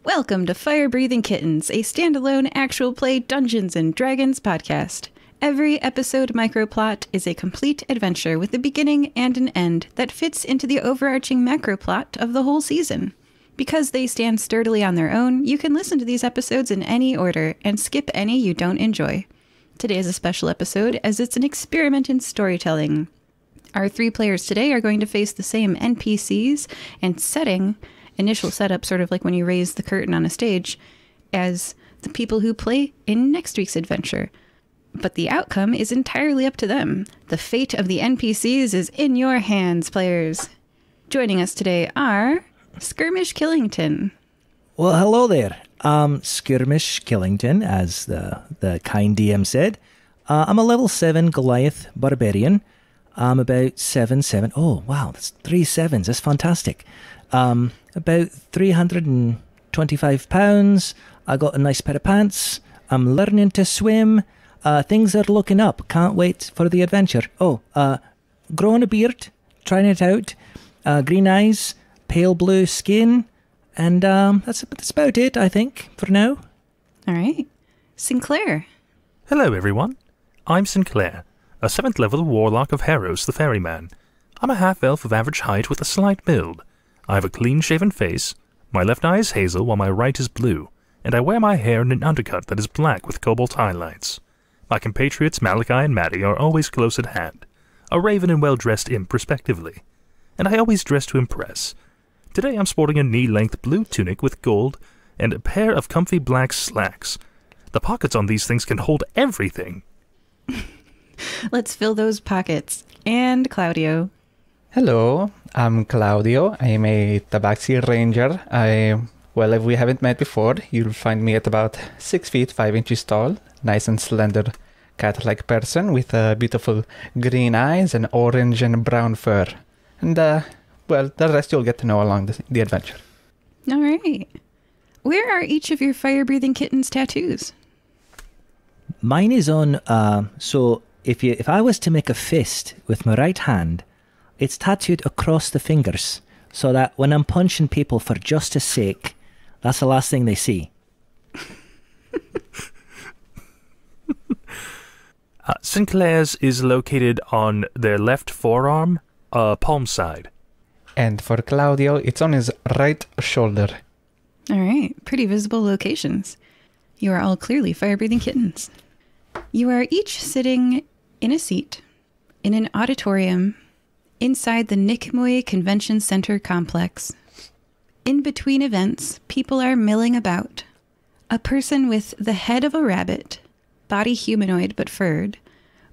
Welcome to Fire Breathing Kittens, a standalone actual play Dungeons & Dragons podcast. Every episode microplot is a complete adventure with a beginning and an end that fits into the overarching macroplot of the whole season. Because they stand sturdily on their own, you can listen to these episodes in any order and skip any you don't enjoy. Today is a special episode as it's an experiment in storytelling. Our three players today are going to face the same NPCs and setting, initial setup, sort of like when you raise the curtain on a stage, as the people who play in next week's adventure. But the outcome is entirely up to them. The fate of the NPCs is in your hands, players. Joining us today are Skirmish Killington. Well, hello there. Skirmish Killington, as the kind DM said. I'm a level 7 Goliath Barbarian. I'm about 7'7". Oh, wow, that's 3 sevens. That's fantastic. About 325 pounds. I got a nice pair of pants. I'm learning to swim. Things are looking up. Can't wait for the adventure. Oh, growing a beard. Trying it out. Green eyes. Pale blue skin. And that's about it, I think, for now. All right. Sinclair. Hello, everyone. I'm Sinclair, a 7th level warlock of Harrows the Ferryman. I'm a half-elf of average height with a slight build. I have a clean-shaven face, my left eye is hazel while my right is blue, and I wear my hair in an undercut that is black with cobalt highlights. My compatriots Malachi and Maddie are always close at hand, a raven and well-dressed imp respectively, and I always dress to impress. Today I'm sporting a knee-length blue tunic with gold and a pair of comfy black slacks. The pockets on these things can hold everything. Let's fill those pockets. And Cloudio. Hello, I'm Cloudio. I'm a Tabaxi Ranger. Well, if we haven't met before, you'll find me at about 6 feet 5 inches tall, nice and slender, cat-like person with beautiful green eyes and orange and brown fur. And, well, the rest you'll get to know along the adventure. All right. Where are each of your fire-breathing kittens' tattoos? Mine is on, so if I was to make a fist with my right hand, it's tattooed across the fingers, so that when I'm punching people for justice sake, that's the last thing they see. Sinclair's is located on their left forearm, palm side. And for Cloudio, it's on his right shoulder. All right. Pretty visible locations. You are all clearly fire-breathing kittens. You are each sitting in a seat in an auditorium inside the NiqaCon Convention Center complex. In between events, people are milling about. A person with the head of a rabbit, body humanoid but furred,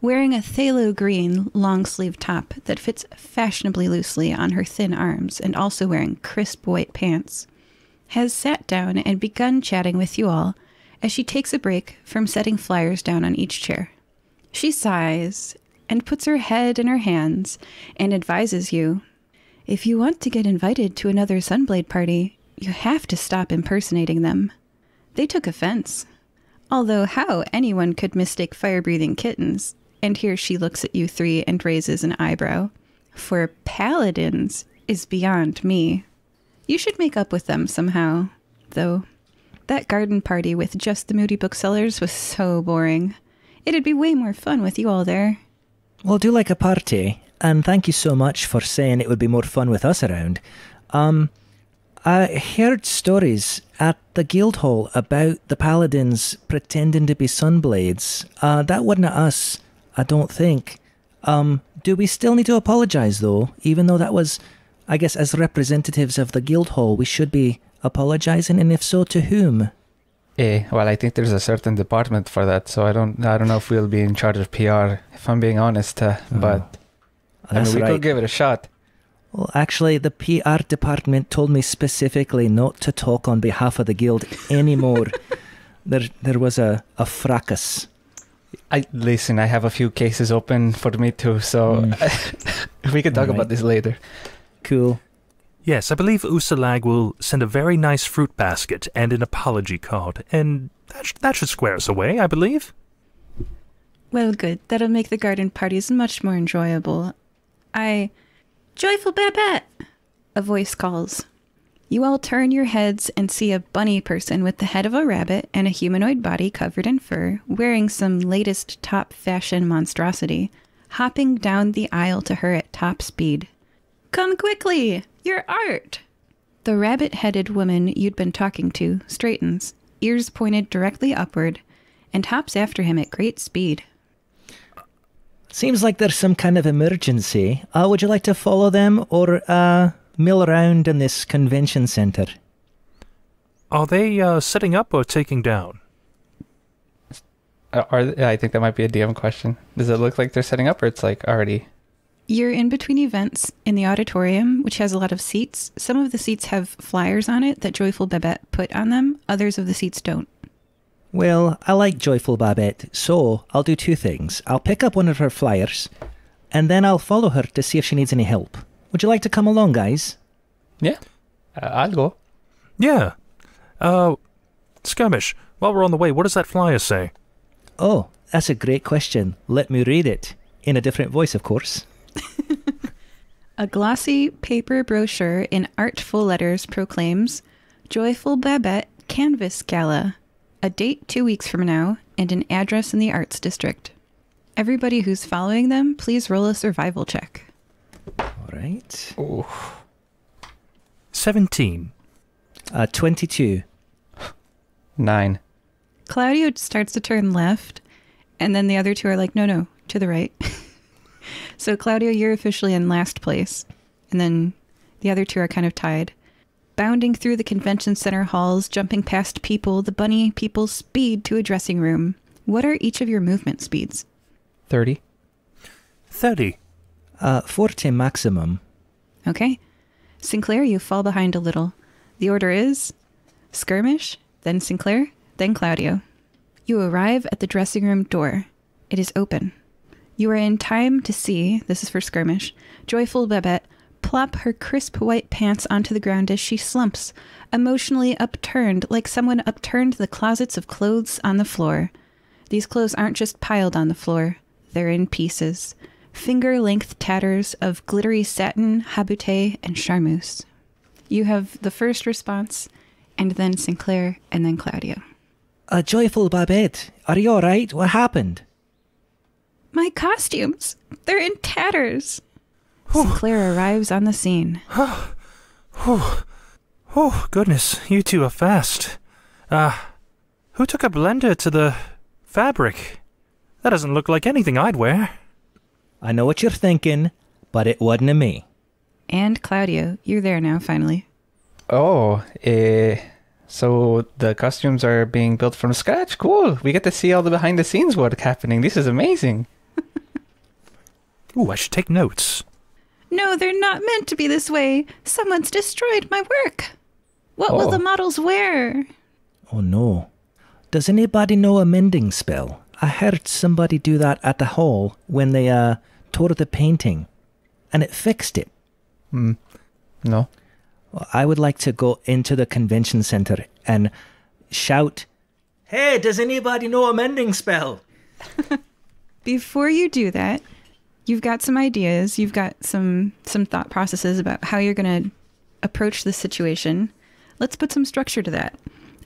wearing a phthalo green long-sleeve top that fits fashionably loosely on her thin arms and also wearing crisp white pants, has sat down and begun chatting with you all as she takes a break from setting flyers down on each chair. She sighs and puts her head in her hands and advises you, if you want to get invited to another Sunblade party, you have to stop impersonating them. They took offense. Although how anyone could mistake fire-breathing kittens, and here she looks at you three and raises an eyebrow, for paladins is beyond me. You should make up with them somehow, though. That garden party with just the moody booksellers was so boring. It'd be way more fun with you all there. Well, do like a party, and thank you so much for saying it would be more fun with us around. I heard stories at the Guildhall about the paladins pretending to be Sunblades. That wasn't us, I don't think. Do we still need to apologise, though? Even though that was, I guess, as representatives of the Guildhall, we should be apologising, and if so, to whom? Well, I think there's a certain department for that, so I don't know if we'll be in charge of PR, if I'm being honest, but I mean, we could give it a shot. Well, actually, the PR department told me specifically not to talk on behalf of the guild anymore. There was a fracas. Listen, I have a few cases open for me too, so we can talk about this later. Cool. Yes, I believe Usalag will send a very nice fruit basket and an apology card, and that should square us away, I believe. Well, good. That'll make the garden parties much more enjoyable. Joyful Babette! A voice calls. You all turn your heads and see a bunny person with the head of a rabbit and a humanoid body covered in fur, wearing some latest top fashion monstrosity, hopping down the aisle to her at top speed. Come quickly! Your art! The rabbit-headed woman you'd been talking to straightens, ears pointed directly upward, and hops after him at great speed. Seems like there's some kind of emergency. Would you like to follow them or mill around in this convention center? Are they setting up or taking down? I think that might be a DM question. Does it look like they're setting up, or it's like already? You're in between events in the auditorium, which has a lot of seats. Some of the seats have flyers on it that Joyful Babette put on them. Others of the seats don't. Well, I like Joyful Babette, so I'll do two things. I'll pick up one of her flyers, and then I'll follow her to see if she needs any help. Would you like to come along, guys? Yeah, I'll go. Yeah. Skirmish, while we're on the way, what does that flyer say? Oh, that's a great question. Let me read it. In a different voice, of course. A glossy paper brochure in artful letters proclaims Joyful Babette Canvas Gala, a date 2 weeks from now, and an address in the Arts District. Everybody who's following them, please roll a survival check. All right. Ooh. 17. 22. 9. Cloudio starts to turn left, and then the other two are like, no, to the right. So, Cloudio, you're officially in last place, and then the other two are kind of tied. Bounding through the convention center halls, jumping past people, the bunny people speed to a dressing room. What are each of your movement speeds? 30. 30. 40 maximum. Okay. Sinclair, you fall behind a little. The order is Skirmish, then Sinclair, then Cloudio. You arrive at the dressing room door. It is open. You are in time to see, this is for Skirmish, Joyful Babette plop her crisp white pants onto the ground as she slumps, emotionally upturned like someone upturned the closets of clothes on the floor. These clothes aren't just piled on the floor. They're in pieces. Finger-length tatters of glittery satin, habute, and charmeuse. You have the first response, and then Sinclair, and then Cloudio. Joyful Babette, are you all right? What happened? My costumes! They're in tatters! Sinclair arrives on the scene. Oh, goodness, you two are fast. Who took a blender to the fabric? That doesn't look like anything I'd wear. I know what you're thinking, but it wasn't me. And Cloudio, you're there now, finally. Oh, so the costumes are being built from scratch. Cool. We get to see all the behind-the-scenes work happening. This is amazing. Ooh, I should take notes. No, they're not meant to be this way. Someone's destroyed my work. What will the models wear? Oh no. Does anybody know a mending spell? I heard somebody do that at the hall when they tore the painting, and it fixed it. No. Well, I would like to go into the convention center and shout, "Hey, does anybody know a mending spell?" Before you do that, you've got some ideas. You've got some thought processes about how you're going to approach this situation. Let's put some structure to that.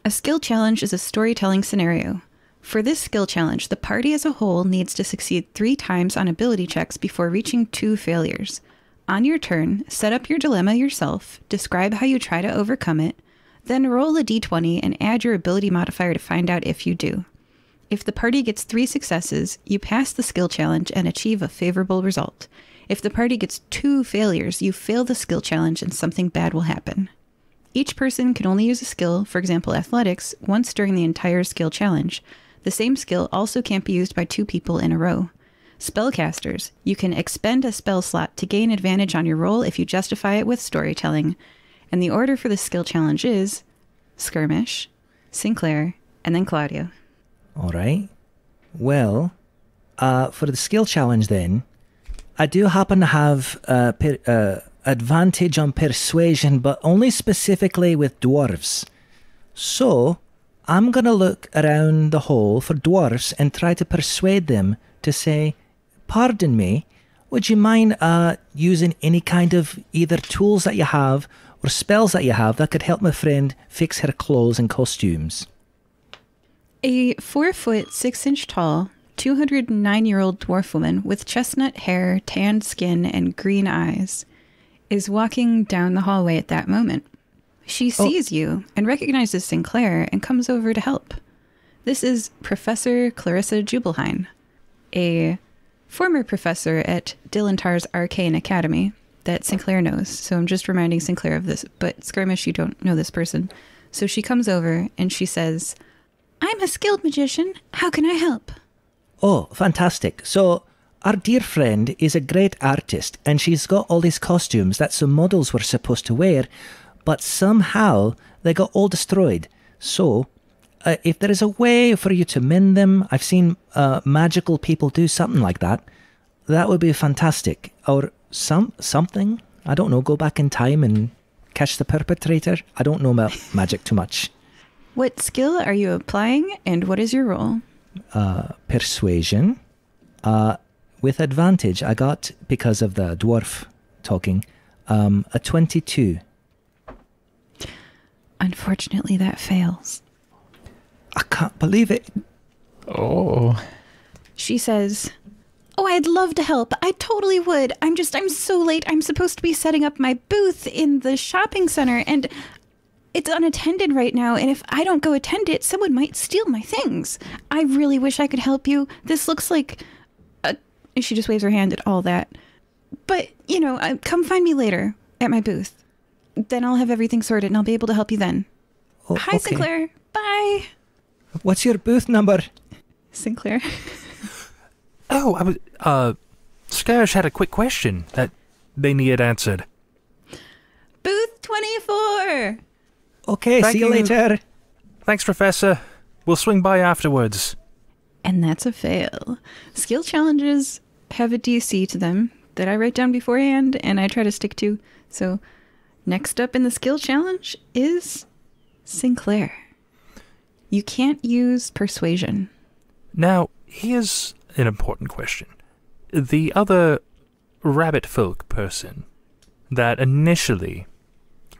A skill challenge is a storytelling scenario. For this skill challenge, the party as a whole needs to succeed 3 times on ability checks before reaching 2 failures. On your turn, set up your dilemma yourself, describe how you try to overcome it, then roll a d20 and add your ability modifier to find out if you do. If the party gets 3 successes, you pass the skill challenge and achieve a favorable result. If the party gets 2 failures, you fail the skill challenge and something bad will happen. Each person can only use a skill, for example athletics, once during the entire skill challenge. The same skill also can't be used by 2 people in a row. Spellcasters, you can expend a spell slot to gain advantage on your roll if you justify it with storytelling. And the order for the skill challenge is Skirmish, Sinclair, and then Cloudio. All right. Well, for the skill challenge then, I do happen to have advantage on persuasion, but only specifically with dwarves. So, I'm going to look around the hall for dwarves and try to persuade them to say, "Pardon me, would you mind using any kind of either tools that you have or spells that you have that could help my friend fix her clothes and costumes. A 4-foot, 6-inch tall, 209-year-old dwarf woman with chestnut hair, tanned skin, and green eyes is walking down the hallway at that moment. She sees you and recognizes Sinclair and comes over to help. This is Professor Clarissa Jubelheim, a former professor at Dillantar's Arcane Academy that Sinclair knows. So I'm just reminding Sinclair of this. But Skirmish, you don't know this person. So she comes over and she says, "I'm a skilled magician. How can I help?" Oh, fantastic. So, our dear friend is a great artist, and she's got all these costumes that some models were supposed to wear, but somehow they got all destroyed. So, if there is a way for you to mend them, I've seen magical people do something like that, that would be fantastic. Or something, I don't know, go back in time and catch the perpetrator. I don't know about magic too much. What skill are you applying, and what is your role? Persuasion. With advantage, I got, because of the dwarf talking, a 22. Unfortunately, that fails. I can't believe it. Oh. She says, "Oh, I'd love to help. I totally would. I'm so late. I'm supposed to be setting up my booth in the shopping center, and it's unattended right now, and if I don't go attend it, someone might steal my things. I really wish I could help you. This looks like..." She just waves her hand at all that. "But, come find me later at my booth. Then I'll have everything sorted, and I'll be able to help you then." Oh, Hi, okay. Sinclair. Bye. What's your booth number? Sinclair. Oh, Skirmish had a quick question that they needed answered. Booth 24. Okay, Thank see you you. later. Thanks, Professor. We'll swing by afterwards. And that's a fail. Skill challenges have a DC to them that I write down beforehand and I try to stick to. So next up in the skill challenge is Sinclair. You can't use persuasion. Now, here's an important question. The other rabbit folk person that initially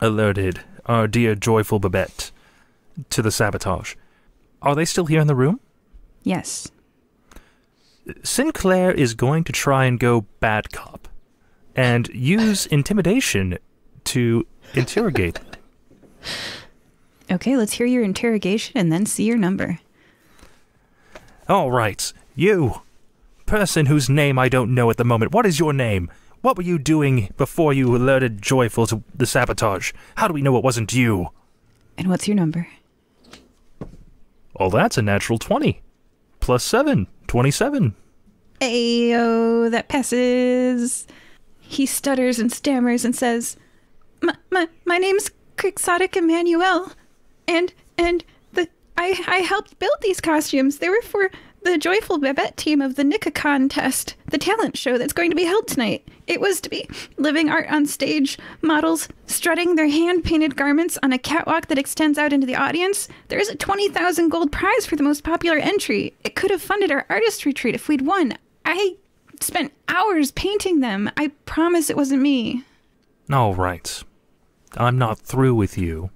alerted our dear joyful Babette to the sabotage, are they still here in the room? Yes. Sinclair is going to try and go bad cop and use intimidation to interrogate. Okay, let's hear your interrogation and then see your number. All right, you, person whose name I don't know at the moment, what is your name? What were you doing before you alerted Joyful to the sabotage? How do we know it wasn't you? And what's your number? Oh, that's a natural 20. Plus 7, 27. Ayo, that passes. He stutters and stammers and says, My name's Quixotic Emmanuel, and I helped build these costumes. They were for the Joyful Babette team of the NiqaCon test, the talent show that's going to be held tonight. It was to be living art on stage, models strutting their hand-painted garments on a catwalk that extends out into the audience. There's a 20,000 gold prize for the most popular entry. It could have funded our artist retreat if we'd won. I spent hours painting them. I promise it wasn't me. All right. I'm not through with you,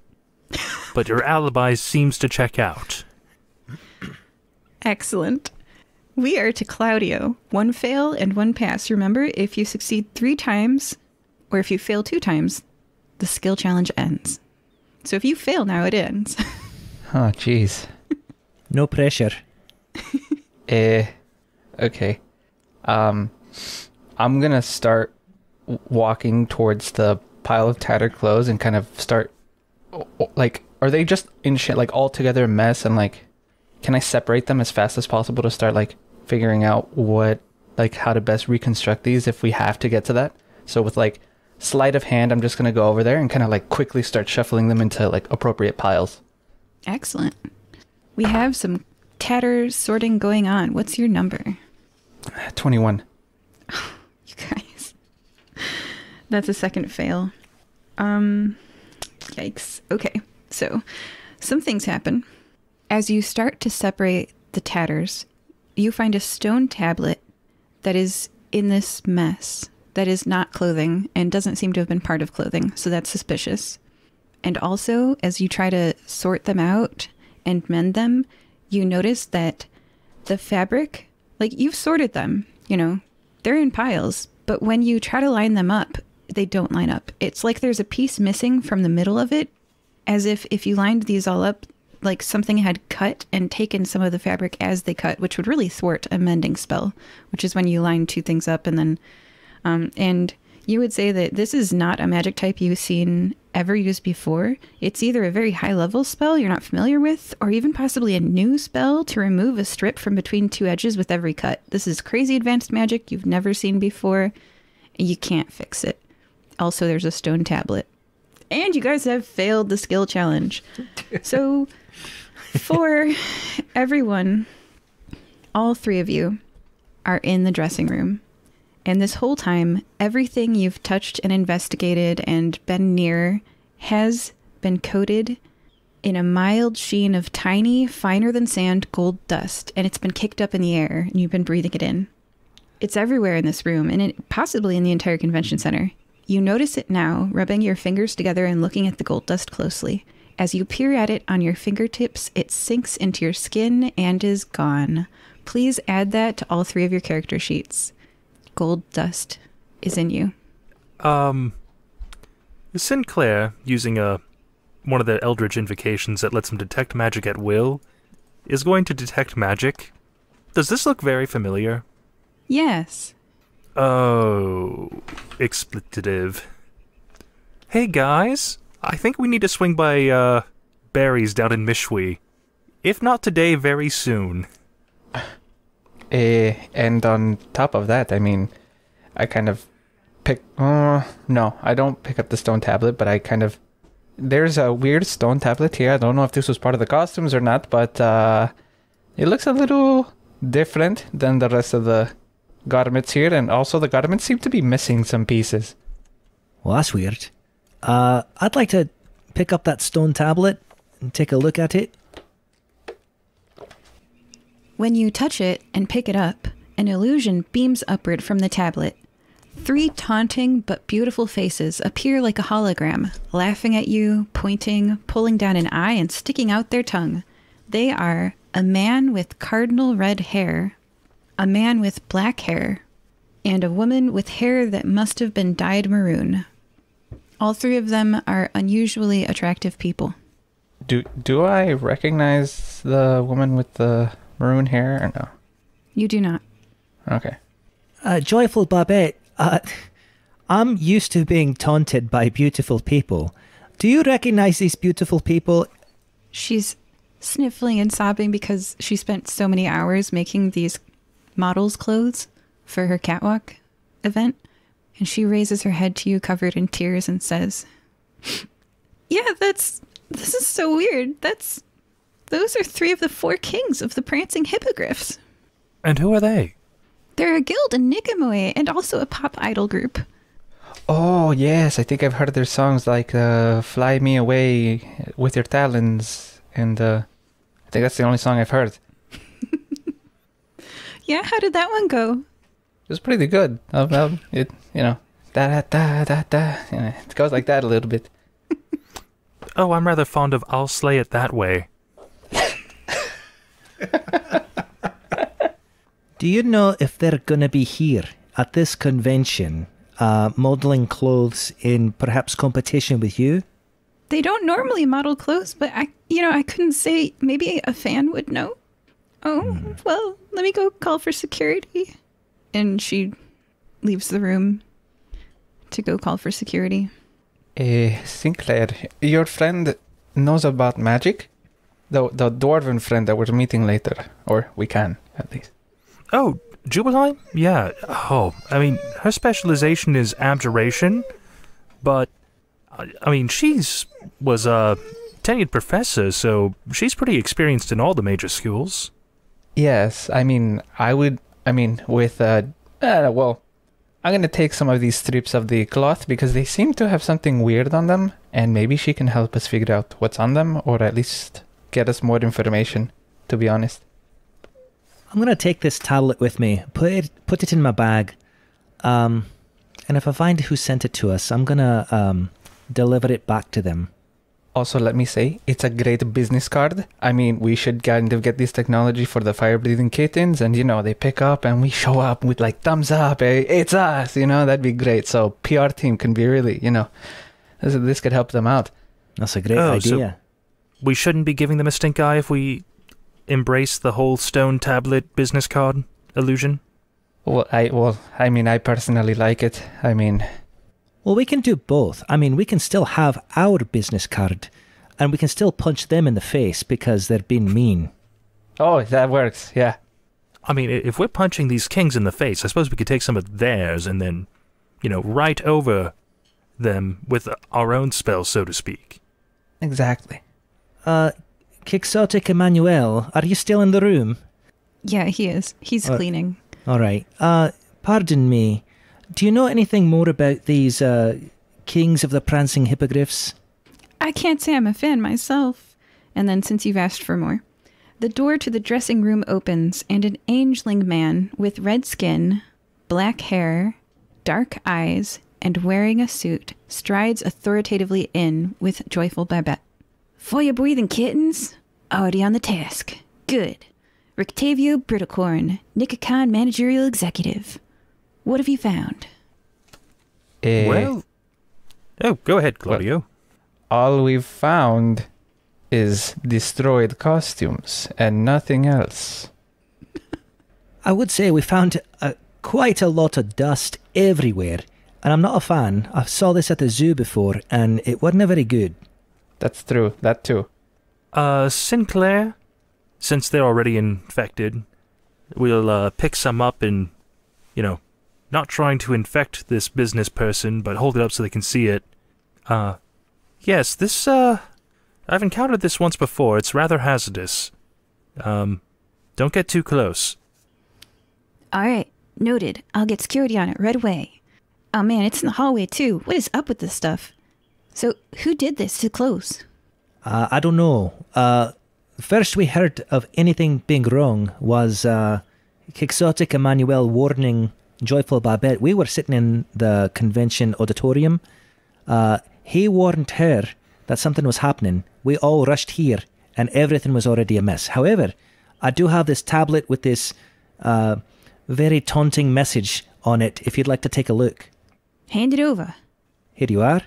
but your alibi seems to check out. Excellent. We are to Cloudio. 1 fail and 1 pass. Remember, if you succeed 3 times, or if you fail 2 times, the skill challenge ends. So if you fail now, it ends. Oh, jeez. No pressure. Okay. I'm gonna start walking towards the pile of tattered clothes and kind of start, like, are they just in shit, like, all together a mess, and, like, can I separate them as fast as possible to start, like, figuring out what, like, how to best reconstruct these if we have to get to that? So with, like, sleight of hand, I'm just gonna go over there and kind of, like, quickly start shuffling them into, like, appropriate piles. Excellent. We have some tatter sorting going on. What's your number? 21. You guys. That's a second fail. Yikes. Okay. So, some things happen. As you start to separate the tatters, you find a stone tablet that is in this mess that is not clothing and doesn't seem to have been part of clothing, so that's suspicious. And also, as you try to sort them out and mend them, you notice that the fabric, like you've sorted them, they're in piles, but when you try to line them up, they don't line up. It's like there's a piece missing from the middle of it, as if you lined these all up, like something had cut and taken some of the fabric as they cut, which would really thwart a mending spell, which is when you line two things up and then, and you would say that this is not a magic type you've seen ever used before. It's either a very high level spell you're not familiar with, or even possibly a new spell to remove a strip from between two edges with every cut. This is crazy advanced magic you've never seen before, and you can't fix it. Also, there's a stone tablet. And you guys have failed the skill challenge. So, for everyone, all three of you are in the dressing room. And this whole time, everything you've touched and investigated and been near has been coated in a mild sheen of tiny, finer than sand gold dust. And it's been kicked up in the air, and you've been breathing it in. It's everywhere in this room, and possibly in the entire convention center. You notice it now, rubbing your fingers together and looking at the gold dust closely. As you peer at it on your fingertips, it sinks into your skin and is gone. Please add that to all three of your character sheets. Gold dust is in you. Sinclair, using one of the Eldritch invocations that lets him detect magic at will, is going to detect magic. Does this look very familiar? Yes. Oh, expletive. Hey guys, I think we need to swing by Barry's down in Mishwi. If not today, very soon. And on top of that, I mean, I kind of pick... no, I don't pick up the stone tablet, but I kind of... There's a weird stone tablet here. I don't know if this was part of the costumes or not, but it looks a little different than the rest of the garments here, and also the garments seem to be missing some pieces. Well, that's weird. I'd like to pick up that stone tablet and take a look at it. When you touch it and pick it up, an illusion beams upward from the tablet. 3 taunting but beautiful faces appear like a hologram, laughing at you, pointing, pulling down an eye, and sticking out their tongue. They are a man with cardinal red hair, a man with black hair, and a woman with hair that must have been dyed maroon. All 3 of them are unusually attractive people. Do I recognize the woman with the maroon hair or no? You do not. Okay. Joyful Babette, I'm used to being taunted by beautiful people. Do you recognize these beautiful people? She's sniffling and sobbing because she spent so many hours making these models' clothes for her catwalk event. And she raises her head to you covered in tears and says, "Yeah, this is so weird. Those are 3 of the 4 kings of the prancing hippogriffs." And who are they? They're a guild in NiqaCon and also a pop idol group. Oh, yes, I think I've heard their songs like Fly Me Away with Your Talons, and I think that's the only song I've heard. Yeah, how did that one go? It was pretty good. It, da da da da da. It goes like that a little bit. Oh, I'm rather fond of I'll Slay It That Way. Do you know if they're going to be here at this convention, modeling clothes in perhaps competition with you? They don't normally model clothes, but I couldn't say. Maybe a fan would know. Oh, well, let me go call for security. And she leaves the room to go call for security. Sinclair, your friend knows about magic? The dwarven friend that we're meeting later. Or we can, at least. Oh, Jubilee? Yeah. Oh, I mean, her specialization is abjuration, but, I mean, was a tenured professor, so she's pretty experienced in all the major schools. Yes, I mean, well, I'm going to take some of these strips of the cloth because they seem to have something weird on them, and maybe she can help us figure out what's on them, or at least get us more information, to be honest. I'm going to take this tablet with me, put it in my bag, and And if I find who sent it to us, I'm going to deliver it back to them. Also, let me say, it's a great business card. I mean, we should kind of get this technology for the fire-breathing kittens, and, they pick up and we show up with, thumbs up, hey, it's us, that'd be great. So PR team can be really, this could help them out. That's a great idea. So we shouldn't be giving them a stink eye if we embrace the whole stone tablet business card illusion? I personally like it. Well, we can do both. We can still have our business card, and we can still punch them in the face because they're being mean. Oh, that works, yeah. If we're punching these kings in the face, I suppose we could take some of theirs and then, right over them with our own spell, so to speak. Exactly. Quixotic Emmanuel, are you still in the room? Yeah, he is. He's cleaning. All right. Pardon me. Do you know anything more about these kings of the prancing hippogriffs? I can't say I'm a fan myself. And then, since you've asked for more, the door to the dressing room opens, and an angeling man with red skin, black hair, dark eyes, and wearing a suit strides authoritatively in with joyful Babette. Fire-breathing kittens? Already on the task. Good. Rictavio Brittlecorn, NiqaCon Managerial Executive. What have you found? Go ahead, Cloudio. All we've found is destroyed costumes and nothing else. I would say we found quite a lot of dust everywhere, and I'm not a fan. I saw this at the zoo before, and it wasn't very good. That's true, that too. Sinclair, since they're already infected, we'll pick some up and, not trying to infect this business person, but hold it up so they can see it. Yes, this, I've encountered this once before. It's rather hazardous. Don't get too close. Alright, noted. I'll get security on it right away. Oh man, it's in the hallway too. What is up with this stuff? So, who did this to close? I don't know. First we heard of anything being wrong was Quixotic Emmanuel warning Joyful Babette. We were sitting in the convention auditorium. He warned her that something was happening. We all rushed here, and everything was already amiss. However, I do have this tablet with this very taunting message on it, if you'd like to take a look. Hand it over. Here you are.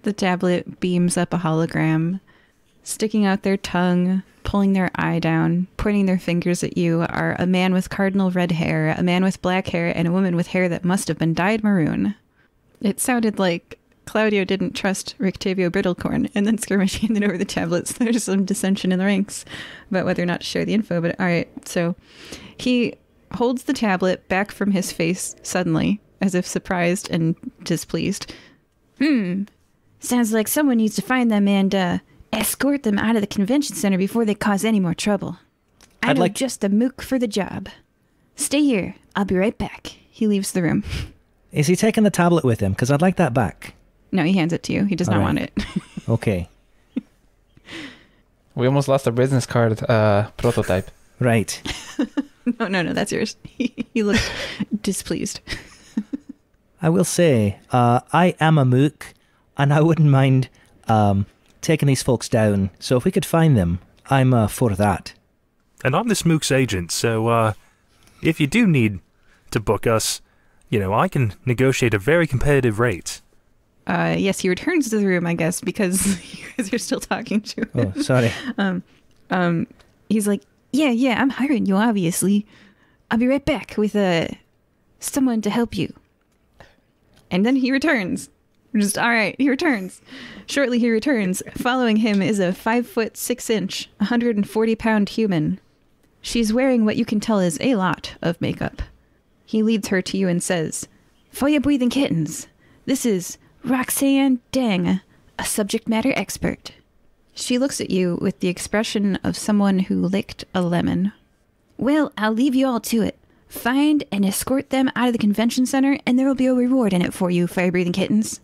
The tablet beams up a hologram. Sticking out their tongue, pulling their eye down, pointing their fingers at you are a man with cardinal red hair, a man with black hair, and a woman with hair that must have been dyed maroon. It sounded like Cloudio didn't trust Rictavio Brittlecorn, and then Skirmish handed over the tablets. There's some dissension in the ranks about whether or not to share the info, but alright, so he holds the tablet back from his face suddenly, as if surprised and displeased. Sounds like someone needs to find them and, escort them out of the convention center before they cause any more trouble. I know just the mook for the job. Stay here. I'll be right back. He leaves the room. Is he taking the tablet with him? Because I'd like that back. No, he hands it to you. He does not want it. Okay. We almost lost our business card prototype. Right. No, that's yours. He looks displeased. I will say, I am a mook, and I wouldn't mind taking these folks down. So if we could find them, I'm for that. And I'm this mook's agent, so if you do need to book us, I can negotiate a very competitive rate. Yes, he returns to the room, I guess, because you guys are still talking to him. Oh, sorry. He's like, yeah, I'm hiring you, obviously. I'll be right back with someone to help you. And then he returns. He returns. Shortly he returns. Following him is a 5'6", 140-pound human. She's wearing what you can tell is a lot of makeup. He leads her to you and says, "Fire-breathing kittens. This is Roxanne Deng, a subject matter expert." She looks at you with the expression of someone who licked a lemon. "Well, I'll leave you all to it. Find and escort them out of the convention center, and there will be a reward in it for you, fire-breathing kittens."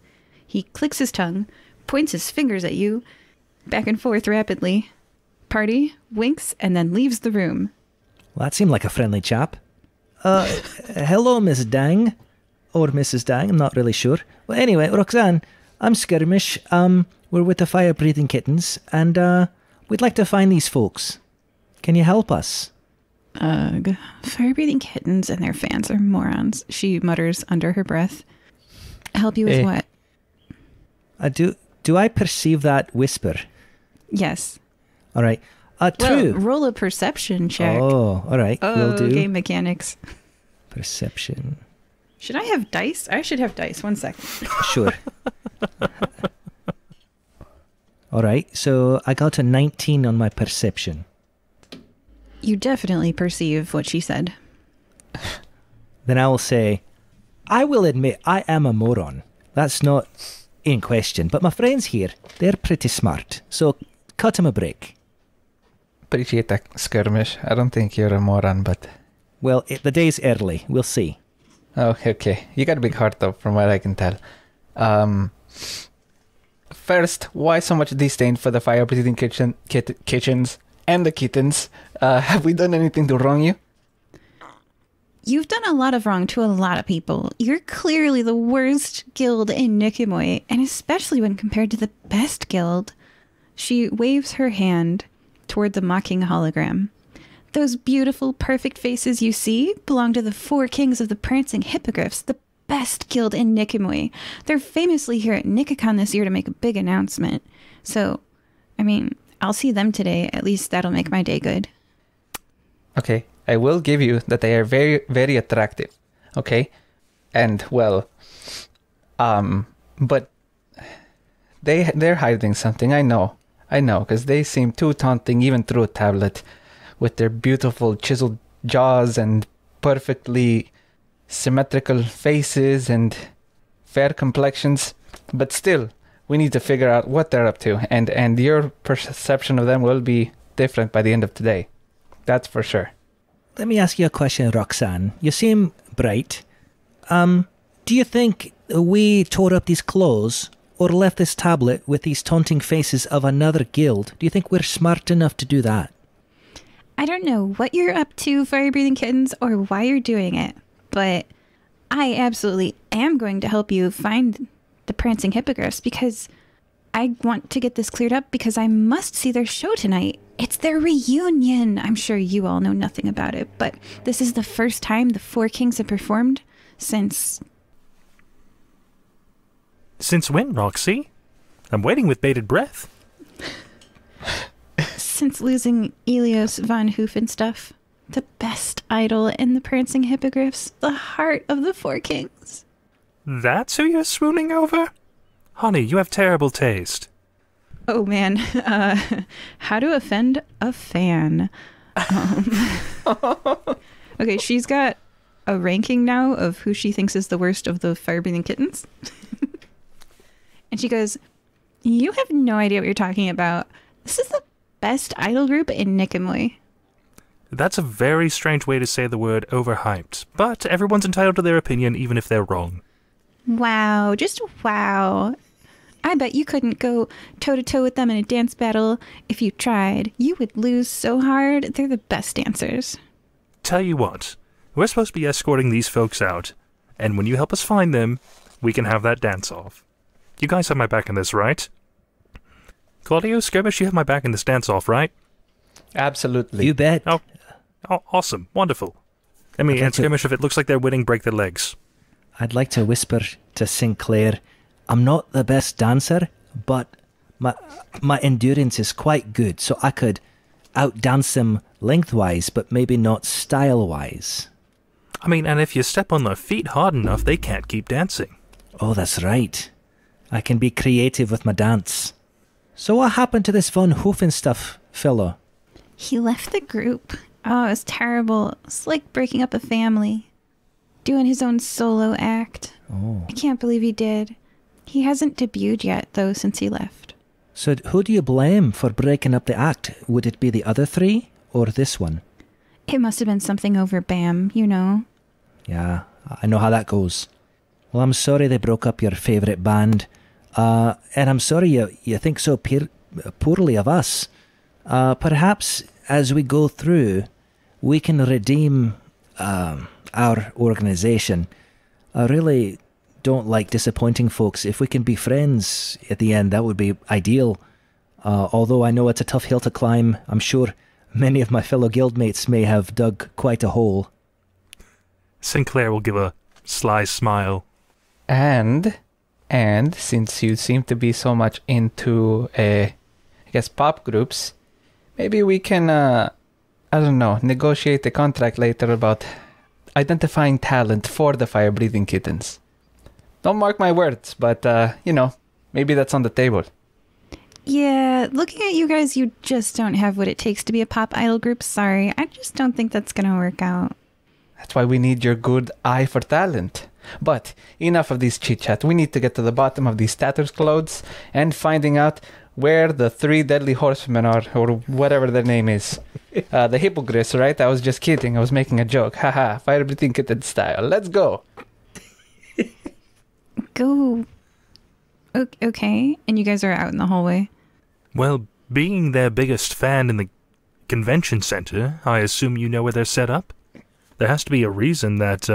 He clicks his tongue, points his fingers at you, back and forth rapidly. Party winks and then leaves the room. Well, that seemed like a friendly chap. Hello, Miss Dang. or Mrs. Dang, I'm not really sure. Well, anyway, Roxanne, I'm Skirmish. We're with the fire-breathing kittens, and we'd like to find these folks. Can you help us? Ugh. Fire-breathing kittens and their fans are morons, she mutters under her breath. Help you with what? Do I perceive that whisper? Yes. All right. True. Well, roll a perception check. Oh, all right. We'll do. Game mechanics. Perception. Should I have dice? I should have dice. 1 second. Sure. All right. So I got a 19 on my perception. You definitely perceive what she said. Then I will say, I will admit I am a moron. That's not in question. But my friends here, they're pretty smart. So cut him a break. Appreciate that, Skirmish. I don't think you're a moron, but... Well, the day's early. We'll see. Oh, okay. You got a big heart, though, from what I can tell. First, why so much disdain for the fire-breathing kitchens and the kittens? Have we done anything to wrong you? You've done a lot of wrong to a lot of people. You're clearly the worst guild in Niqamoy, and especially when compared to the best guild. She waves her hand toward the mocking hologram. Those beautiful, perfect faces you see belong to the 4 kings of the prancing hippogriffs, the best guild in Niqamoy. They're famously here at NiqaCon this year to make a big announcement. So, I mean, I'll see them today. At least that'll make my day good. Okay, I will give you that they are very, very attractive. Okay? And, well, but they're hiding something, I know, because they seem too taunting even through a tablet, with their beautiful chiseled jaws and perfectly symmetrical faces and fair complexions. But still, we need to figure out what they're up to, and your perception of them will be different by the end of today. That's for sure. Let me ask you a question, Roxanne. You seem bright. Do you think we tore up these clothes or left this tablet with these taunting faces of another guild? Do you think we're smart enough to do that? I don't know what you're up to, fire-breathing kittens, or why you're doing it, but I absolutely am going to help you find the prancing hippogriffs, because I want to get this cleared up, because I must see their show tonight. It's their reunion. I'm sure you all know nothing about it, but this is the first time the 4 kings have performed since... Since when, Roxy? I'm waiting with bated breath. Since losing Elios von Hoofenstuff, the best idol in the prancing hippogriffs, the heart of the 4 kings. That's who you're swooning over? Honey, you have terrible taste. Oh man, how to offend a fan. Okay, she's got a ranking now of who she thinks is the worst of the fire-breathing kittens. And she goes, you have no idea what you're talking about. This is the best idol group in Niqamoy. That's a very strange way to say the word overhyped, but everyone's entitled to their opinion even if they're wrong. Wow, just wow. I bet you couldn't go toe-to-toe with them in a dance battle if you tried. You would lose so hard. They're the best dancers. Tell you what, we're supposed to be escorting these folks out, and when you help us find them, we can have that dance-off. You guys have my back in this, right? Cloudio, Skirmish, you have my back in this dance-off, right? Absolutely. You bet. Oh, awesome. Wonderful. I mean, and Skirmish, if it looks like they're winning, break their legs. I'd like to whisper to Sinclair, I'm not the best dancer, but my endurance is quite good, so I could outdance them lengthwise, but maybe not style-wise. I mean, and if you step on their feet hard enough, they can't keep dancing. Oh, that's right. I can be creative with my dance. So what happened to this von Hoofenstuff fellow? He left the group. Oh, it was terrible. It's like breaking up a family. Doing his own solo act. Oh. I can't believe he did. He hasn't debuted yet, though, since he left. So who do you blame for breaking up the act? Would it be the other 3 or this one? It must have been something over BAM, you know. Yeah, I know how that goes. Well, I'm sorry they broke up your favourite band. And I'm sorry you think so poorly of us. Perhaps as we go through, we can redeem our organisation. I really don't like disappointing folks. If we can be friends at the end, that would be ideal. Although I know it's a tough hill to climb, I'm sure many of my fellow guildmates may have dug quite a hole. Sinclair will give a sly smile. And since you seem to be so much into, I guess, pop groups, maybe we can, negotiate a contract later about identifying talent for the fire-breathing kittens. Don't mark my words, but, maybe that's on the table. Yeah, looking at you guys, you just don't have what it takes to be a pop idol group. Sorry, I just don't think that's going to work out. That's why we need your good eye for talent. But enough of this chit-chat. We need to get to the bottom of these status clothes and finding out where the 3 deadly horsemen are, or whatever their name is. The hippogriffs, right? I was just kidding. I was making a joke. Haha, fire-breathing kitten style. Let's go. Go. Okay, and you guys are out in the hallway. Well, being their biggest fan in the convention center, I assume you know where they're set up? There has to be a reason that,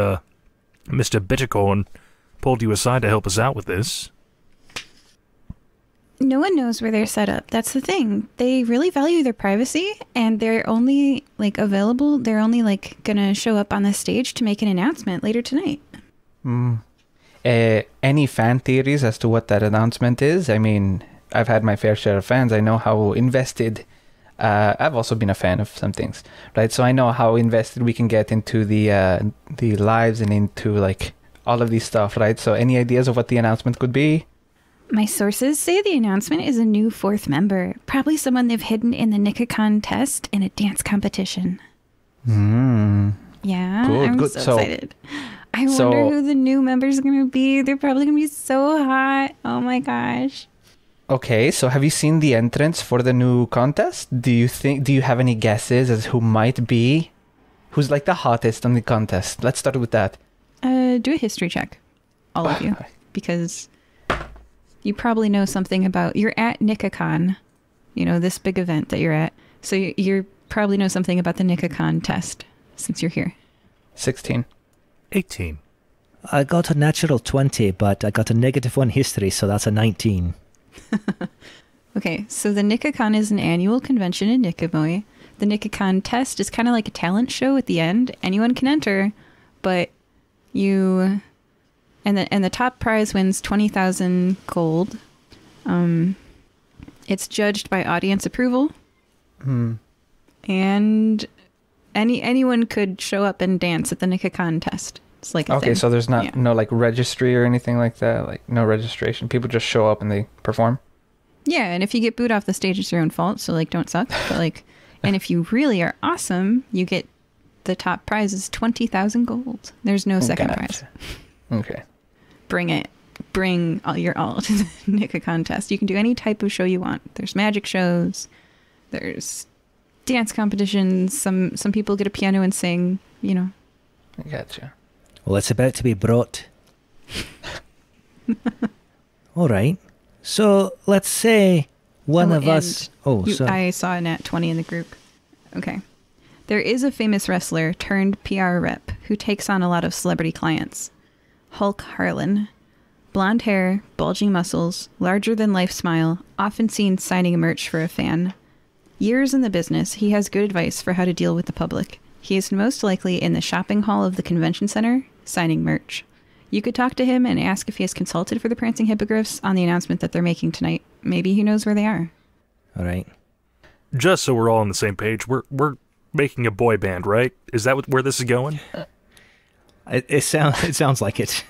Mr. Bittercorn pulled you aside to help us out with this. No one knows where they're set up. That's the thing. They really value their privacy, and they're only, available. They're only, gonna show up on the stage to make an announcement later tonight. Any fan theories as to what that announcement is? I mean, I've had my fair share of fans. I know how invested... I've also been a fan of some things, right? So I know how invested we can get into the lives and into, all of these stuff, right? So any ideas of what the announcement could be? My sources say the announcement is a new 4th member. Probably someone they've hidden in the NiqaCon test in a dance competition. Yeah, good, I'm good. so excited. I wonder who the new member's going to be. They're probably going to be so hot. Oh my gosh. Okay, so have you seen the entrance for the new contest? Do you have any guesses as who might be? Who's the hottest on the contest? Let's start with that. Do a history check. All of you. Because you probably know something about... You're at NiqaCon. This big event that you're at. So you probably know something about the NiqaCon test since you're here. 16. 18. I got a natural 20, but I got a -1 history, so that's a 19. Okay, so the NiqaCon is an annual convention in Niqamoy. The NiqaCon test is kind of like a talent show at the end. Anyone can enter, but you... And the top prize wins 20,000 gold. It's judged by audience approval. And anyone could show up and dance at the NiqaCon test. It's like a thing. So there's no registry or anything like that, no registration. People just show up and they perform. Yeah, and if you get booed off the stage, it's your own fault. So don't suck. But and if you really are awesome, you get the top prize is 20,000 gold. There's no second prize. Okay. Bring it. Bring your all to the NiqaCon test. You can do any type of show you want. There's magic shows. There's dance competitions. Some people get a piano and sing. I gotcha. Well, it's about to be brought. All right. So let's say one of us... sorry. I saw a nat 20 in the group. Okay. There is a famous wrestler turned PR rep who takes on a lot of celebrity clients. Hulk Harlan. Blonde hair, bulging muscles, larger-than-life smile, often seen signing merch for a fan. Years in the business, he has good advice for how to deal with the public. He is most likely in the shopping hall of the convention center, signing merch. You could talk to him and ask if he has consulted for the Prancing Hippogriffs on the announcement that they're making tonight. Maybe he knows where they are. All right. Just so we're all on the same page, we're making a boy band, right? Is that where this is going? It sounds like it.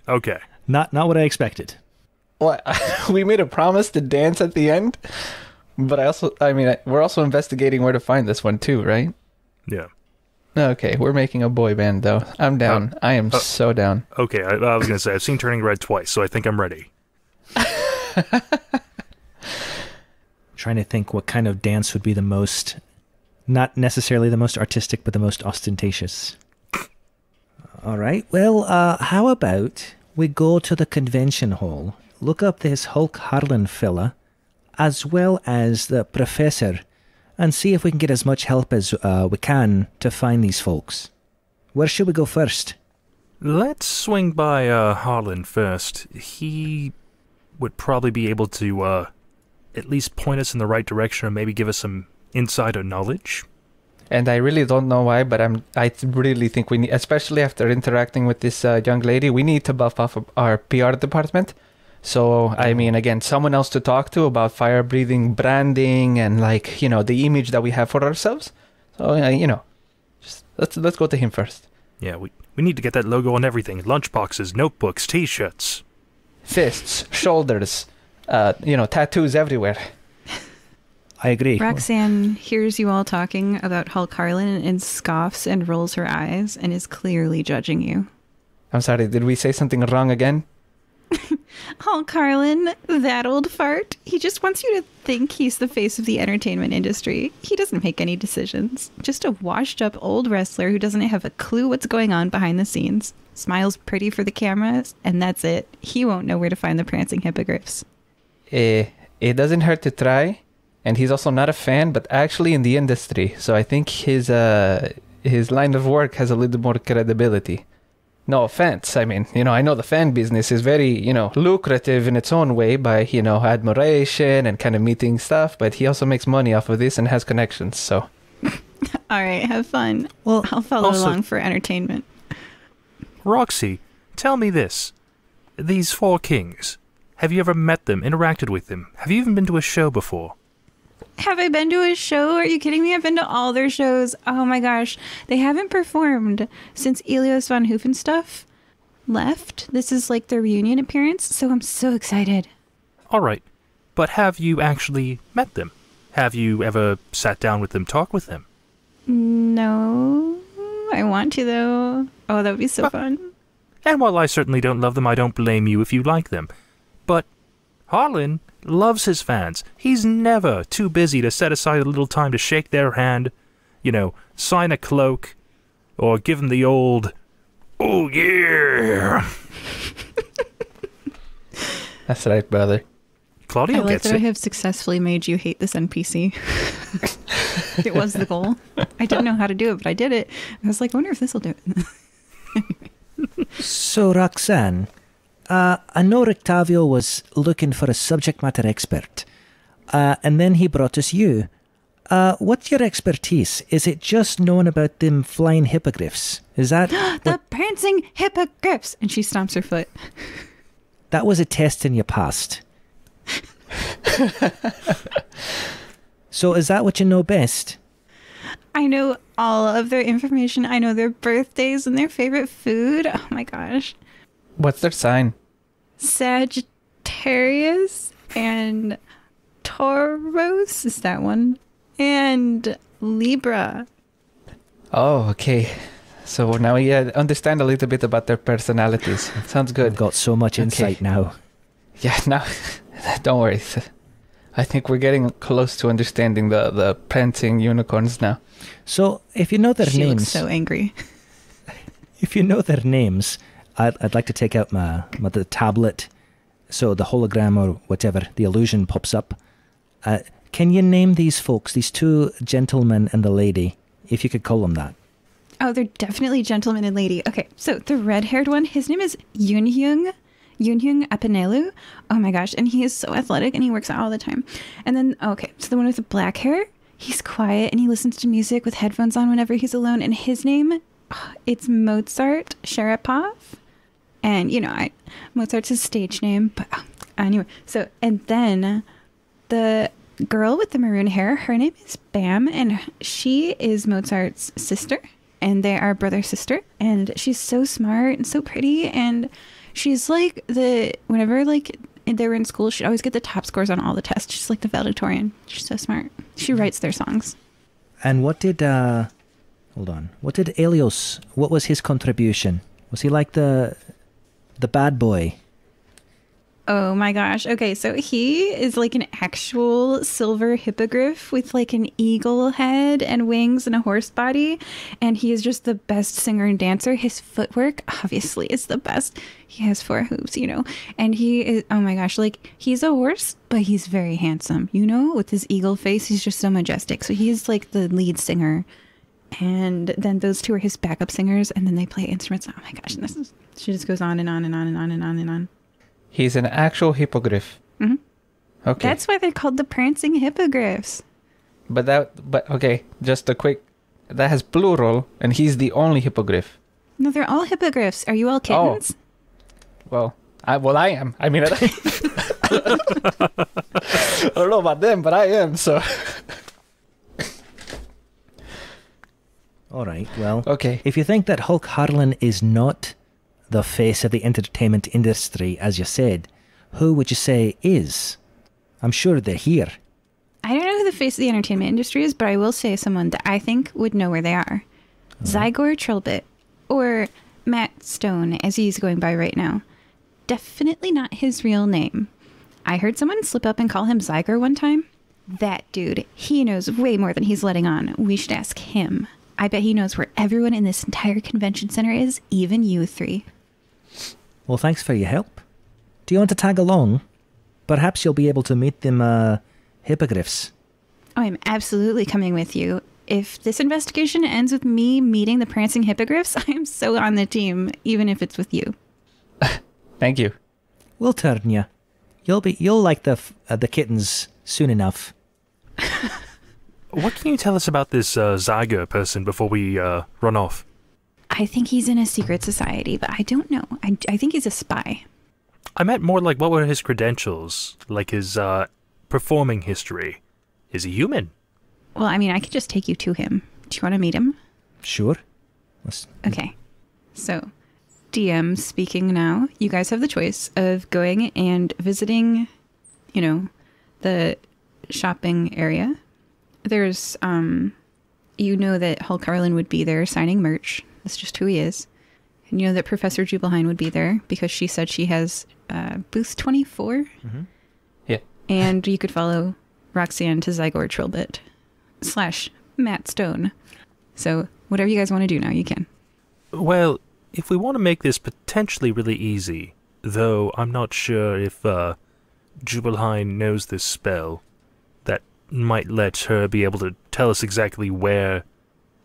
Okay. Not what I expected. What? We made a promise to dance at the end, but we're also investigating where to find this one too, right? Yeah. Okay, we're making a boy band, though. I'm down. I am so down. Okay, I was going to say, I've seen Turning Red twice, so I think I'm ready. Trying to think what kind of dance would be the most, not necessarily the most artistic, but the most ostentatious. All right, well, how about we go to the convention hall, look up this Hulk Harlan fella, as well as the professor, and see if we can get as much help as we can to find these folks. Where should we go first? Let's swing by Harlan first. He would probably be able to at least point us in the right direction or maybe give us some insider knowledge. And I really don't know why, but I really think we need, especially after interacting with this young lady, we need to buff up our PR department. So, I mean, again, someone else to talk to about fire-breathing branding and, like, you know, the image that we have for ourselves. So, you know, just let's go to him first. Yeah, we need to get that logo on everything. Lunchboxes, notebooks, T-shirts. Fists, shoulders, you know, tattoos everywhere. I agree. Roxanne hears you all talking about Hulk Harlan and scoffs and rolls her eyes and is clearly judging you. I'm sorry, did we say something wrong again? Hulk Harlan, that old fart, he just wants you to think he's the face of the entertainment industry. He doesn't make any decisions. Just a washed up old wrestler who doesn't have a clue what's going on behind the scenes. Smiles pretty for the cameras, and that's it. He won't know where to find the prancing hippogriffs. It doesn't hurt to try. And he's also not a fan, but actually in the industry. So I think his line of work has a little more credibility. No offense. I mean, you know, I know the fan business is very, you know, lucrative in its own way by, you know, admiration and kind of meeting stuff. But he also makes money off of this and has connections. So, All right, have fun. Well, I'll follow also- along for entertainment. Roxy, tell me this. These four kings, have you ever met them, interacted with them? Have you even been to a show before? Have I been to a show? Are you kidding me? I've been to all their shows. Oh my gosh. They haven't performed since Elios von Hoofenstuff left. This is like their reunion appearance, so I'm so excited. All right, but have you actually met them? Have you ever sat down with them, talked with them? No, I want to though. Oh, that would be so fun. And while I certainly don't love them, I don't blame you if you like them. But Harlan loves his fans. He's never too busy to set aside a little time to shake their hand, you know, sign a cloak, or give them the old, "Oh yeah." that's right, brother. Cloudio I like gets that I it. have successfully made you hate this NPC. It was the goal. I didn't know how to do it, but I did it. I was like, I wonder if this will do it. So, Roxanne, I know Octavio was looking for a subject matter expert, and then he brought us you. What's your expertise? Is it just knowing about them flying hippogriffs? Is that... The prancing hippogriffs! And she stomps her foot. That was a test and you passed. So is that what you know best? I know all of their information. I know their birthdays and their favorite food. Oh my gosh. What's their sign? Sagittarius and Taurus is that one. And Libra. Oh, okay. So now we understand a little bit about their personalities. Sounds good. I've got so much insight Okay. now. Yeah, now, don't worry. I think we're getting close to understanding the prancing unicorns now. So if you know their She names... looks so angry. If you know their names, I'd like to take out the tablet, so the hologram or whatever, the illusion pops up. Can you name these folks, these two gentlemen and the lady, if you could call them that? Oh, they're definitely gentleman and lady. Okay, so the red-haired one, his name is Yunhyung Apinelu. Oh my gosh, and he is so athletic and he works out all the time. And then, okay, so the one with the black hair, he's quiet and he listens to music with headphones on whenever he's alone. And his name, it's Mozart Sharapov. And, you know, Mozart's his stage name. But anyway, so, and then the girl with the maroon hair, her name is Bam. And she is Mozart's sister. And they are brother-sister. And she's so smart and so pretty. And she's like whenever like they were in school, she'd always get the top scores on all the tests. She's like the valedictorian. She's so smart. She writes their songs. And what did what did Elios, what was his contribution? Was he like the bad boy? Oh my gosh. Okay, so he is like an actual silver hippogriff with like an eagle head and wings and a horse body. And he is just the best singer and dancer. His footwork, obviously, is the best. He has 4 hooves, you know. And he is, oh my gosh, like he's a horse, but he's very handsome, you know, with his eagle face. He's just so majestic. So he's like the lead singer And then those two are his backup singers, and then they play instruments. Oh my gosh, she just goes on and on and on and on and on and on. He's an actual hippogriff. Mm-hmm. Okay. That's why they're called the prancing hippogriffs. But okay, just a quick, that has plural, and he's the only hippogriff. No, they're all hippogriffs. Are you all kittens? Well, I am. I mean, I don't know about them, but I am, so. All right, well, Okay. if you think that Hulk Harlan is not the face of the entertainment industry, as you said, who would you say is? I'm sure they're here. I don't know who the face of the entertainment industry is, but I will say someone that I think would know where they are. Zygor Trilbit, or Matt Stone, as he's going by right now. Definitely not his real name. I heard someone slip up and call him Zygor one time. That dude, he knows way more than he's letting on. We should ask him. I bet he knows where everyone in this entire convention center is, even you three. Well, thanks for your help. Do you want to tag along? Perhaps you'll be able to meet them, hippogriffs. Oh, I'm absolutely coming with you. If this investigation ends with me meeting the prancing hippogriffs, I am so on the team, even if it's with you. Thank you. We'll turn you. You'll like the kittens soon enough. What can you tell us about this Zyger person before we run off? I think he's in a secret society, but I don't know. I think he's a spy. I meant more like what were his credentials, like his performing history. Is he human? Well, I mean, I could just take you to him. Do you want to meet him? Sure. Okay. So, DM speaking now. You guys have the choice of going and visiting, the shopping area. There's, you know that Hulk Harlan would be there signing merch. That's just who he is. And you know that Professor Jubelheim would be there because she said she has booth 24. Mm-hmm. Yeah. And you could follow Roxanne to Zygor Trilbit / Matt Stone. So whatever you guys want to do now, you can. Well, if we want to make this potentially really easy, though I'm not sure if Jubelheim knows this spell, that might let her be able to tell us exactly where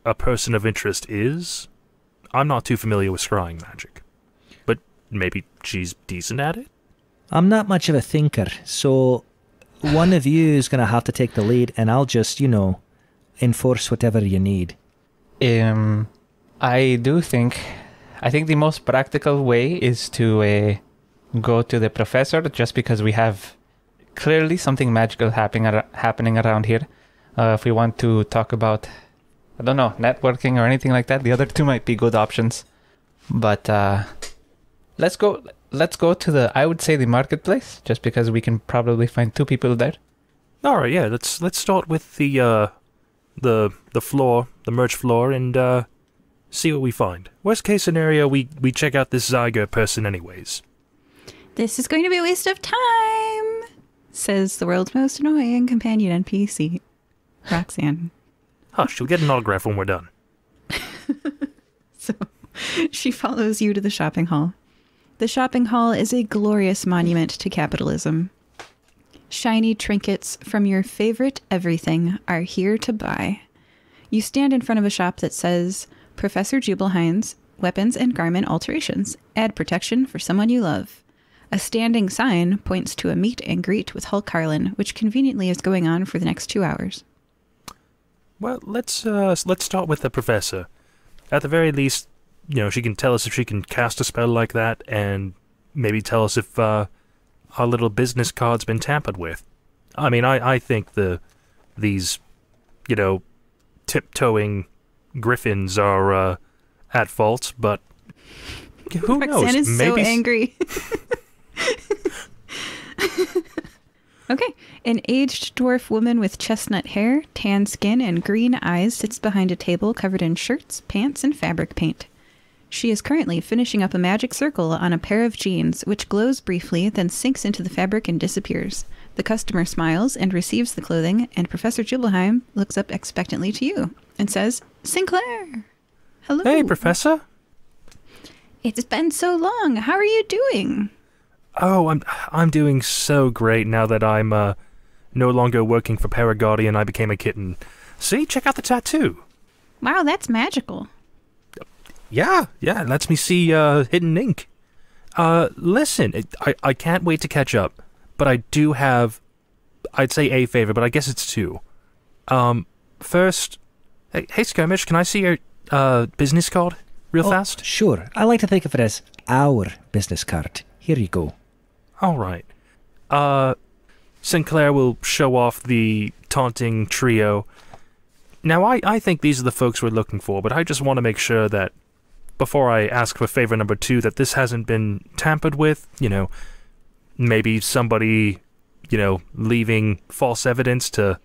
a person of interest is. I'm not too familiar with scrying magic, but maybe she's decent at it? I'm not much of a thinker, so one of you is going to have to take the lead, and I'll just, enforce whatever you need. I think the most practical way is to go to the professor, just because we have clearly something magical happening around here. If we want to talk about, I don't know, networking or anything like that, the other two might be good options. But let's go to I would say the marketplace, just because we can probably find two people there. All right, yeah. Let's start with the floor, the merch floor, and see what we find. Worst case scenario, we check out this Zyger person anyways. This is going to be a waste of time, says the world's most annoying companion NPC, Roxanne. Hush, you'll get an autograph when we're done. So she follows you to the shopping hall. The shopping hall is a glorious monument to capitalism. Shiny trinkets from your favorite everything are here to buy. You stand in front of a shop that says, Professor Jubelheim's Weapons and Garment Alterations. Add protection for someone you love. A standing sign points to a meet and greet with Hulk Harlan, which conveniently is going on for the next 2 hours. Well, let's start with the professor. At the very least, she can tell us if she can cast a spell like that, and maybe tell us if our little business card's been tampered with. I mean, I think these tiptoeing griffins are at fault, but who knows? Roxanne is maybe so angry. Okay. An aged dwarf woman with chestnut hair, tan skin, and green eyes sits behind a table covered in shirts, pants, and fabric paint. She is currently finishing up a magic circle on a pair of jeans, which glows briefly, then sinks into the fabric and disappears. The customer smiles and receives the clothing, and Professor Jubelheim looks up expectantly to you and says, Sinclair! Hello. Hey, Professor. It's been so long. How are you doing? Oh, I'm doing so great now that I'm no longer working for Paraguardian. I became a kitten. See, check out the tattoo. Wow, that's magical. Yeah, it lets me see hidden ink. Listen, I can't wait to catch up, but I do have, I'd say a favor, but I guess it's two. First, hey Skirmish, can I see your business card real fast? Sure. I like to think of it as our business card. Here you go. All right. Sinclair will show off the taunting trio. Now, I think these are the folks we're looking for, but I just want to make sure that before I ask for favor number 2, that this hasn't been tampered with. You know, maybe somebody, leaving false evidence to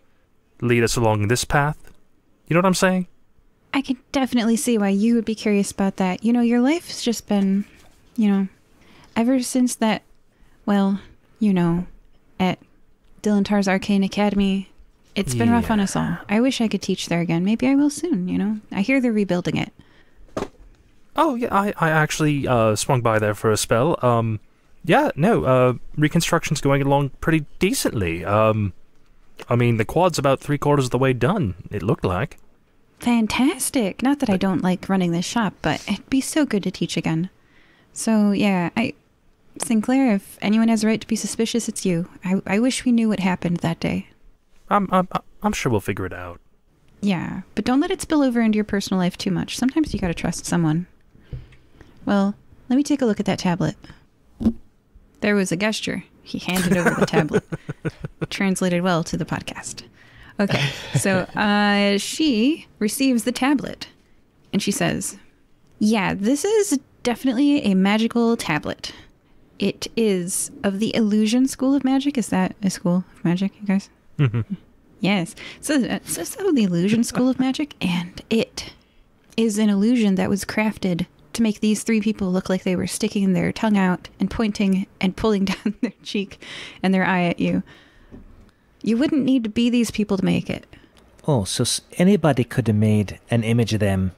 lead us along this path. You know what I'm saying? I can definitely see why you would be curious about that. Your life's just been, ever since that, at Dylantar's Arcane Academy, it's been rough on us all. I wish I could teach there again. Maybe I will soon, I hear they're rebuilding it. Oh, yeah, I actually swung by there for a spell. Reconstruction's going along pretty decently. The quad's about 3/4 of the way done, it looked like. Fantastic. Not that I don't like running this shop, but it'd be so good to teach again. So, yeah, Sinclair, if anyone has a right to be suspicious, it's you. I wish we knew what happened that day. I'm sure we'll figure it out. Yeah, but don't let it spill over into your personal life too much. Sometimes you gotta trust someone. Well, let me take a look at that tablet. There was a gesture. He handed over the tablet. Translated well to the podcast. Okay, so she receives the tablet. And she says, yeah, this is definitely a magical tablet. It is of the Illusion School of Magic. Is that a school of magic, you guys? Mm-hmm. Yes. So the Illusion School of Magic, and it is an illusion that was crafted to make these 3 people look like they were sticking their tongue out and pointing and pulling down their cheek and their eye at you. You wouldn't need to be these people to make it. Oh, so anybody could have made an image of them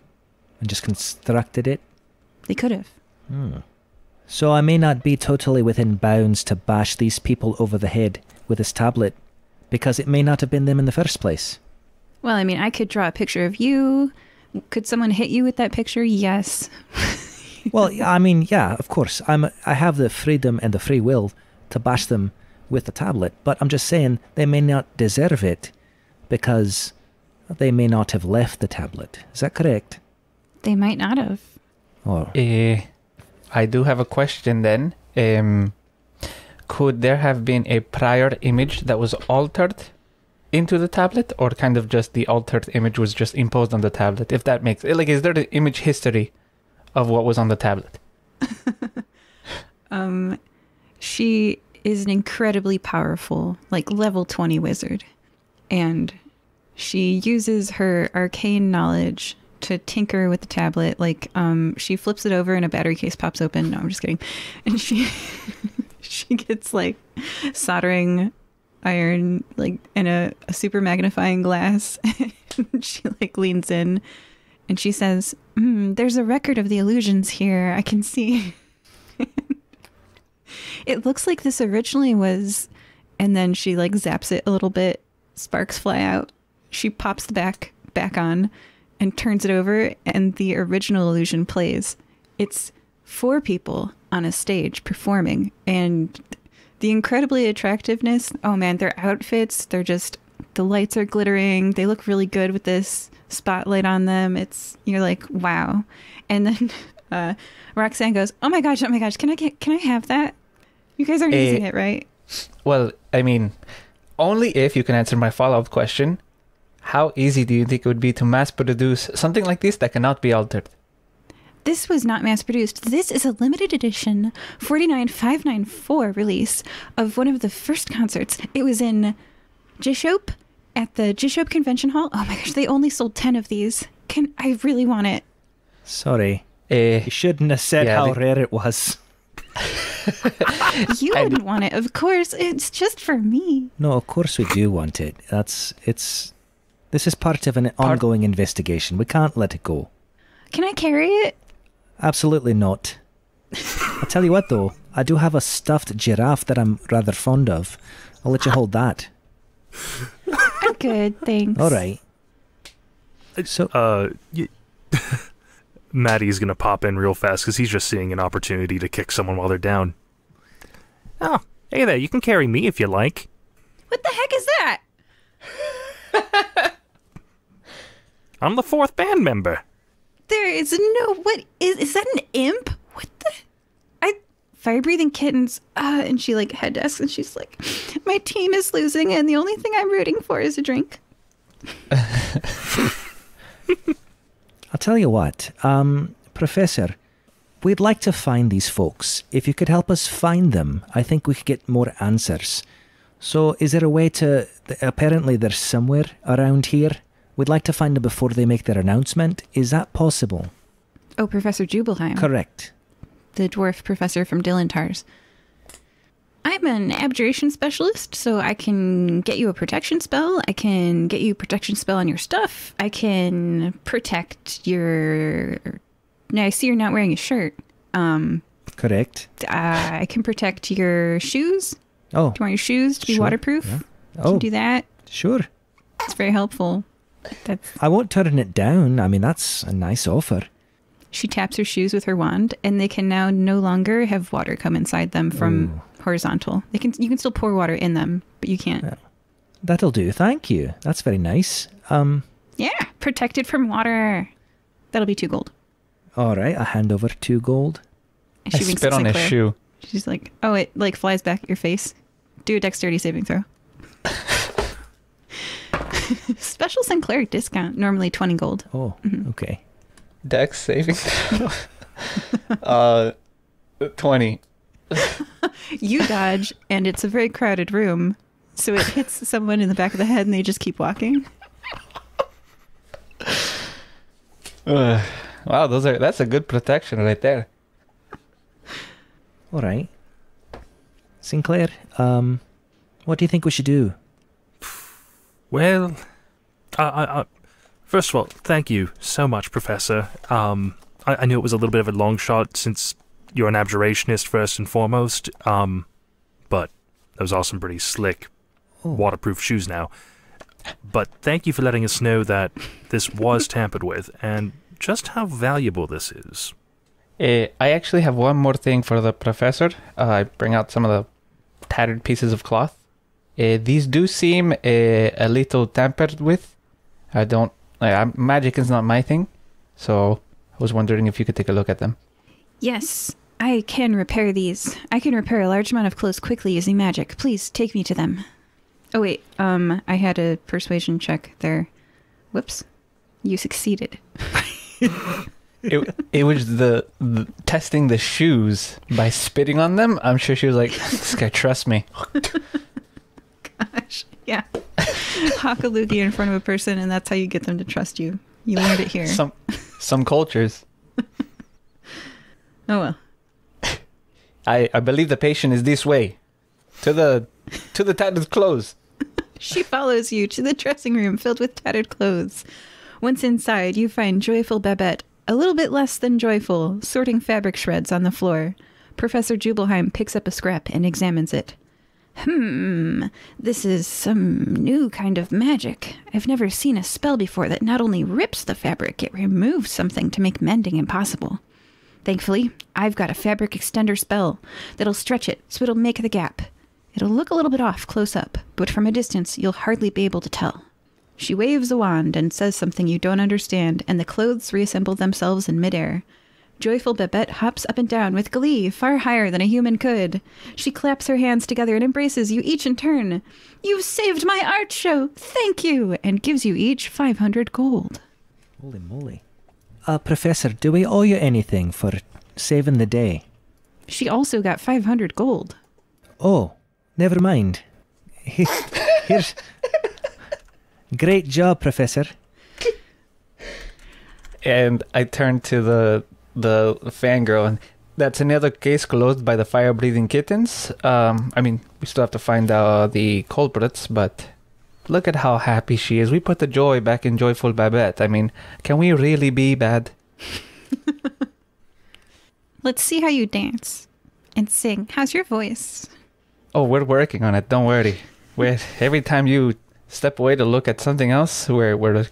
and just constructed it? They could have. So I may not be totally within bounds to bash these people over the head with this tablet, because it may not have been them in the first place. Well, I could draw a picture of you. Could someone hit you with that picture? Yes. Well, yeah, of course. I have the freedom and the free will to bash them with the tablet, but I'm just saying they may not deserve it because they may not have left the tablet. Is that correct? They might not have. Or I do have a question then. Could there have been a prior image that was altered into the tablet, or kind of just the altered image was just imposed on the tablet? If that makes it, is there the image history of what was on the tablet? She is an incredibly powerful, level 20 wizard, and she uses her arcane knowledge to tinker with the tablet. She flips it over and a battery case pops open. No, I'm just kidding. And she gets soldering iron in a super magnifying glass. She leans in and she says, there's a record of the illusions here. I can see. It looks like this originally was, and then she zaps it a little bit. Sparks fly out. She pops the back on and turns it over, and the original illusion plays. It's 4 people on a stage performing, and the incredibly attractiveness, oh man, their outfits, the lights are glittering. They look really good with this spotlight on them. You're like, wow. And then Roxanne goes, oh my gosh, can I have that? You guys aren't using it, right? Well, only if you can answer my follow-up question. How easy do you think it would be to mass produce something like this that cannot be altered? This was not mass produced. This is a limited edition 49594 release of one of the first concerts. It was in Jishop at the Jishop Convention Hall. Oh my gosh, they only sold 10 of these. I really want it. Sorry. You shouldn't have said how rare it was. You wouldn't want it, of course. It's just for me. No, of course we do want it. This is part of an ongoing investigation. We can't let it go. Can I carry it? Absolutely not. I'll tell you what, though. I do have a stuffed giraffe that I'm rather fond of. I'll let you hold that. I'm good, thanks. All right. Maddie's gonna pop in real fast because he's just seeing an opportunity to kick someone while they're down. Oh, hey there, you can carry me if you like. What the heck is that? I'm the 4th band member. There is no... What is that an imp? What the... Fire-breathing kittens. And she, like, head desks and she's like, my team is losing and the only thing I'm rooting for is a drink. I'll tell you what, Professor, we'd like to find these folks. If you could help us find them, I think we could get more answers. So is there a way to... Apparently they're somewhere around here. We'd like to find them before they make their announcement. Is that possible? Oh, Professor Jubelheim. Correct. The dwarf professor from Dillantars. I'm an abjuration specialist, so I can get you a protection spell. I can get you a protection spell on your stuff. I can protect your... Now, I see you're not wearing a shirt. Correct. I can protect your shoes. Oh. Do you want your shoes to be Sure. waterproof? Yeah. I can Oh, do that. sure. It's very helpful. I won't turn it down. I mean, that's a nice offer. She taps her shoes with her wand, and they can now no longer have water come inside them from horizontal. You can still pour water in them, but you can't. Yeah. That'll do. Thank you. That's very nice. Yeah, protected from water. That'll be 2 gold. All right. I hand over 2 gold. And I winks spit at on his Sinclair. shoe. She's like, oh, it like flies back at your face. Do a dexterity saving throw. Special Sinclair discount, normally 20 gold. Oh, okay. Dex saving. 20. You dodge, and it's a very crowded room, so it hits someone in the back of the head, and they just keep walking. Wow, that's a good protection right there. All right. Sinclair, what do you think we should do? Well, first of all, thank you so much, Professor. I knew it was a little bit of a long shot since you're an abjurationist first and foremost, but those are some pretty slick, waterproof shoes now. But thank you for letting us know that this was tampered with, and just how valuable this is. I actually have one more thing for the professor. I bring out some of the tattered pieces of cloth. These do seem a little tampered with. Magic is not my thing, so I was wondering if you could take a look at them. Yes, I can repair these. I can repair a large amount of clothes quickly using magic. Please take me to them. Oh wait, I had a persuasion check there. Whoops. You succeeded. It was the testing the shoes by spitting on them. I'm sure she was like, this guy trusts me. Gosh, yeah. Hawk a loogie in front of a person, and that's how you get them to trust you. You learned it here. Some cultures. Oh well. I believe the patient is this way. To the tattered clothes. She follows you to the dressing room filled with tattered clothes. Once inside, you find joyful Babette, a little bit less than joyful, sorting fabric shreds on the floor. Professor Jubelheim picks up a scrap and examines it. This is some new kind of magic. I've never seen a spell before that not only rips the fabric, it removes something to make mending impossible. Thankfully, I've got a fabric extender spell that'll stretch it so it'll make the gap. It'll look a little bit off close up, but from a distance you'll hardly be able to tell. She waves a wand and says something you don't understand, and the clothes reassemble themselves in midair. Joyful Babette hops up and down with glee far higher than a human could. She claps her hands together and embraces you each in turn. You've saved my art show! Thank you! And gives you each 500 gold. Holy moly. Professor, do we owe you anything for saving the day? She also got 500 gold. Oh, never mind. Here's... Great job, Professor. And I turn to the fangirl, and that's another case closed by the fire-breathing kittens. We still have to find the culprits, but look at how happy she is. We put the joy back in joyful Babette. Can we really be bad? Let's see how you dance and sing. How's your voice? Oh, we're working on it. Don't worry. Every time you step away to look at something else where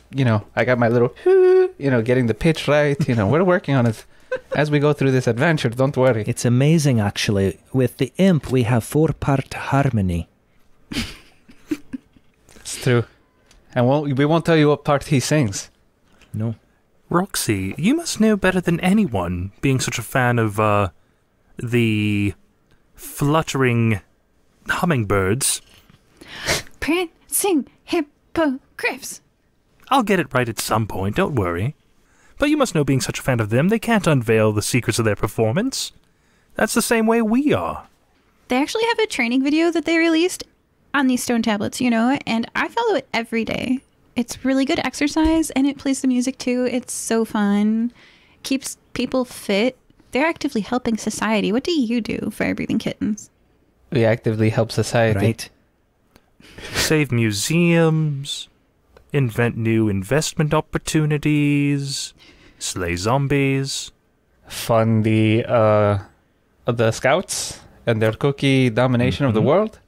I got my little, getting the pitch right. We're working on it as we go through this adventure. Don't worry. It's amazing, actually. With the imp, we have 4-part harmony. It's true. And we won't tell you what part he sings. No. Roxy, you must know better than anyone, being such a fan of, the fluttering hummingbirds. Prancing hippogriffs. I'll get it right at some point, don't worry. But you must know, being such a fan of them, they can't unveil the secrets of their performance. That's the same way we are. They actually have a training video that they released on these stone tablets, and I follow it every day. It's really good exercise, and it plays the music too. It's so fun. Keeps people fit. They're actively helping society. What do you do, fire-breathing kittens? We actively help society. Right. Save museums, invent new investment opportunities, slay zombies. Fund the scouts and their cookie domination of the world.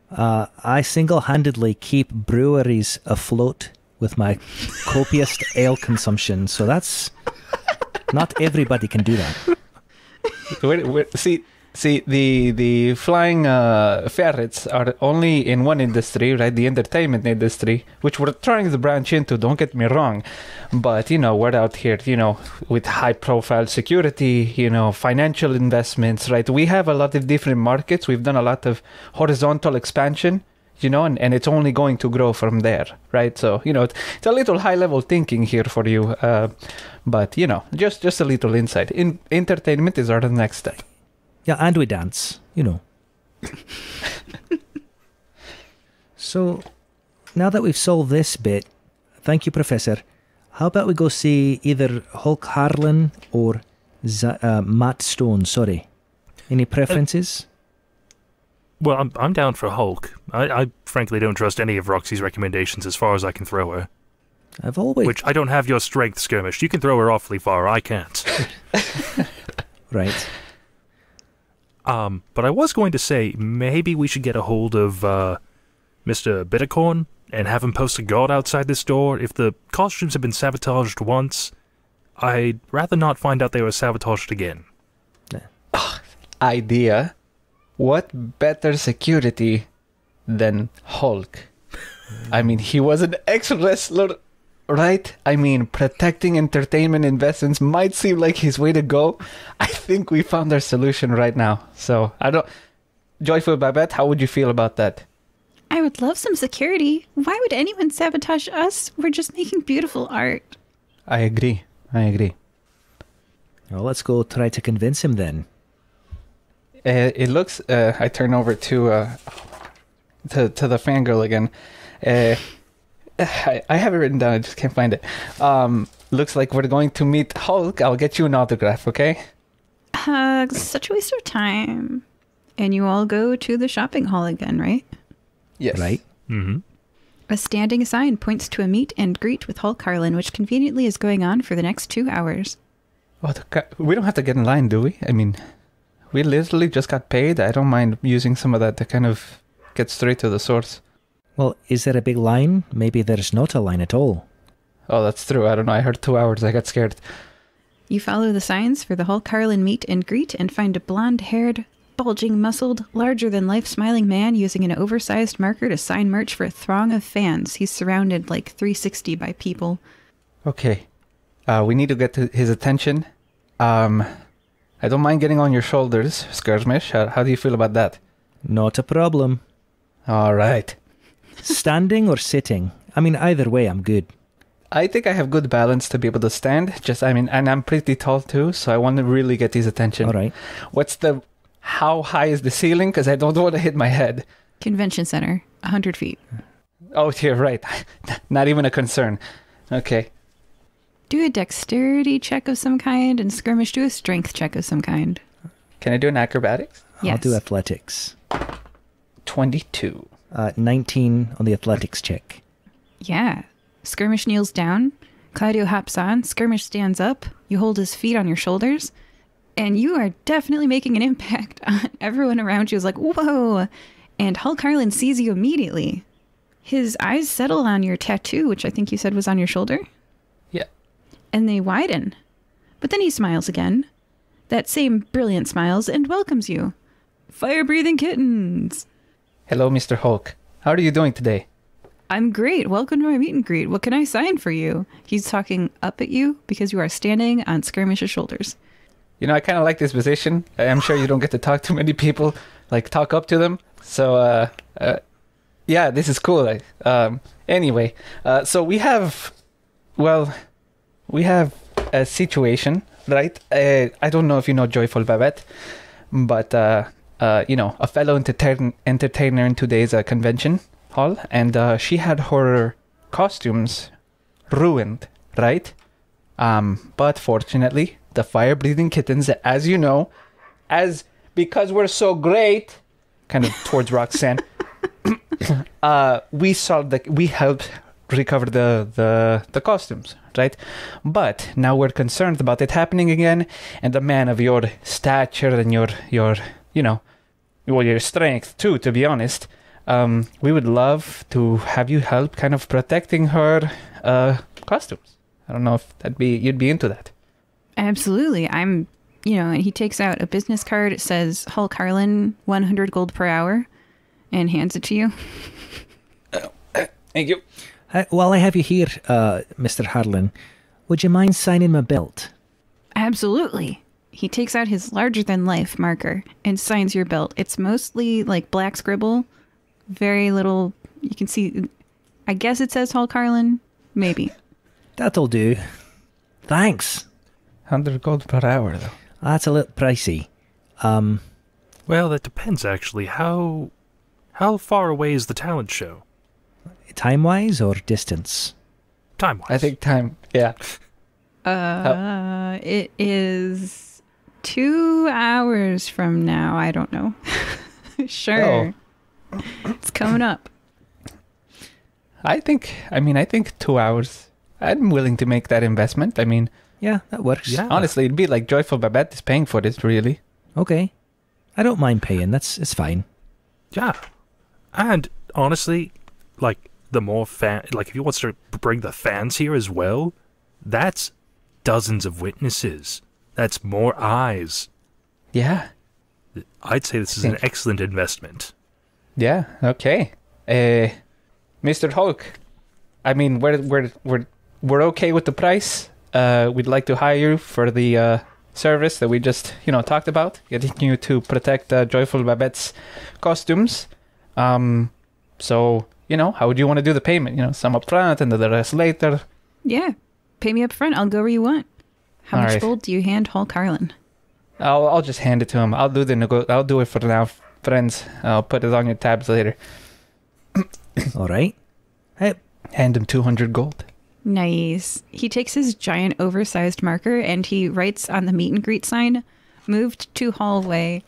I single-handedly keep breweries afloat with my copious ale consumption, so that's... Not everybody can do that. See, the flying ferrets are only in one industry, right? The entertainment industry, which we're trying to branch into, don't get me wrong. But, we're out here, with high-profile security, financial investments, right? We have a lot of different markets. We've done a lot of horizontal expansion, and it's only going to grow from there, right? So, it's a little high-level thinking here for you. But, just a little insight. Entertainment is our next step. Yeah, and we dance, So, now that we've solved this bit, thank you, Professor, how about we go see either Hulk Harlan or Matt Stone, sorry. Any preferences? Well, I'm down for Hulk. I frankly don't trust any of Roxy's recommendations as far as I can throw her. I've always... Which, I don't have your strength, Skirmish. You can throw her awfully far, I can't. Right. But I was going to say, maybe we should get a hold of, Mr. Bittercorn and have him post a guard outside this door. If the costumes have been sabotaged once, I'd rather not find out they were sabotaged again. Idea. What better security than Hulk? I mean, he was an ex-wrestler, right? I mean, protecting entertainment investments might seem like his way to go. I think we found our solution right now. So, Joyful Babette, how would you feel about that? I would love some security. Why would anyone sabotage us? We're just making beautiful art. I agree. Well, let's go try to convince him then. It looks... I turn over to the fangirl again. I have it written down. I just can't find it. Looks like we're going to meet Hulk. I'll get you an autograph, okay? Such a waste of time. And you all go to the shopping hall again, right? Yes. Right. Mm-hmm. A standing sign points to a meet and greet with Hulk Harlan, which conveniently is going on for the next 2 hours. Oh, we don't have to get in line, do we? I mean, we literally just got paid. I don't mind using some of that to kind of get straight to the source. Well, is there a big line? Maybe there's not a line at all. Oh, that's true. I don't know. I heard 2 hours. I got scared. You follow the signs for the Hulk Harlan meet and greet and find a blonde-haired, bulging, muscled, larger-than-life smiling man using an oversized marker to sign merch for a throng of fans. He's surrounded like 360 by people. Okay. We need to get to his attention. I don't mind getting on your shoulders, Skirmish. How do you feel about that? Not a problem. All right. Standing or sitting? I mean, either way, I'm good. I think I have good balance to be able to stand. And I'm pretty tall too, so I want to really get his attention. All right. How high is the ceiling? Because I don't want to hit my head. Convention center, 100 feet. Oh, you're right. Not even a concern. Okay. Do a dexterity check of some kind, and Skirmish, do a strength check of some kind. Can I do an acrobatics? Yes. I'll do athletics. 22. 19 on the athletics check. Yeah. Skirmish kneels down. Cloudio hops on. Skirmish stands up. You hold his feet on your shoulders. And you are definitely making an impact on everyone around you. Is like, whoa. And Hulk Harlan sees you immediately. His eyes settle on your tattoo, which I think you said was on your shoulder. Yeah. And they widen. But then he smiles again. That same brilliant smiles and welcomes you. Fire-breathing kittens. Hello, Mr. Hulk. How are you doing today? I'm great. Welcome to my meet and greet. What can I sign for you? He's talking up at you because you are standing on Skirmish's shoulders. You know, I kind of like this position. I'm sure you don't get to talk to many people, like talk up to them. So, yeah, this is cool. Anyway, so we have a situation, right? I don't know if you know Joyful Babette, but, you know, a fellow entertainer in today's convention hall, and she had her costumes ruined, right? But fortunately, the fire-breathing kittens, as you know, because we're so great, kind of towards Roxanne, we helped recover the costumes, right? But now we're concerned about it happening again, and a man of your stature and your you know, well, your strength too, to be honest, we would love to have you help kind of protecting her costumes. I don't know if you'd be into that. Absolutely. And he takes out a business card. It says Hulk Harlan, 100 gold per hour, and hands it to you. Thank you. While I have you here, Mr. Harlan, would you mind signing my belt? Absolutely. He takes out his larger-than-life marker and signs your belt. It's mostly like black scribble. Very little. You can see, I guess it says Hulk Harlan. Maybe. That'll do. Thanks. 100 gold per hour, though. That's a little pricey. Well, that depends, actually. How far away is the talent show? Time-wise or distance? Time-wise. I think time, yeah. It is 2 hours from now. I don't know. Sure. Oh. It's coming up. I think 2 hours. I'm willing to make that investment. I mean, Yeah, that works. Yeah. honestly, it'd be like Joyful Babette is paying for this, really. Okay. I don't mind paying. It's fine. Yeah. And, honestly, like, the more if he wants to bring the fans here as well, that's dozens of witnesses. That's more eyes. Yeah. I'd say this is an excellent investment. Yeah. Okay. Mr. Hulk, I mean, we're okay with the price. We'd like to hire you for the service that we just talked about, getting you to protect Joyful Babette's costumes. So how would you want to do the payment? Some up front and the rest later. Yeah. Pay me up front. I'll go where you want. How much Alright. gold do you hand Hulk Harlan? I'll just hand it to him. I'll do it for now, friends. I'll put it on your tabs later. All right. Hey, Hand him 200 gold. Nice. He takes his giant oversized marker and he writes on the meet and greet sign, moved to hallway.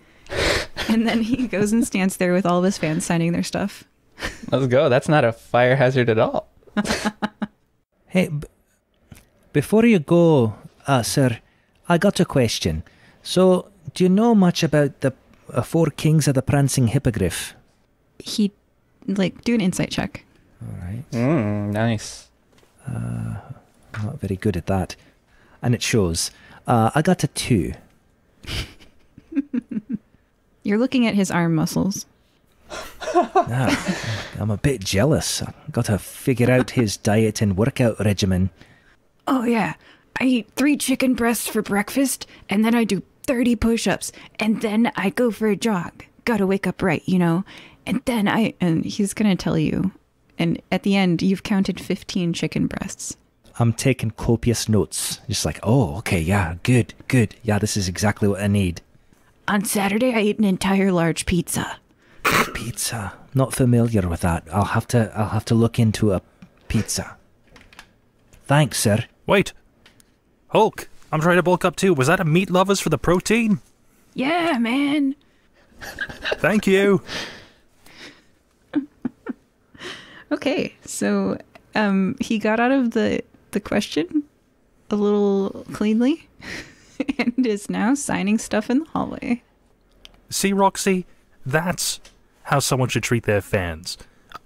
And then he goes and stands there with all of his fans signing their stuff. Let's go. That's not a fire hazard at all. hey, before you go, sir, I got a question. So, do you know much about the 4 kings of the prancing hippogriff? He, do an insight check. All right. Nice. I'm not very good at that. And it shows. I got a 2. You're looking at his arm muscles. I'm a bit jealous. I've got to figure out his diet and workout regimen. Oh, yeah. I eat 3 chicken breasts for breakfast, and then I do 30 push-ups, and then I go for a jog. Gotta wake up right, And then and he's gonna tell you. And at the end, you've counted 15 chicken breasts. I'm taking copious notes. Just like, oh, okay, yeah, good. Yeah, this is exactly what I need. On Saturday, I ate an entire large pizza. Pizza. Not familiar with that. I'll have to look into a pizza. Thanks, sir. Wait. Hulk, I'm trying to bulk up too. Was that a meat lovers for the protein? Yeah, man. Thank you. Okay, so he got out of the question a little cleanly and is now signing stuff in the hallway. See, Roxy, that's how someone should treat their fans.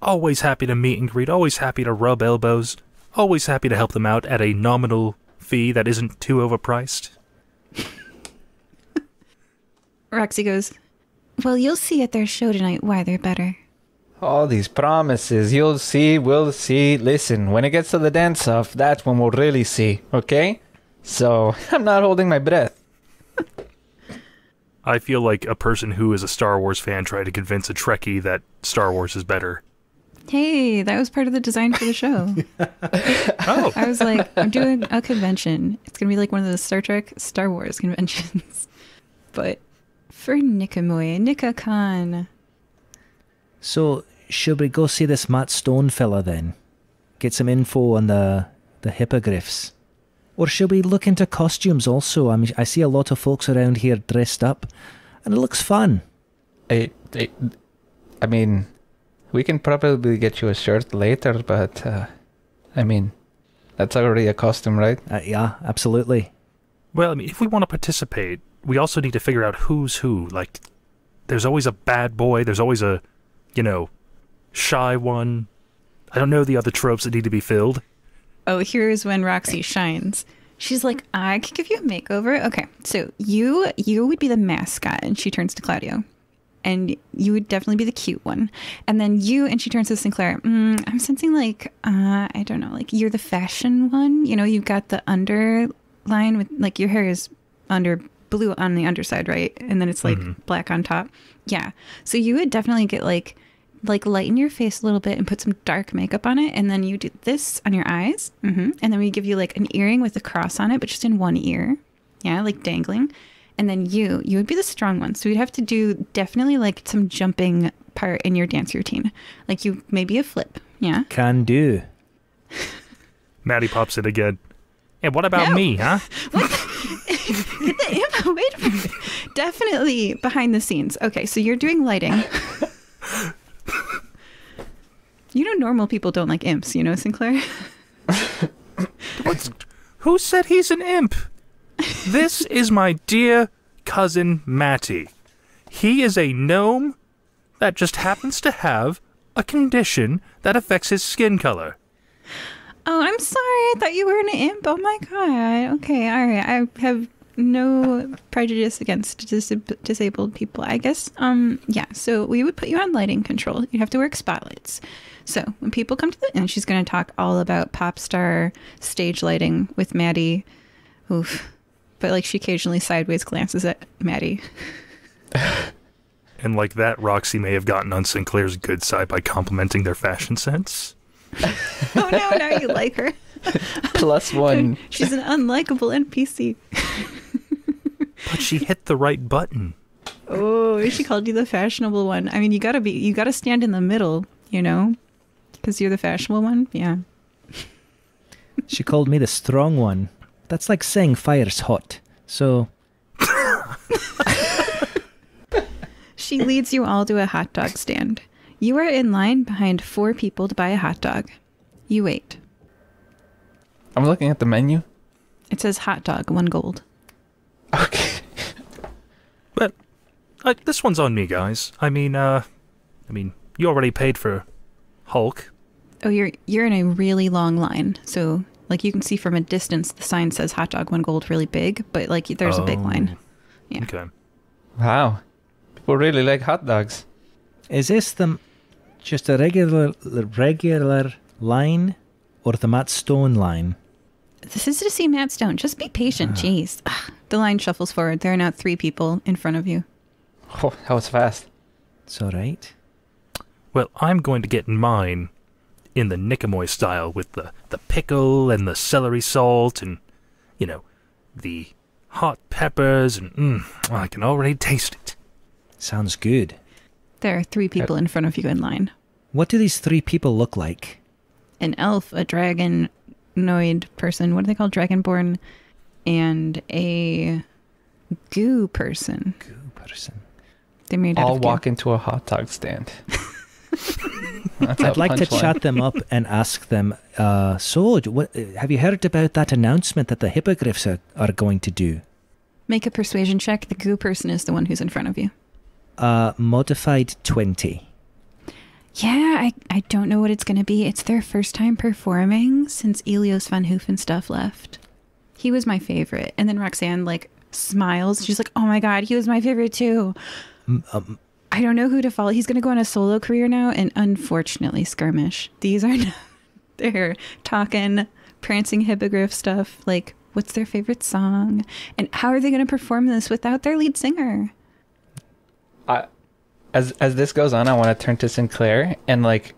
Always happy to meet and greet, always happy to rub elbows, always happy to help them out at a nominal fee that isn't too overpriced. Roxy goes, well, you'll see at their show tonight why they're better. All these promises, you'll see, we'll see. Listen, when it gets to the dance-off, that's when we'll really see, okay? So, I'm not holding my breath. I feel like a person who is a Star Wars fan trying to convince a Trekkie that Star Wars is better. Hey, that was part of the design for the show. Oh. I was like, I'm doing a convention. It's going to be like one of those Star Trek, Star Wars conventions. But for NiqaCon. So, should we go see this Matt Stone fella then? Get some info on the hippogriffs? Or should we look into costumes also? I mean, I see a lot of folks around here dressed up, and it looks fun. I mean, we can probably get you a shirt later, but, I mean, that's already a costume, right? Yeah, absolutely. Well, I mean, if we want to participate, we also need to figure out who's who. Like, there's always a bad boy, there's always a, shy one. I don't know the other tropes that need to be filled. Oh, here's when Roxy shines. She's like, I could give you a makeover. Okay, so you would be the mascot. And she turns to Cloudio. And you would definitely be the cute one. And then and she turns to Sinclair. I'm sensing like, I don't know, like you're the fashion one. You've got the underline with like your hair is blue on the underside, right? And then it's like black on top. Yeah. So you would definitely get like lighten your face a little bit and put some dark makeup on it. And then you do this on your eyes. And then we give you like an earring with a cross on it, but just in one ear. Yeah, like dangling. And then you would be the strong one. So we'd have to do definitely like some jumping part in your dance routine. Like maybe a flip. Yeah. Can do. Maddie pops in again. And what about me, huh? Get the imp. Wait a minute. Definitely behind the scenes. Okay, so you're doing lighting. Normal people don't like imps, Sinclair? Who said he's an imp? This is my dear cousin Matty. He is a gnome that just happens to have a condition that affects his skin color. Oh, I'm sorry. I thought you were an imp. Oh my god. Okay, all right. I have no prejudice against disabled people, I guess. Yeah, so we would put you on lighting control. You'd have to work spotlights. So when people come to and she's going to talk all about pop star stage lighting with Maddie. Oof. But like she occasionally sideways glances at Maddie. And like that, Roxy may have gotten on Sinclair's good side by complimenting their fashion sense. Oh no, now you like her. +1. She's an unlikable NPC. But she hit the right button. Oh, she called you the fashionable one. I mean, you gotta stand in the middle, because you're the fashionable one. Yeah. She called me the strong one. That's like saying fire's hot. So she leads you all to a hot dog stand. You are in line behind 4 people to buy a hot dog. You wait. I'm looking at the menu. It says hot dog, 1 gold. Okay. But this one's on me, guys. I mean, you already paid for Hulk. Oh, you're in a really long line. So, like, you can see from a distance, the sign says hot dog, 1 gold really big, but, like, there's a big line. Yeah. Okay. Wow. People really like hot dogs. is this just a regular line or the Matt Stone line? This is to see Matt Stone. Just be patient. Jeez. The line shuffles forward. There are now 3 people in front of you. Oh, that was fast. It's all right. Well, I'm going to get mine in the Niqamoy style with the pickle and the celery salt and, the hot peppers and I can already taste it. Sounds good. There are 3 people in front of you in line. What do these 3 people look like? An elf, a dragonoid person, what are they called? Dragonborn, and a goo person. They're made out I'll of goo. walk into a hot dog stand. I'd like to chat them up and ask them, what, have you heard about that announcement that the hippogriffs are going to do? Make a persuasion check. The goo person is the one who's in front of you. Modified 20. Yeah, I don't know what it's going to be. It's their first time performing since Elios van Hoofenstuff left. He was my favorite. And then Roxanne, like, smiles. She's like, oh my God, he was my favorite too. I don't know who to follow. He's going to go on a solo career now. And unfortunately, Skirmish. These are not, they're talking, prancing hippogriff stuff. Like, what's their favorite song? And how are they going to perform this without their lead singer? As this goes on, I want to turn to Sinclair and like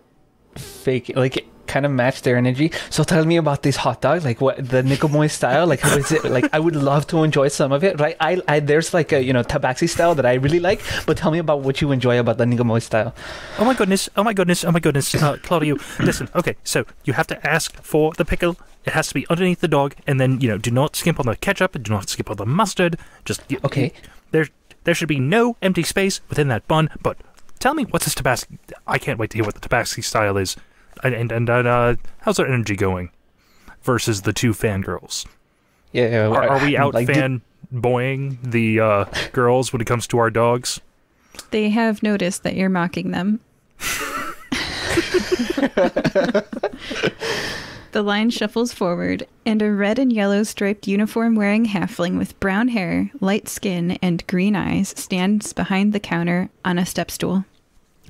fake, like kind of match their energy. So tell me about this hot dog, like what the Nicomoy style, like how is it? Like I would love to enjoy some of it, right? I there's like a tabaxi style that I really like, but tell me about what you enjoy about the Nicomoy style. Oh my goodness, Claudio, listen, okay, so you have to ask for the pickle. It has to be underneath the dog, and then, do not skimp on the ketchup, do not skimp on the mustard. Just, okay. There should be no empty space within that bun, but tell me, what's this Tabasco? I can't wait to hear what the Tabasco style is. And how's our energy going versus the two fangirls? Yeah. Are we out like, fanboying the girls when it comes to our dogs? They have noticed that you're mocking them. The line shuffles forward, and a red and yellow striped uniform-wearing halfling with brown hair, light skin, and green eyes stands behind the counter on a step stool.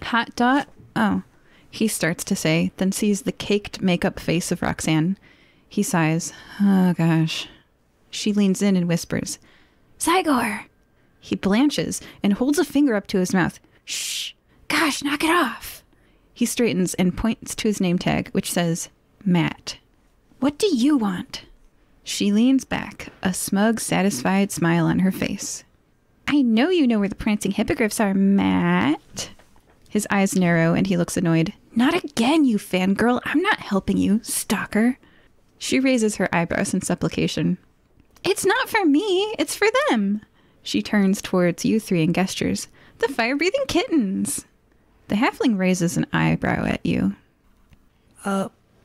Hot dot? Oh, he starts to say, then sees the caked makeup face of Roxanne. He sighs. Oh, gosh. She leans in and whispers, Zygor! He blanches and holds a finger up to his mouth. Shh! Gosh, knock it off! He straightens and points to his name tag, which says, Matt. What do you want? She leans back, a smug, satisfied smile on her face. I know you know where the prancing hippogriffs are, Matt. His eyes narrow and he looks annoyed. Not again, you fangirl. I'm not helping you, stalker. She raises her eyebrows in supplication. It's not for me. It's for them. She turns towards you three and gestures. The fire-breathing kittens. The halfling raises an eyebrow at you.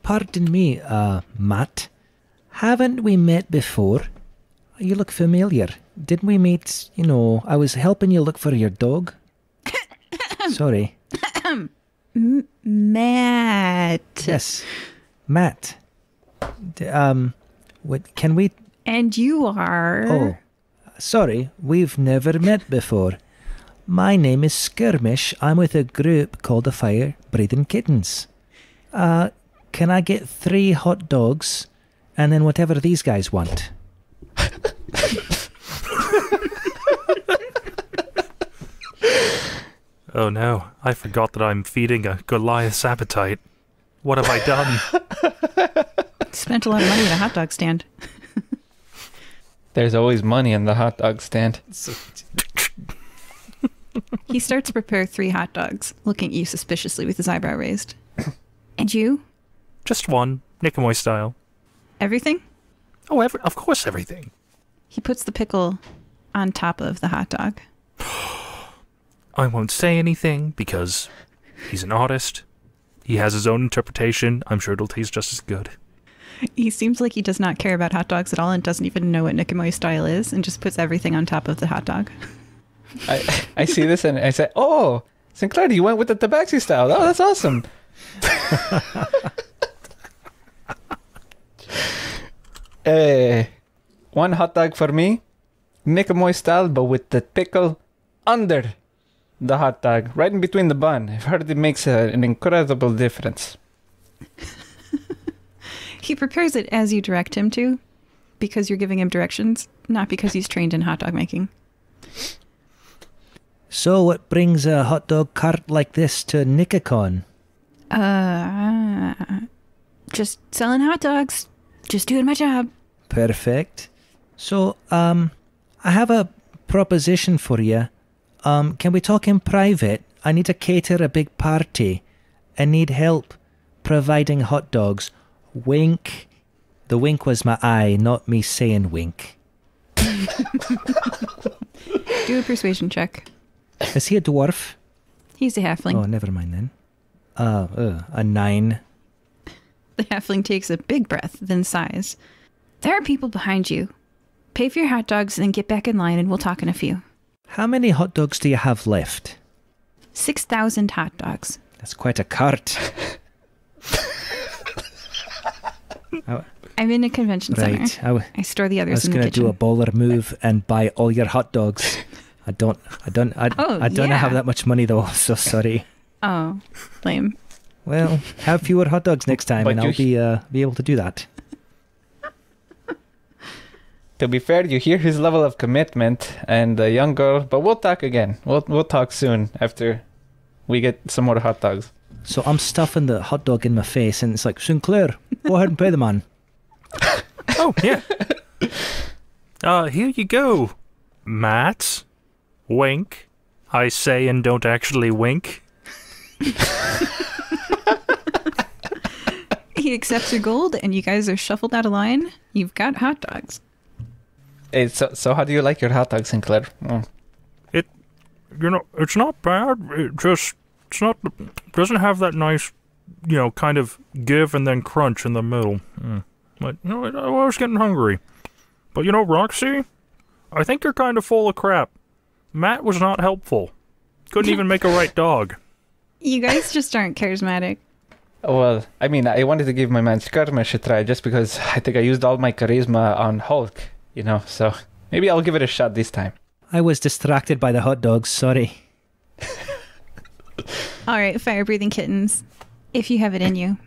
Pardon me, Matt. Haven't we met before? You look familiar. Didn't we meet, I was helping you look for your dog? Sorry. Matt. Yes, Matt. What, can we... And you are... Oh, sorry, we've never met before. My name is Skirmish. I'm with a group called the Fire Breathing Kittens. Can I get 3 hot dogs and then whatever these guys want? Oh no, I forgot that I'm feeding a Goliath's appetite. What have I done? Spent a lot of money at a hot dog stand. There's always money in the hot dog stand. He starts to prepare 3 hot dogs, looking at you suspiciously with his eyebrow raised. And you? Just one, Nicomoy style. Everything? Oh, of course everything. He puts the pickle on top of the hot dog. I won't say anything because he's an artist. He has his own interpretation. I'm sure it'll taste just as good. He seems like he does not care about hot dogs at all and doesn't even know what Nicomoy style is and just puts everything on top of the hot dog. I see this and I say, oh, Sinclair, you went with the tabaxi style. Oh, that's awesome. One hot dog for me, Nicomoy style, but with the pickle under the hot dog, right in between the bun. I've heard it makes an incredible difference. He prepares it as you direct him to, because you're giving him directions, not because he's trained in hot dog making. So what brings a hot dog cart like this to NiqaCon? Just selling hot dogs. Just doing my job. Perfect. So, I have a proposition for you. Can we talk in private? I need to cater a big party and need help providing hot dogs. Wink. The wink was my eye, not me saying wink. Do a persuasion check. Is he a dwarf? He's a halfling. Oh, never mind then. A 9. The halfling takes a big breath, then sighs. There are people behind you. Pay for your hot dogs and then get back in line and we'll talk in a few. How many hot dogs do you have left? 6,000 hot dogs. That's quite a cart. I'm in a convention center. Right. I store the I others was in the going to kitchen. do a bowler move and buy all your hot dogs. I don't have that much money though, so sorry. Oh, lame. Well, have fewer hot dogs next time, But and I'll be able to do that. To be fair, you hear his level of commitment and the young girl, but we'll talk again. We'll talk soon after we get some more hot dogs. So I'm stuffing the hot dog in my face, and it's like, Sinclair, go ahead and pay the man. Oh, yeah. Here you go, Matt. Wink. I say and don't actually wink. He accepts your gold, and you guys are shuffled out of line. You've got hot dogs. Hey, so how do you like your hot dog, Sinclair? Mm. It's not bad. Doesn't have that nice, kind of give and then crunch in the middle. But, I was getting hungry. But, Roxy, I think you're kind of full of crap. Matt was not helpful. Couldn't even make a right dog. You guys just aren't charismatic. Well, I mean, I wanted to give my man Skirmish a try just because I think I used all my charisma on Hulk, so maybe I'll give it a shot this time. I was distracted by the hot dogs, sorry. All right, fire-breathing kittens, if you have it in you.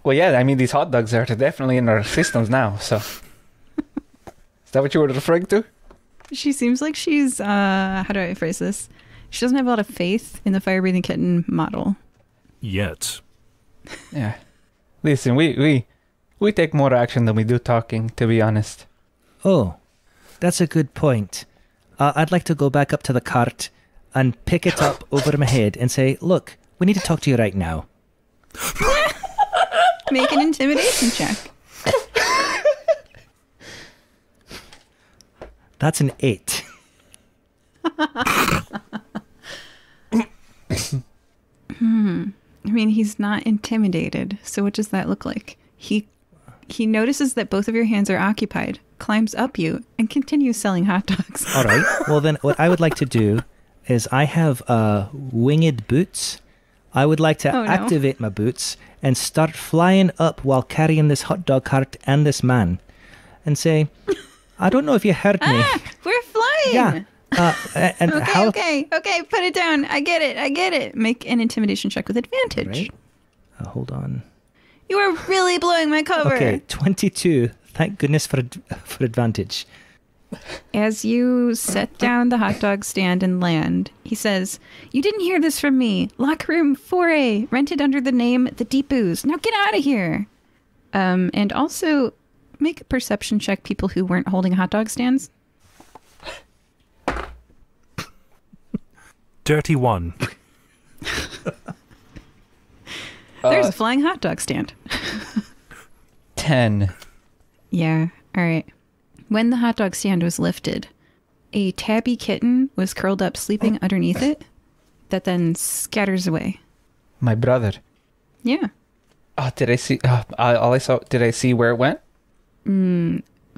Well, yeah, I mean, these hot dogs are definitely in our systems now, so... Is that what you were referring to? She seems like she's, how do I phrase this? She doesn't have a lot of faith in the fire-breathing kitten model. Yet. Yeah. Listen, we take more action than we do talking, to be honest. Oh, that's a good point. I'd like to go back up to the cart and pick it up over my head and say, look, we need to talk to you right now. Make an intimidation check. That's an 8. I mean, he's not intimidated, so what does that look like? He notices that both of your hands are occupied, climbs up you, and continues selling hot dogs. All right. Well, then what I would like to do is I have winged boots. I would like to activate my boots and start flying up while carrying this hot dog cart and this man and say, I don't know if you heard me. We're flying! Yeah. And Okay, put it down. I get it. Make an intimidation check with advantage. Right. Hold on. You are really blowing my cover. Okay, 22. Thank goodness for advantage. As you set down the hot dog stand and land, he says, "You didn't hear this from me. Locker room 4A, rented under the name The Deep Ooze. Now get out of here." And also, make a perception check, people who weren't holding hot dog stands. Dirty 1. There's a flying hot dog stand. 10. Yeah, all right. When the hot dog stand was lifted, a tabby kitten was curled up sleeping underneath it that then scatters away. My brother. Yeah. Oh, did I see? All I saw. Did I see where it went?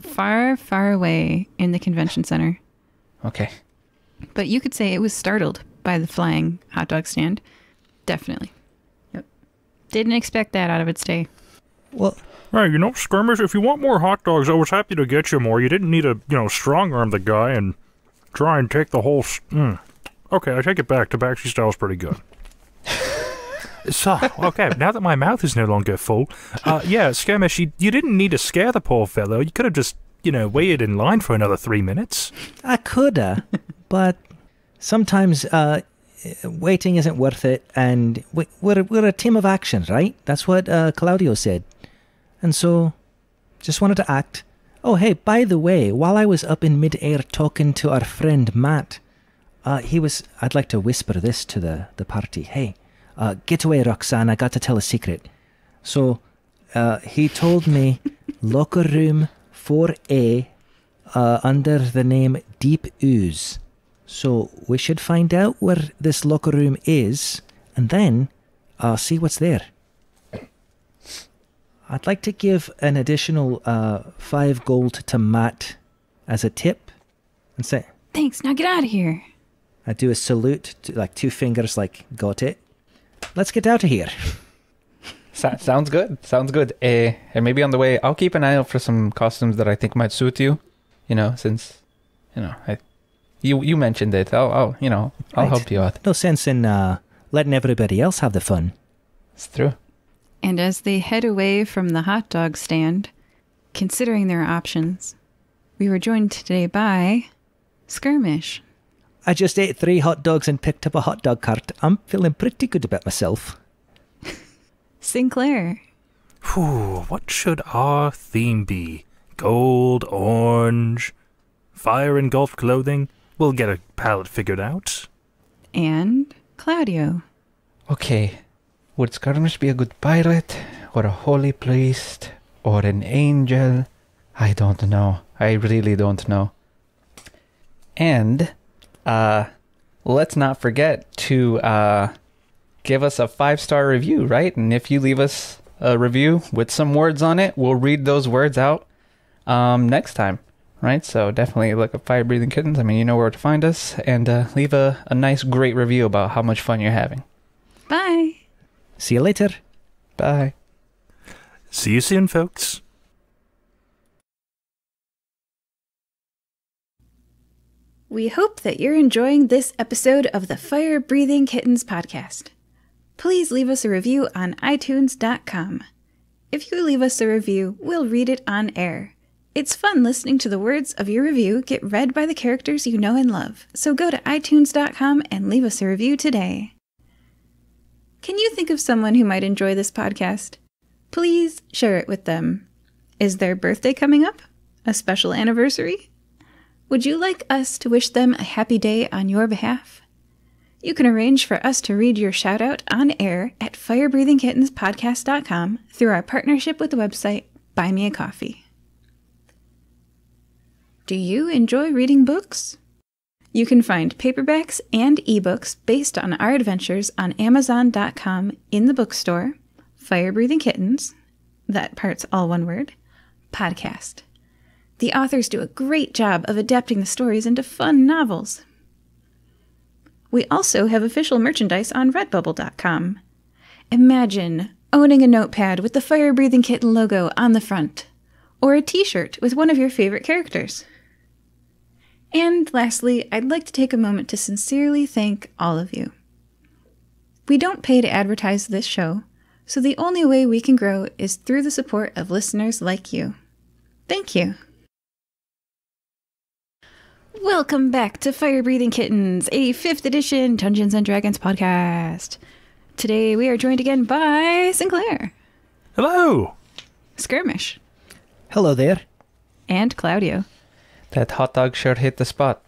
Far, far away in the convention center. Okay. But you could say it was startled by the flying hot dog stand. Definitely. Yep. Didn't expect that out of its day. Well, Hey, Skirmish, if you want more hot dogs, I was happy to get you more. You didn't need to, strong-arm the guy and try and take the whole... Okay, I take it back. Tabaxi style's pretty good. So, okay, now that my mouth is no longer full, Skirmish, you didn't need to scare the poor fellow. You could have just, waited in line for another 3 minutes. I coulda, but sometimes waiting isn't worth it, and we're a team of action, right? That's what Cloudio said. And so, just wanted to act. Oh, hey, by the way, while I was up in mid-air talking to our friend Matt, I'd like to whisper this to the party. Hey, get away, Roxanne, I got to tell a secret. So, he told me locker room 4A under the name Deep Ooze. So, we should find out where this locker room is, and then see what's there. I'd like to give an additional 5 gold to Matt as a tip and say, Thanks, now get out of here. I do a salute, to, 2 fingers, got it. let's get out of here. Sounds good. Sounds good. And maybe on the way, I'll keep an eye out for some costumes that I think might suit you. Since, you mentioned it. I'll help you out. No sense in letting everybody else have the fun. It's true. And as they head away from the hot dog stand, considering their options, we were joined today by Skirmish. I just ate 3 hot dogs and picked up a hot dog cart. I'm feeling pretty good about myself. Sinclair. Whew, what should our theme be? Gold, orange, fire-engulfed clothing? We'll get a palette figured out. And Cloudio. Okay. Would Skirmish be a good pirate, or a holy priest, or an angel? I don't know. I really don't know. And, let's not forget to, give us a 5-star review, right? And if you leave us a review with some words on it, we'll read those words out next time, right? So definitely look up Fire Breathing Kittens. I mean, you know where to find us. And leave a nice, great review about how much fun you're having. Bye. See you later. Bye. See you soon, folks. We hope that you're enjoying this episode of the Fire Breathing Kittens podcast. Please leave us a review on iTunes.com. If you leave us a review, we'll read it on air. It's fun listening to the words of your review get read by the characters you know and love, so go to iTunes.com and leave us a review today. Can you think of someone who might enjoy this podcast? Please share it with them. Is their birthday coming up? A special anniversary? Would you like us to wish them a happy day on your behalf? You can arrange for us to read your shout-out on air at firebreathingkittenspodcast.com through our partnership with the website Buy Me a Coffee. Do you enjoy reading books? You can find paperbacks and ebooks based on our adventures on Amazon.com in the bookstore, Fire Breathing Kittens, that part's all one word, podcast. The authors do a great job of adapting the stories into fun novels. We also have official merchandise on Redbubble.com. Imagine owning a notepad with the Fire Breathing Kitten logo on the front, or a t-shirt with one of your favorite characters. And lastly, I'd like to take a moment to sincerely thank all of you. We don't pay to advertise this show, so the only way we can grow is through the support of listeners like you. Thank you. Welcome back to Fire Breathing Kittens, a 5th edition Dungeons & Dragons podcast. Today we are joined again by Sinclair. Hello! Skirmish. Hello there. And Cloudio. That hot dog sure hit the spot.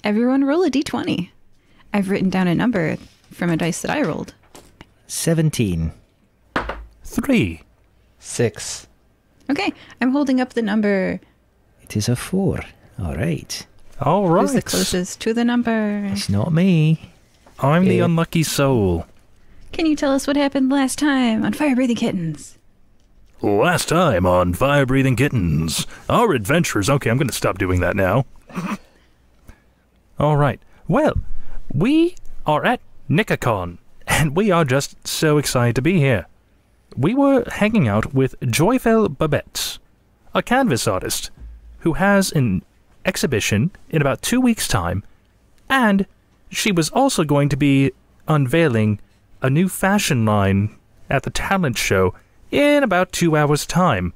Everyone roll a d20. I've written down a number from a dice that I rolled. 17. 3. 6. Okay, I'm holding up the number. It is a 4. All right. All right. Who's the closest to the number? It's not me. I'm the unlucky soul. Can you tell us what happened last time on Fire Breathing Kittens? Last time on Fire Breathing Kittens, our adventures... Okay, I'm going to stop doing that now. All right. Well, we are at NiqaCon, and we are just so excited to be here. We were hanging out with Joyfel Babette, a canvas artist, who has an exhibition in about 2 weeks' time, and she was also going to be unveiling a new fashion line at the talent show in about 2 hours' time.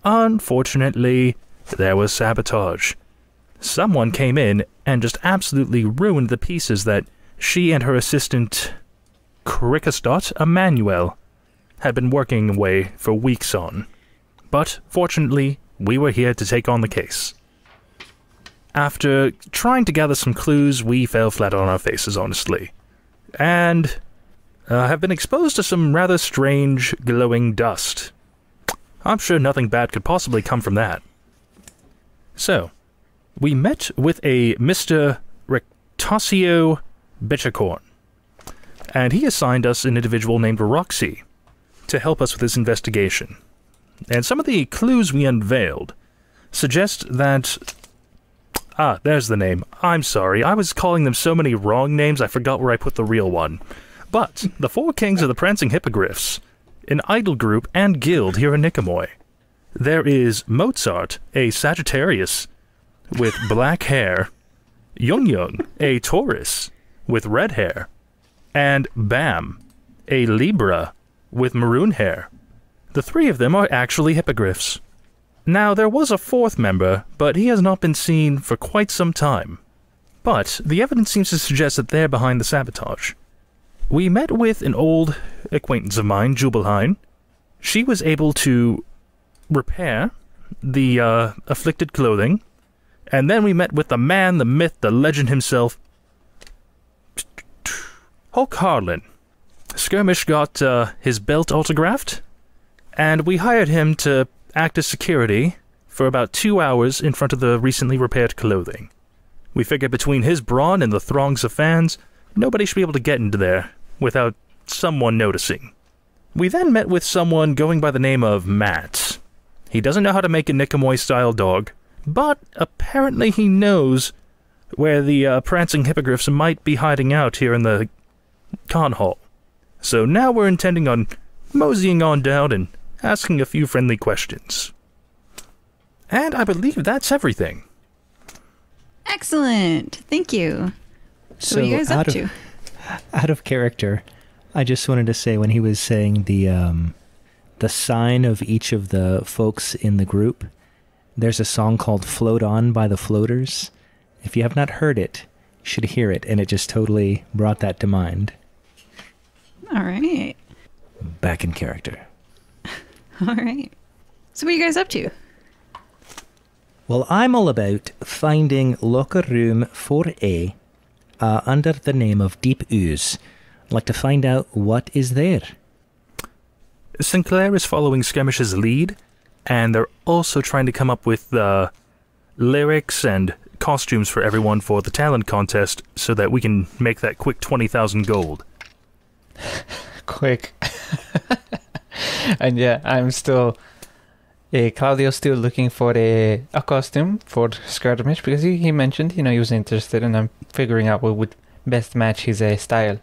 Unfortunately, there was sabotage. Someone came in and just absolutely ruined the pieces that she and her assistant, Cricastot Emmanuel, had been working away for weeks on. But, fortunately, we were here to take on the case. After trying to gather some clues, we fell flat on our faces, honestly. And have been exposed to some rather strange, glowing dust. I'm sure nothing bad could possibly come from that. So, we met with a Mr. Rectasio Bitchacorn, and he assigned us an individual named Roxy to help us with this investigation. And some of the clues we unveiled suggest that... there's the name. I'm sorry, I was calling them so many wrong names I forgot where I put the real one. But the four kings are the prancing hippogriffs, an idol group and guild here in Nicomoy. There is Mozart, a Sagittarius with black hair, Yung, a Taurus with red hair, and Bam, a Libra with maroon hair. The three of them are actually hippogriffs. Now, there was a fourth member, but he has not been seen for quite some time. But the evidence seems to suggest that they're behind the sabotage. We met with an old acquaintance of mine, Jubelheim. She was able to repair the afflicted clothing, and then we met with the man, the myth, the legend himself, Hulk Harlan. Skirmish got his belt autographed, and we hired him to act as security for about 2 hours in front of the recently repaired clothing. We figured between his brawn and the throngs of fans, nobody should be able to get into there without someone noticing. We then met with someone going by the name of Matt. He doesn't know how to make a Nicomoy-style dog, but apparently he knows where the prancing hippogriffs might be hiding out here in the con hall. So now we're intending on moseying on down and asking a few friendly questions. And I believe that's everything. Excellent. Thank you. So what are you guys up to? Out of character, I just wanted to say when he was saying the sign of each of the folks in the group, there's a song called Float On by the Floaters. If you have not heard it, you should hear it, and it just totally brought that to mind. All right. Back in character. All right. So what are you guys up to? Well, I'm all about finding locker room 4A under the name of Deep Ooze. I'd like to find out what is there. Sinclair is following Skirmish's lead, and they're also trying to come up with lyrics and costumes for everyone for the talent contest so that we can make that quick 20,000 gold. Quick. And yeah, I'm still... Claudio's still looking for a costume for Skirmish because he mentioned, he was interested, and I'm figuring out what would best match his style.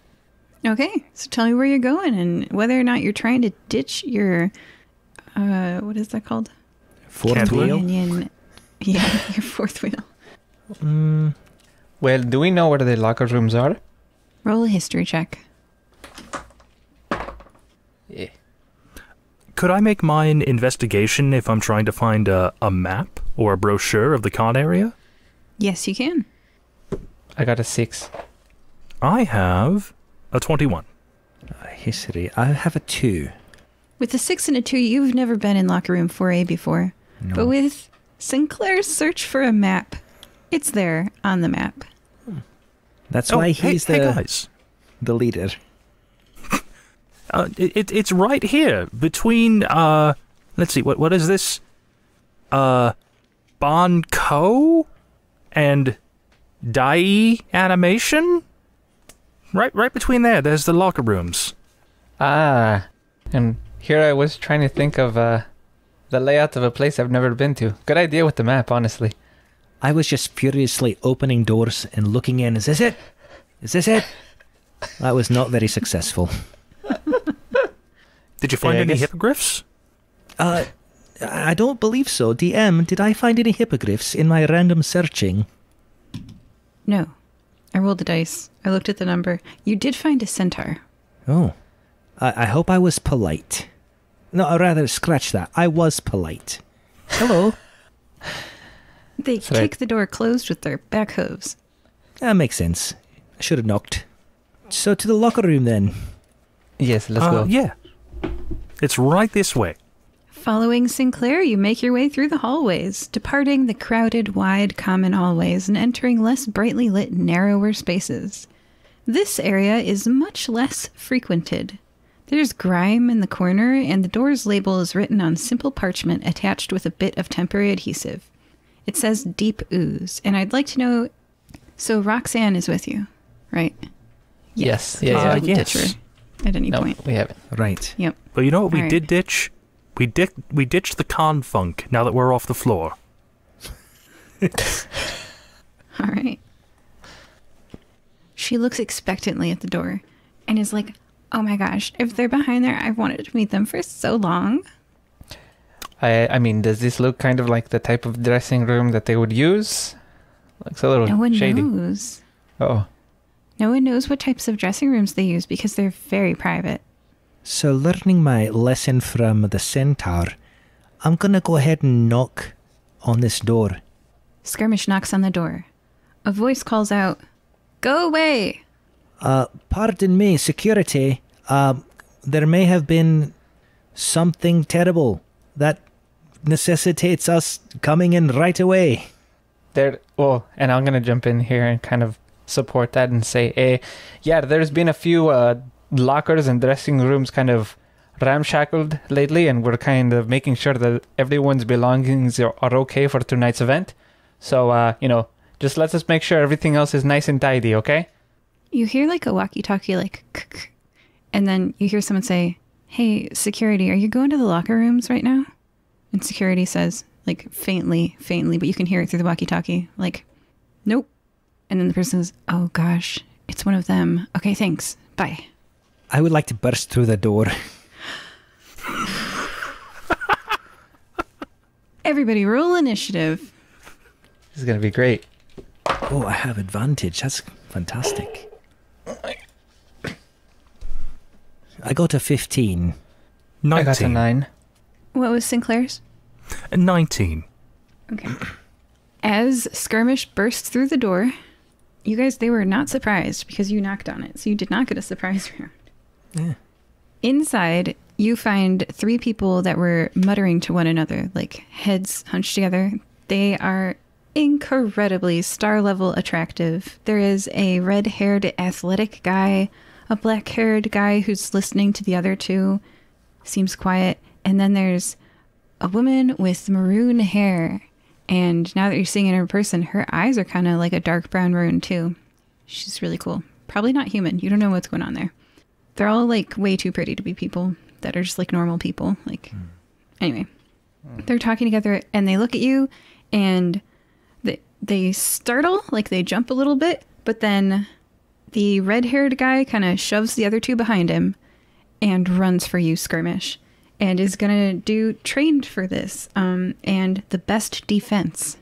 Okay, so tell me where you're going and whether or not you're trying to ditch your, what is that called? Fourth wheel? Yeah, your fourth wheel. Well, do we know where the locker rooms are? Roll a history check. Yeah. Could I make mine investigation if I'm trying to find a map or a brochure of the con area? Yes, you can. I got a 6. I have a 21. History. I have a 2. With a 6 and a 2, you've never been in locker room 4A before. No. But with Sinclair's search for a map, it's there on the map. That's why he's hey guys. the leader. It's right here between let's see, what is this? Bonco and Dai Animation? Right between there's the locker rooms. Ah, and here I was trying to think of the layout of a place I've never been to. Good idea with the map, honestly. I was just furiously opening doors and looking in. Is this it? Is this it? That was not very successful. Did you find any hippogriffs? I don't believe so. DM, did I find any hippogriffs in my random searching? No. I rolled the dice. I looked at the number. You did find a centaur. Oh. I hope I was polite. No, rather, scratch that. I was polite. Hello. They kick the door closed with their back hooves. That makes sense. I should have knocked. So to the locker room then. Yes, let's go. Yeah. It's right this way. Following Sinclair, you make your way through the hallways, departing the crowded, wide common hallways and entering less brightly lit, narrower spaces. This area is much less frequented. There's grime in the corner, and the door's label is written on simple parchment attached with a bit of temporary adhesive. It says Deep Ooze, and I'd like to know... So Roxanne is with you, right? Yes. You Yeah. didn't ditch her at any point. We haven't. Right. Yep. But you know what we All did right. ditch? We ditched the con funk now that we're off the floor. All right. She looks expectantly at the door. and is like, oh my gosh, if they're behind there, I've wanted to meet them for so long. I mean, does this look kind of like the type of dressing room that they would use? Looks a little No one shady. knows. Oh. No one knows what types of dressing rooms they use because they're very private. So, learning my lesson from the centaur, I'm gonna go ahead and knock on this door. Skirmish knocks on the door. A voice calls out, "Go away!" Pardon me, security. There may have been something terrible that necessitates us coming in right away. And I'm going to jump in here and kind of support that and say, yeah, there's been a few lockers and dressing rooms kind of ramshackled lately, and we're kind of making sure that everyone's belongings are okay for tonight's event. So, just let us make sure everything else is nice and tidy, okay? You hear like a walkie-talkie, like, and then you hear someone say, "Hey, security, are you going to the locker rooms right now?" And security says, like, faintly, but you can hear it through the walkie-talkie, like, "Nope." And then the person says, "Oh gosh, it's one of them. Okay, thanks. Bye." I would like to burst through the door. Everybody roll initiative. This is going to be great. Oh, I have advantage. That's fantastic. I got a 15. 19. I got a 9. What was Sinclair's? 19. Okay. As Skirmish bursts through the door, you guys, they were not surprised because you knocked on it, so you did not get a surprise round. Yeah. Inside, you find 3 people that were muttering to one another, like heads hunched together. They are incredibly star-level attractive. There is a red-haired athletic guy, a black-haired guy who's listening to the other 2, seems quiet, and then there's a woman with maroon hair. And now that you're seeing her in person, her eyes are kind of like a dark brown maroon too. She's really cool. Probably not human. You don't know what's going on there. They're all like way too pretty to be people that are just like normal people. Anyway, they're talking together and they look at you and they startle, like they jump a little bit, but then the red-haired guy kind of shoves the other 2 behind him and runs for you, Skirmish, and is gonna do trained for this. And the best defense.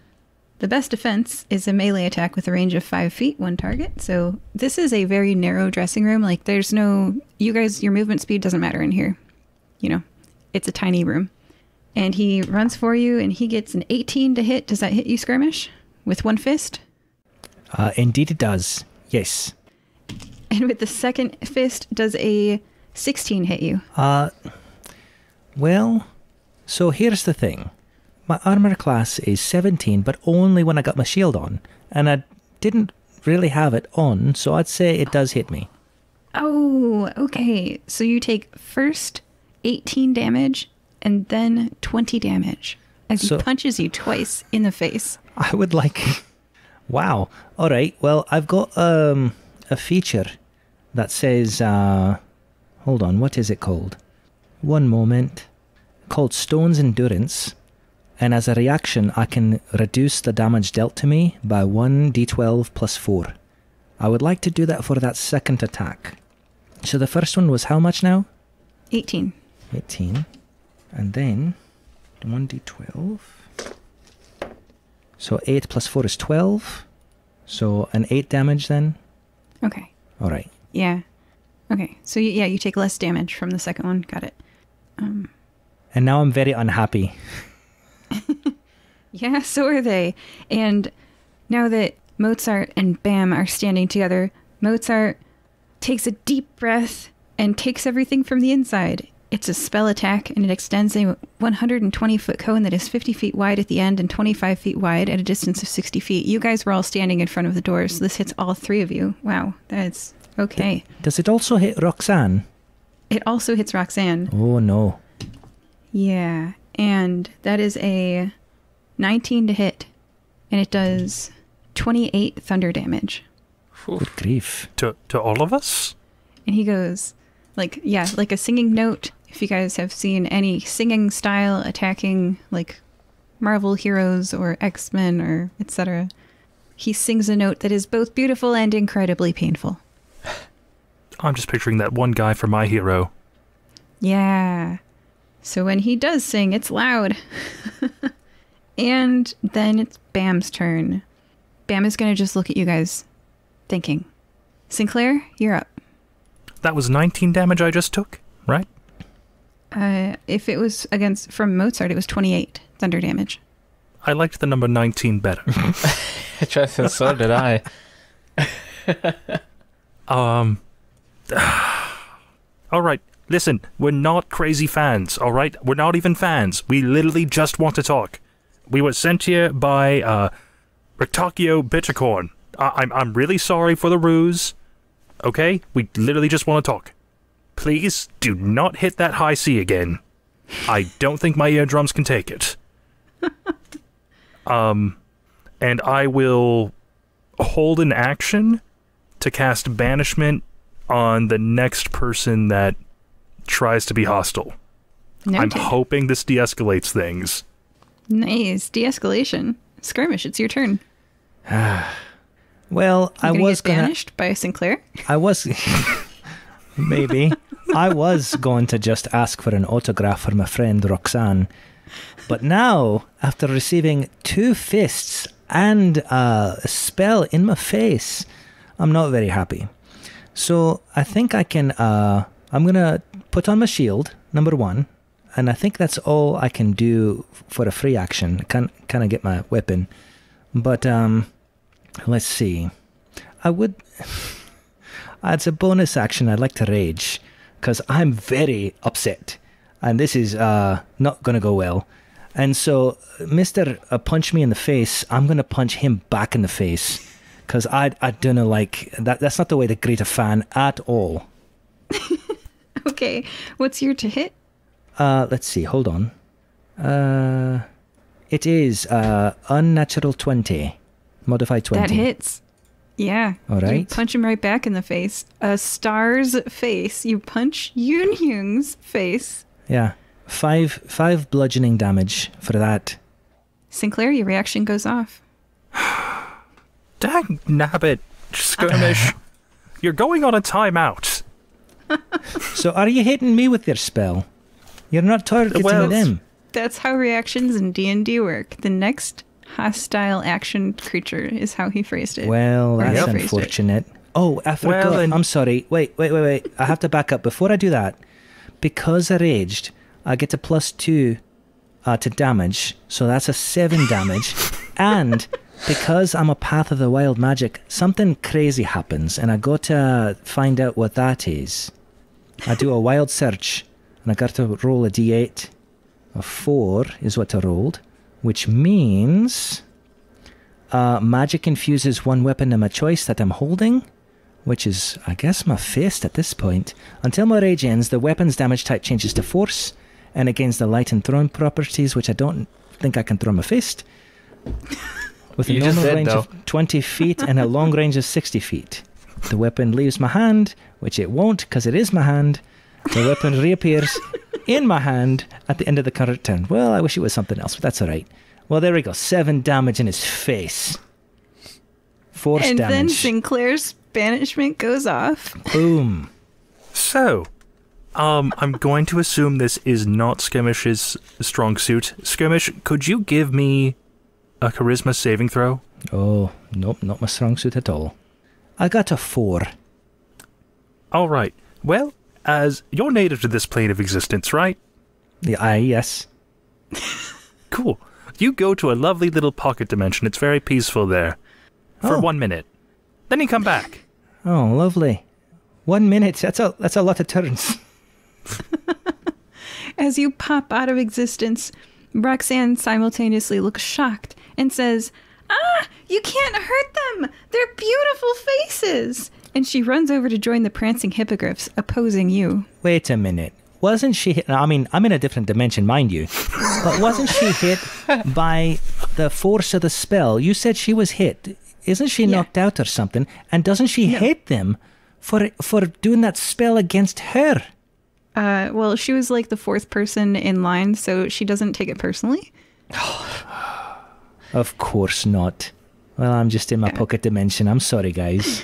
The best defense is a melee attack with a range of 5 feet, 1 target. So this is a very narrow dressing room. Like there's no, you guys, your movement speed doesn't matter in here. It's a tiny room. And he runs for you and he gets an 18 to hit. Does that hit you, Skirmish? With 1 fist? Indeed it does. Yes. And with the second fist, does a 16 hit you? Well, so here's the thing. My armor class is 17, but only when I got my shield on. And I didn't really have it on, so I'd say it does hit me. Oh, okay. So you take first 18 damage and then 20 damage as he punches you twice in the face. I would like... Wow. All right. Well, I've got a feature that says... hold on. What is it called? One moment. Called Stone's Endurance. And as a reaction, I can reduce the damage dealt to me by 1d12 plus 4. I would like to do that for that second attack. So the first one was how much now? 18. 18. And then 1d12. So 8 plus 4 is 12. So an 8 damage then? Okay. All right. Yeah. Okay. So you take less damage from the second one. Got it. And now I'm very unhappy. Yeah, so are they. And now that Mozart and Bam are standing together, Mozart takes a deep breath and takes everything from the inside. It's a spell attack, and it extends a 120-foot cone that is 50 feet wide at the end and 25 feet wide at a distance of 60 feet. You guys were all standing in front of the doors, so this hits all 3 of you. Wow, that's okay. Does it also hit Roxanne? It also hits Roxanne. Oh, no. Yeah, and that is a 19 to hit, and it does 28 thunder damage. Good grief. To all of us? And he goes, like a singing note. If you guys have seen any singing style attacking, like Marvel heroes or X-Men or etc., he sings a note that is both beautiful and incredibly painful. I'm just picturing that one guy from My Hero. Yeah. So when he does sing, it's loud. And then it's Bam's turn. Bam is going to just look at you guys, thinking. Sinclair, you're up. That was 19 damage I just took, right? If it was from Mozart, it was 28 thunder damage. I liked the number 19 better. So did I. Alright, listen, we're not crazy fans, alright? We're not even fans. We literally just want to talk. We were sent here by, Rictaccio Bittercorn. I'm really sorry for the ruse. Okay? We literally just want to talk. Please do not hit that high C again. I don't think my eardrums can take it. And I will hold an action to cast Banishment on the next person that tries to be hostile. Noted. I'm hoping this de-escalates things. Nice. De-escalation. Skirmish, it's your turn. Well, I was get banished by Sinclair? I was... Maybe. I was going to just ask for an autograph for my friend Roxanne. But now, after receiving 2 fists and a spell in my face, I'm not very happy. So I think I can... I'm going to put on my shield, number 1. And I think that's all I can do for a free action. I can't kind of get my weapon. But let's see. I would... It's a bonus action. I'd like to rage. Because I'm very upset. And this is not going to go well. And so, Mr. Punch me in the face, I'm going to punch him back in the face. Because I don't know, like... That's not the way to greet a fan at all. Okay. What's your to hit? Let's see. Hold on. It is unnatural 20. Modified 20. That hits. Yeah. All right. You punch him right back in the face. A star's face. You punch Yoon Hyung's face. Yeah. 5 bludgeoning damage for that. Sinclair, your reaction goes off. Dag nabbit, Skirmish. You're going on a timeout. So are you hitting me with your spell? You're not targeting them. That's how reactions in D&D work. The next hostile action creature is how he phrased it. Well, that's unfortunate. Oh, I forgot. I'm sorry. Wait. I have to back up. Before I do that, because I raged, I get a +2 to damage. So that's a 7 damage. And because I'm a Path of the Wild magic, something crazy happens. And I got to find out what that is. I do a wild search. And I got to roll a d8. A 4 is what I rolled. Which means magic infuses one weapon of my choice that I'm holding, which is, I guess, my fist at this point. Until my rage ends, the weapon's damage type changes to force, and it gains the light and throwing properties, which I don't think I can throw my fist. With a normal range of 20 feet and a long range of 60 feet. The weapon leaves my hand, which it won't because it is my hand. The weapon reappears in my hand at the end of the current turn. Well, I wish it was something else, but that's all right. Well, there we go. 7 damage in his face. Force damage. And then Sinclair's banishment goes off. Boom. So, I'm going to assume this is not Skirmish's strong suit. Skirmish, could you give me a charisma saving throw? Oh, nope, not my strong suit at all. I got a 4. All right. Well, as you're native to this plane of existence, right? Yeah, yes. Cool. You go to a lovely little pocket dimension. It's very peaceful there. For 1 minute. Then you come back. Oh, lovely. 1 minute. That's a lot of turns. As you pop out of existence, Roxanne simultaneously looks shocked and says, "Ah, you can't hurt them! They're beautiful faces!" And she runs over to join the prancing hippogriffs opposing you. Wait a minute. Wasn't she hit? I mean, I'm in a different dimension, mind you. But wasn't she hit by the force of the spell? You said she was hit. Isn't she knocked out or something? And doesn't she hate them for doing that spell against her? Well, she was like the 4th person in line, so she doesn't take it personally. Of course not. Well, I'm just in my pocket dimension. I'm sorry, guys.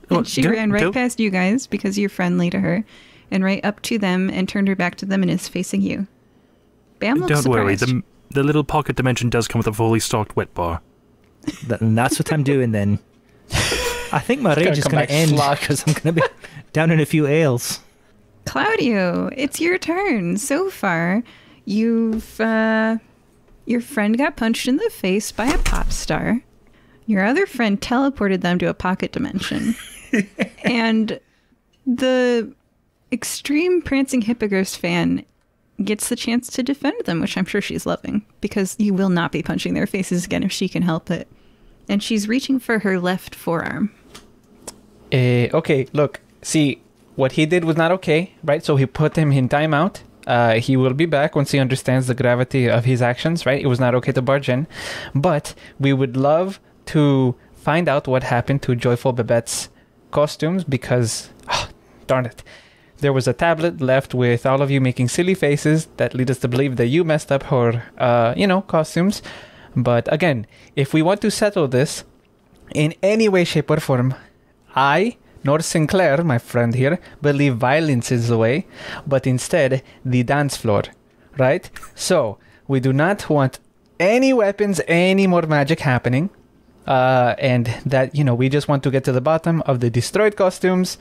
And she ran right past you guys because you're friendly to her, and right up to them and turned her back to them and is facing you. Bam looks Don't worry, surprised. the little pocket dimension does come with a fully stocked wet bar. And that's what I'm doing then. I think my rage is going to end because I'm going to be down in a few ales. Cloudio, it's your turn. So far, you've your friend got punched in the face by a pop star. Your other friend teleported them to a pocket dimension. And the extreme Prancing Hippogriffs fan gets the chance to defend them, which I'm sure she's loving, because you will not be punching their faces again if she can help it. And she's reaching for her left forearm. Okay, look. See, what he did was not okay, right? So he put him in timeout. He will be back once he understands the gravity of his actions, right? It was not okay to barge in. But we would love to find out what happened to Joyful Babette's costumes because, darn it, there was a tablet left with all of you making silly faces that lead us to believe that you messed up her, costumes. But again, if we want to settle this in any way, shape, or form, I, nor Sinclair, my friend here, believe violence is the way, but instead the dance floor, right? So we do not want any weapons, any more magic happening. And that, we just want to get to the bottom of the destroyed costumes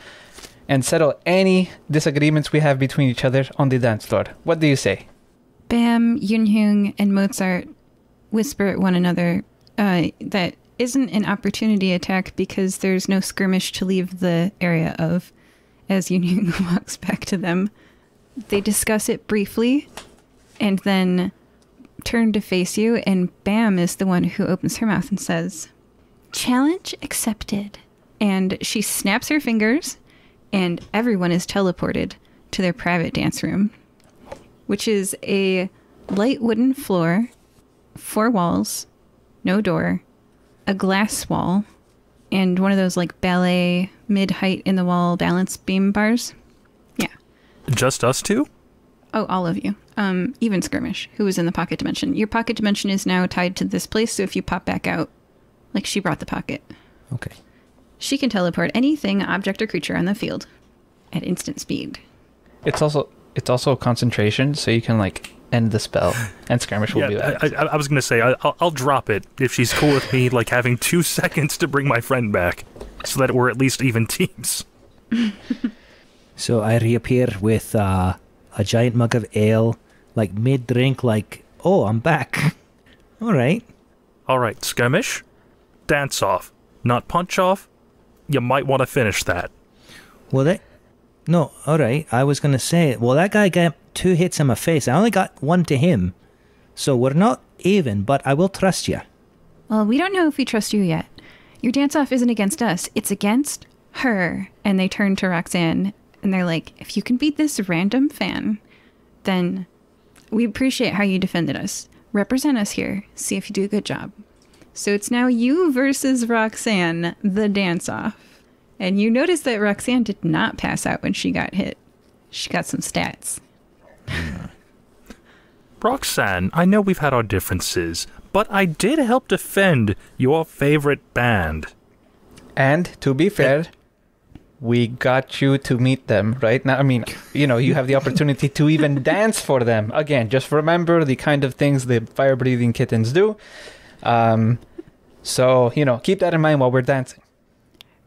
and settle any disagreements we have between each other on the dance floor. What do you say? Bam, Yunhyung, and Mozart whisper at one another that isn't an opportunity attack because there's no skirmish to leave the area of as Yunhyung walks back to them. They discuss it briefly and then turn to face you, and Bam is the one who opens her mouth and says, "Challenge accepted." And she snaps her fingers, and everyone is teleported to their private dance room, which is a light wooden floor, 4 walls, no door, a glass wall, and one of those like ballet mid-height in the wall balance beam bars. Yeah. Just us two? Oh, all of you. Even Skirmish, who was in the pocket dimension. Your pocket dimension is now tied to this place, so if you pop back out, like she brought the pocket. Okay. She can teleport anything, object, or creature on the field at instant speed. It's also a concentration, so you can end the spell, and Skirmish will be back. I was going to say, I'll drop it if she's cool with me having 2 seconds to bring my friend back, so that we're at least even teams. So I reappear with a giant mug of ale, mid-drink, oh, I'm back. All right. All right, Skirmish, dance off, not punch off. You might want to finish that. Well, no, all right. I was going to say, well, that guy got 2 hits in my face. I only got 1 to him. So we're not even, but I will trust you. Well, we don't know if we trust you yet. Your dance-off isn't against us. It's against her. And they turn to Roxanne, and they're like, if you can beat this random fan, then we appreciate how you defended us. Represent us here. See if you do a good job. So it's now you versus Roxanne, the dance-off. And you notice that Roxanne did not pass out when she got hit. She got some stats. Roxanne, I know we've had our differences, but I did help defend your favorite band. And to be fair, we got you to meet them, right? Now, you have the opportunity to even dance for them. Again, just remember the kind of things the fire-breathing kittens do. So, keep that in mind while we're dancing.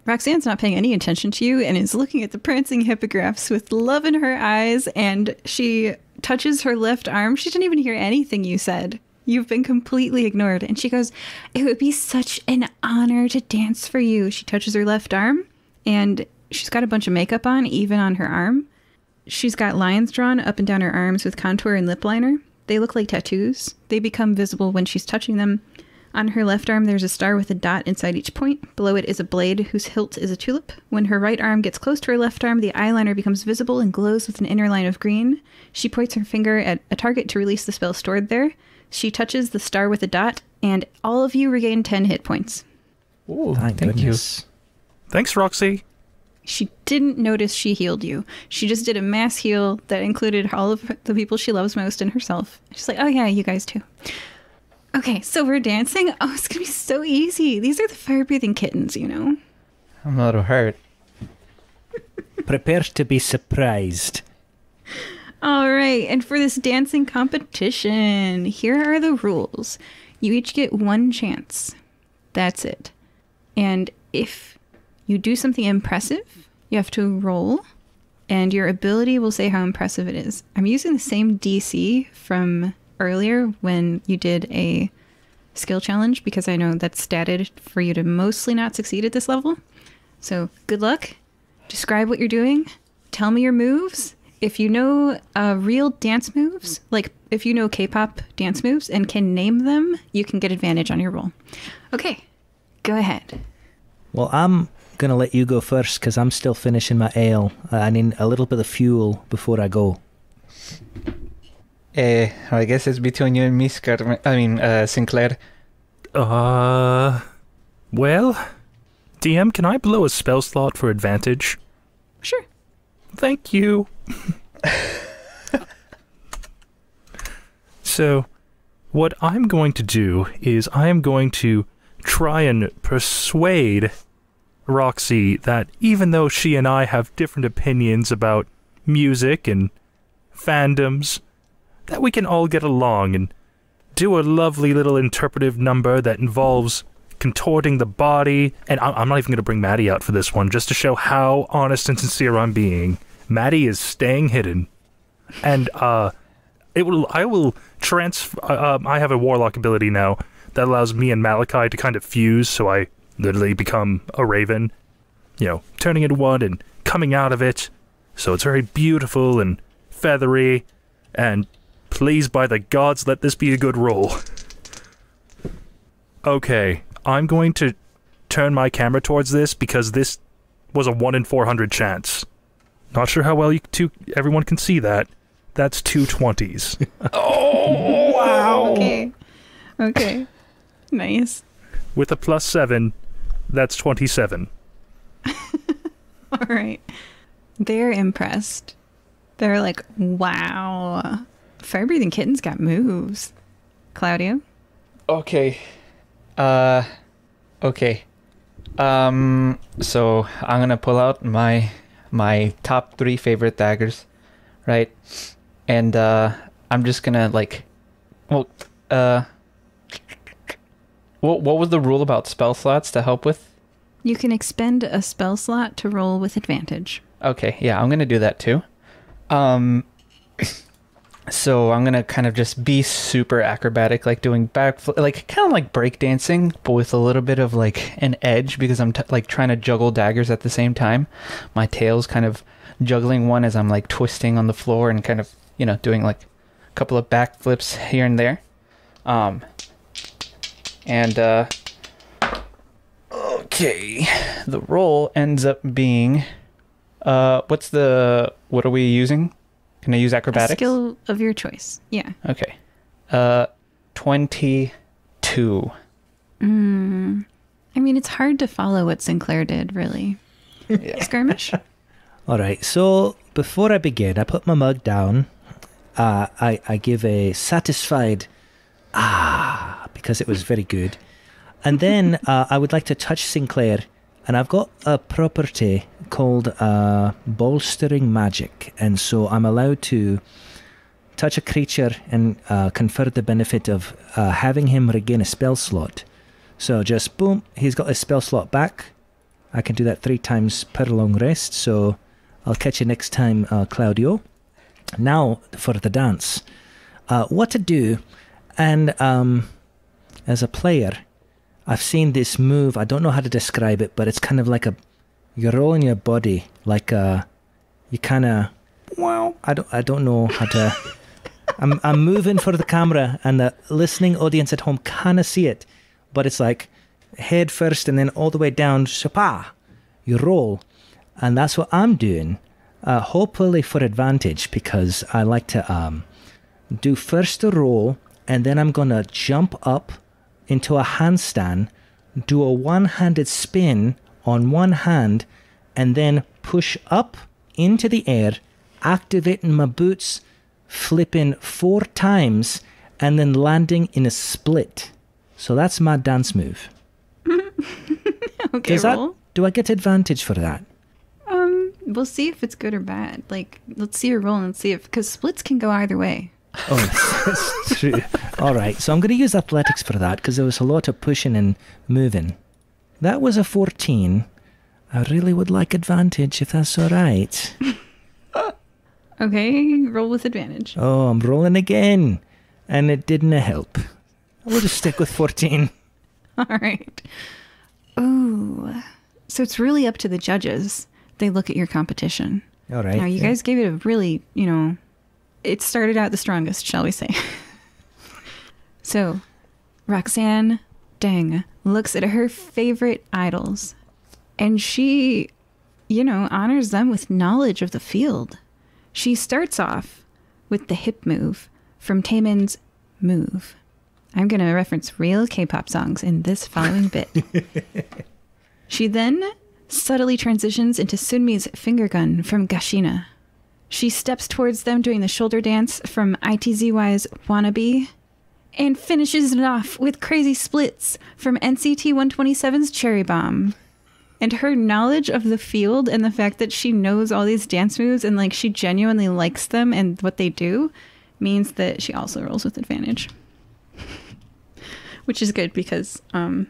Roxanne's not paying any attention to you and is looking at the prancing hippogriffs with love in her eyes, and she touches her left arm. She didn't even hear anything you said. You've been completely ignored. And she goes, "It would be such an honor to dance for you." She touches her left arm, and she's got a bunch of makeup on, even on her arm. She's got lines drawn up and down her arms with contour and lip liner. They look like tattoos. They become visible when she's touching them. On her left arm, there's a star with a dot inside each point. Below it is a blade whose hilt is a tulip. When her right arm gets close to her left arm, the eyeliner becomes visible and glows with an inner line of green. She points her finger at a target to release the spell stored there. She touches the star with a dot, and all of you regain 10 hit points. Ooh, Thank goodness. Thanks, Roxy. She didn't notice she healed you. She just did a mass heal that included all of the people she loves most and herself. She's like, oh yeah, you guys too. Okay, so we're dancing. Oh, it's going to be so easy. These are the fire-breathing kittens, I'm a little hurt. Prepare to be surprised. All right, and for this dancing competition, here are the rules. You each get one chance. That's it. And if you do something impressive, you have to roll, and your ability will say how impressive it is. I'm using the same DC from earlier when you did a skill challenge because I know that's statted for you to mostly not succeed at this level. So good luck. Describe what you're doing. Tell me your moves. If you know real dance moves, like if you know K-pop dance moves and can name them, you can get advantage on your roll. Okay, go ahead. Well, I'm going to let you go first because I'm still finishing my ale. I need a little bit of fuel before I go. I guess it's between you and me, Sinclair. Well, DM, can I blow a spell slot for advantage? Sure. Thank you. So, what I'm going to do is I am going to try and persuade Roxy that even though she and I have different opinions about music and fandoms, that we can all get along and do a lovely little interpretive number that involves contorting the body. And I'm not even going to bring Maddie out for this one, just to show how honest and sincere I'm being. Maddie is staying hidden, and I have a warlock ability now that allows me and Malachi to kind of fuse, so I literally become a raven, turning into one and coming out of it. So it's very beautiful and feathery, and please, by the gods, let this be a good roll. Okay, I'm going to turn my camera towards this because this was a 1 in 400 chance. Not sure how well everyone can see that. That's 2 20s. Oh, wow. Okay. Nice. With a +7, that's 27. All right. They're impressed. They're like, wow. Fire-breathing kittens got moves. Cloudio? Okay. Okay. So I'm gonna pull out my top 3 favorite daggers, right? And I'm just gonna what was the rule about spell slots to help with? You can expend a spell slot to roll with advantage. Okay, yeah, I'm gonna do that too. So I'm gonna kind of just be super acrobatic, like doing backflip, like kind of like breakdancing, but with a little bit of like an edge because I'm trying to juggle daggers at the same time. My tail's kind of juggling one as I'm like twisting on the floor and kind of doing like a couple of backflips here and there. Okay, the roll ends up being what are we using? Can I use acrobatics? A skill of your choice. Yeah. Okay. 22. I mean, it's hard to follow what Sinclair did, really. Yeah. Skirmish? All right, so before I begin, I put my mug down. I give a satisfied because it was very good. And then I would like to touch Sinclair, and I've got a property called bolstering magic, and so I'm allowed to touch a creature and confer the benefit of having him regain a spell slot. So just boom, he's got a spell slot back. I can do that 3 times per long rest, so I'll catch you next time, Cloudio. Now for the dance. What to do, and as a player, I've seen this move. I don't know how to describe it, but it's kind of like you're rolling your body like you kind of. Wow. I don't know how to. I'm moving for the camera, and the listening audience at home can't see it, but it's like head first and then all the way down. Shapa, you roll, and that's what I'm doing. Hopefully for advantage, because I like to do first a roll, and then I'm gonna jump up into a handstand, do a one-handed spin on one hand, and then push up into the air, activating my boots, flipping 4 times, and then landing in a split. So that's my dance move. Okay, roll. Do I get advantage for that? We'll see if it's good or bad. Like, let's see your roll and see if... Because splits can go either way. Oh, that's true. All right, so I'm going to use athletics for that because there was a lot of pushing and moving. That was a 14. I really would like advantage if that's all right. Okay, roll with advantage. Oh, I'm rolling again. And it didn't help. We'll just stick with 14. All right. Ooh. So it's really up to the judges. They look at your competition. All right. Now, you guys gave it a really, it started out the strongest, shall we say. So, Roxanne Deng looks at her favorite idols, and she, honors them with knowledge of the field. She starts off with the hip move from Taemin's Move. I'm going to reference real K-pop songs in this following bit. She then subtly transitions into Sunmi's finger gun from Gashina. She steps towards them doing the shoulder dance from ITZY's Wannabe, and finishes it off with crazy splits from NCT 127's Cherry Bomb. And her knowledge of the field and the fact that she knows all these dance moves and she genuinely likes them and what they do means that she also rolls with advantage. Which is good because now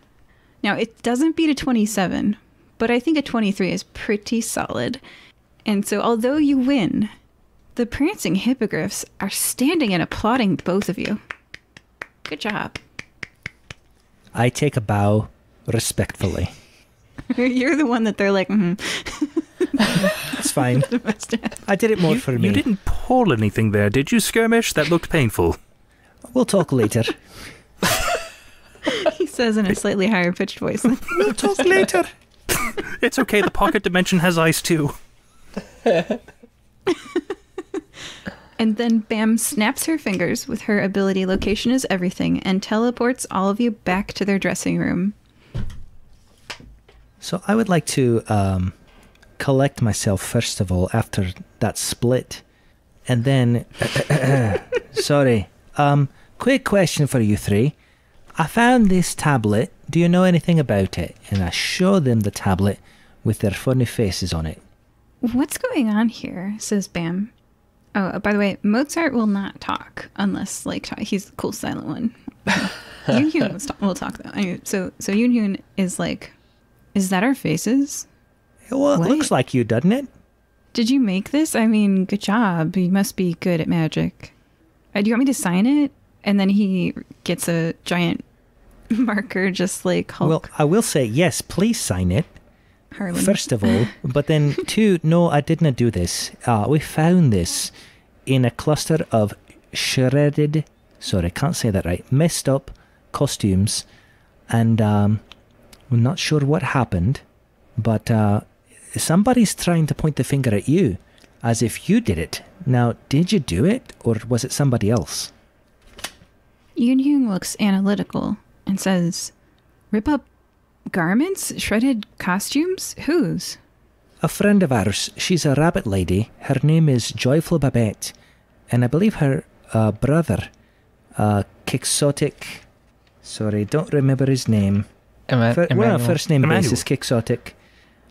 it doesn't beat a 27, but I think a 23 is pretty solid. And so although you win, the prancing hippogriffs are standing and applauding both of you. Good job. I take a bow respectfully. You're the one that they're like, It's fine. I did it more for me. You didn't pull anything there, did you, Skirmish? That looked painful. We'll talk later. He says in a slightly higher pitched voice. We'll talk later. It's okay, the pocket dimension has ice too. And then Bam snaps her fingers with her ability Location is Everything and teleports all of you back to their dressing room. So I would like to collect myself first of all after that split. And then... sorry. Quick question for you three. I found this tablet. Do you know anything about it? And I show them the tablet with their funny faces on it. What's going on here? Says Bam. Oh, by the way, Mozart will not talk unless he's the cool silent one. Yoon Hyun will talk though. Anyway, so Yoon Hyun is like, is that our faces? Well, it looks like you, doesn't it? Did you make this? I mean, good job. You must be good at magic. Do you want me to sign it? And then he gets a giant marker, just like Hulk. Well, I will say yes. Please sign it. Harlan. First of all, but then two, no, I didn't do this. We found this in a cluster of shredded, sorry, I can't say that right, messed up costumes, and we're not sure what happened, but somebody's trying to point the finger at you, as if you did it. Now, did you do it, or was it somebody else? Yoon Hyun looks analytical and says, rip up garments? Shredded costumes? Whose? A friend of ours. She's a rabbit lady. Her name is Joyful Babette. And I believe her brother, Quixotic... Sorry, don't remember his name. We're on a first name basis, Quixotic.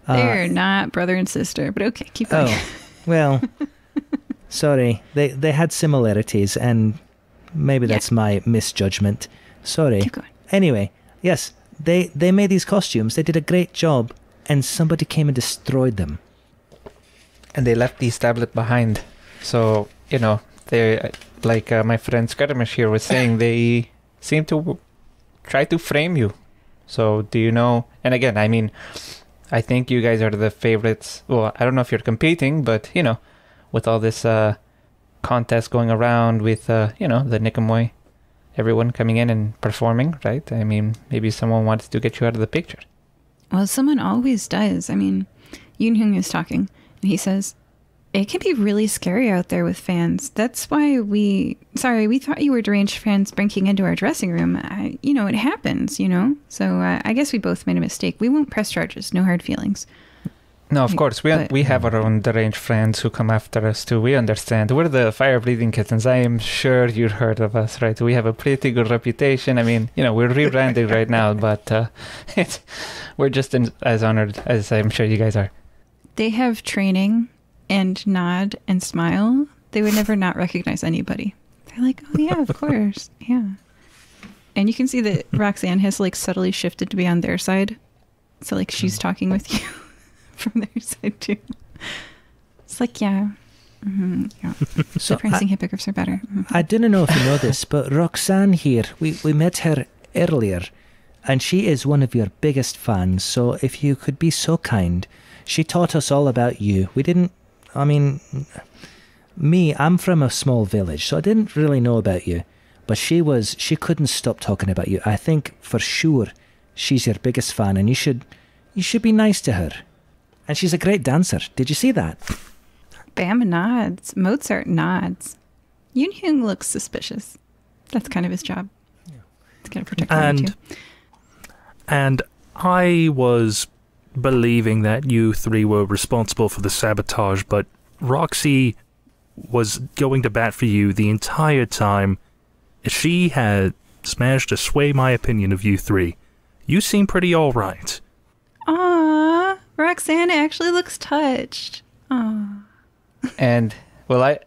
They're not brother and sister, but okay, keep going. Oh, well, sorry. They had similarities, and maybe that's my misjudgment. Sorry. Keep going. Anyway, yes. They made these costumes. They did a great job, and somebody came and destroyed them. And they left these tablet behind. So, they, like my friend Skirmish here was saying, they seem to try to frame you. So, do you know? And again, I mean, I think you guys are the favorites. Well, I don't know if you're competing, but, with all this contest going around with, the Nikamoy, everyone coming in and performing, right? I mean, maybe someone wants to get you out of the picture. Well, someone always does. I mean, Yoon Hyun is talking, and he says, it can be really scary out there with fans. That's why we thought you were deranged fans breaking into our dressing room. It happens, So I guess we both made a mistake. We won't press charges. No hard feelings. No, of course. We have our own deranged friends who come after us too. We understand. We're the fire-breathing kittens. I am sure you've heard of us, right? We have a pretty good reputation. I mean, we're rebranding right now, but we're just as honored as I'm sure you guys are. they have training and nod and smile. They would never not recognize anybody. They're like, oh yeah, of course. Yeah. And you can see that Roxanne has like subtly shifted to be on their side. So like she's talking with you from their side too. It's like, yeah. Mm-hmm, yeah. So the prancing hippogriffs are better. Mm-hmm. I didn't know if you know this, but Roxanne here, we met her earlier, and she is one of your biggest fans. So if you could be so kind, she taught us all about you. I'm from a small village, so I didn't really know about you. But she couldn't stop talking about you. I think for sure she's your biggest fan, and you should be nice to her. And she's a great dancer. Did you see that? Bam nods. Mozart nods. Yoon-hyung looks suspicious. That's kind of his job. Yeah. He's got to protect her too. And I was believing that you three were responsible for the sabotage, but Roxy was going to bat for you the entire time. She had managed to sway my opinion of you three. You seem pretty all right. Aww, Roxanne actually looks touched. Aww. And I'm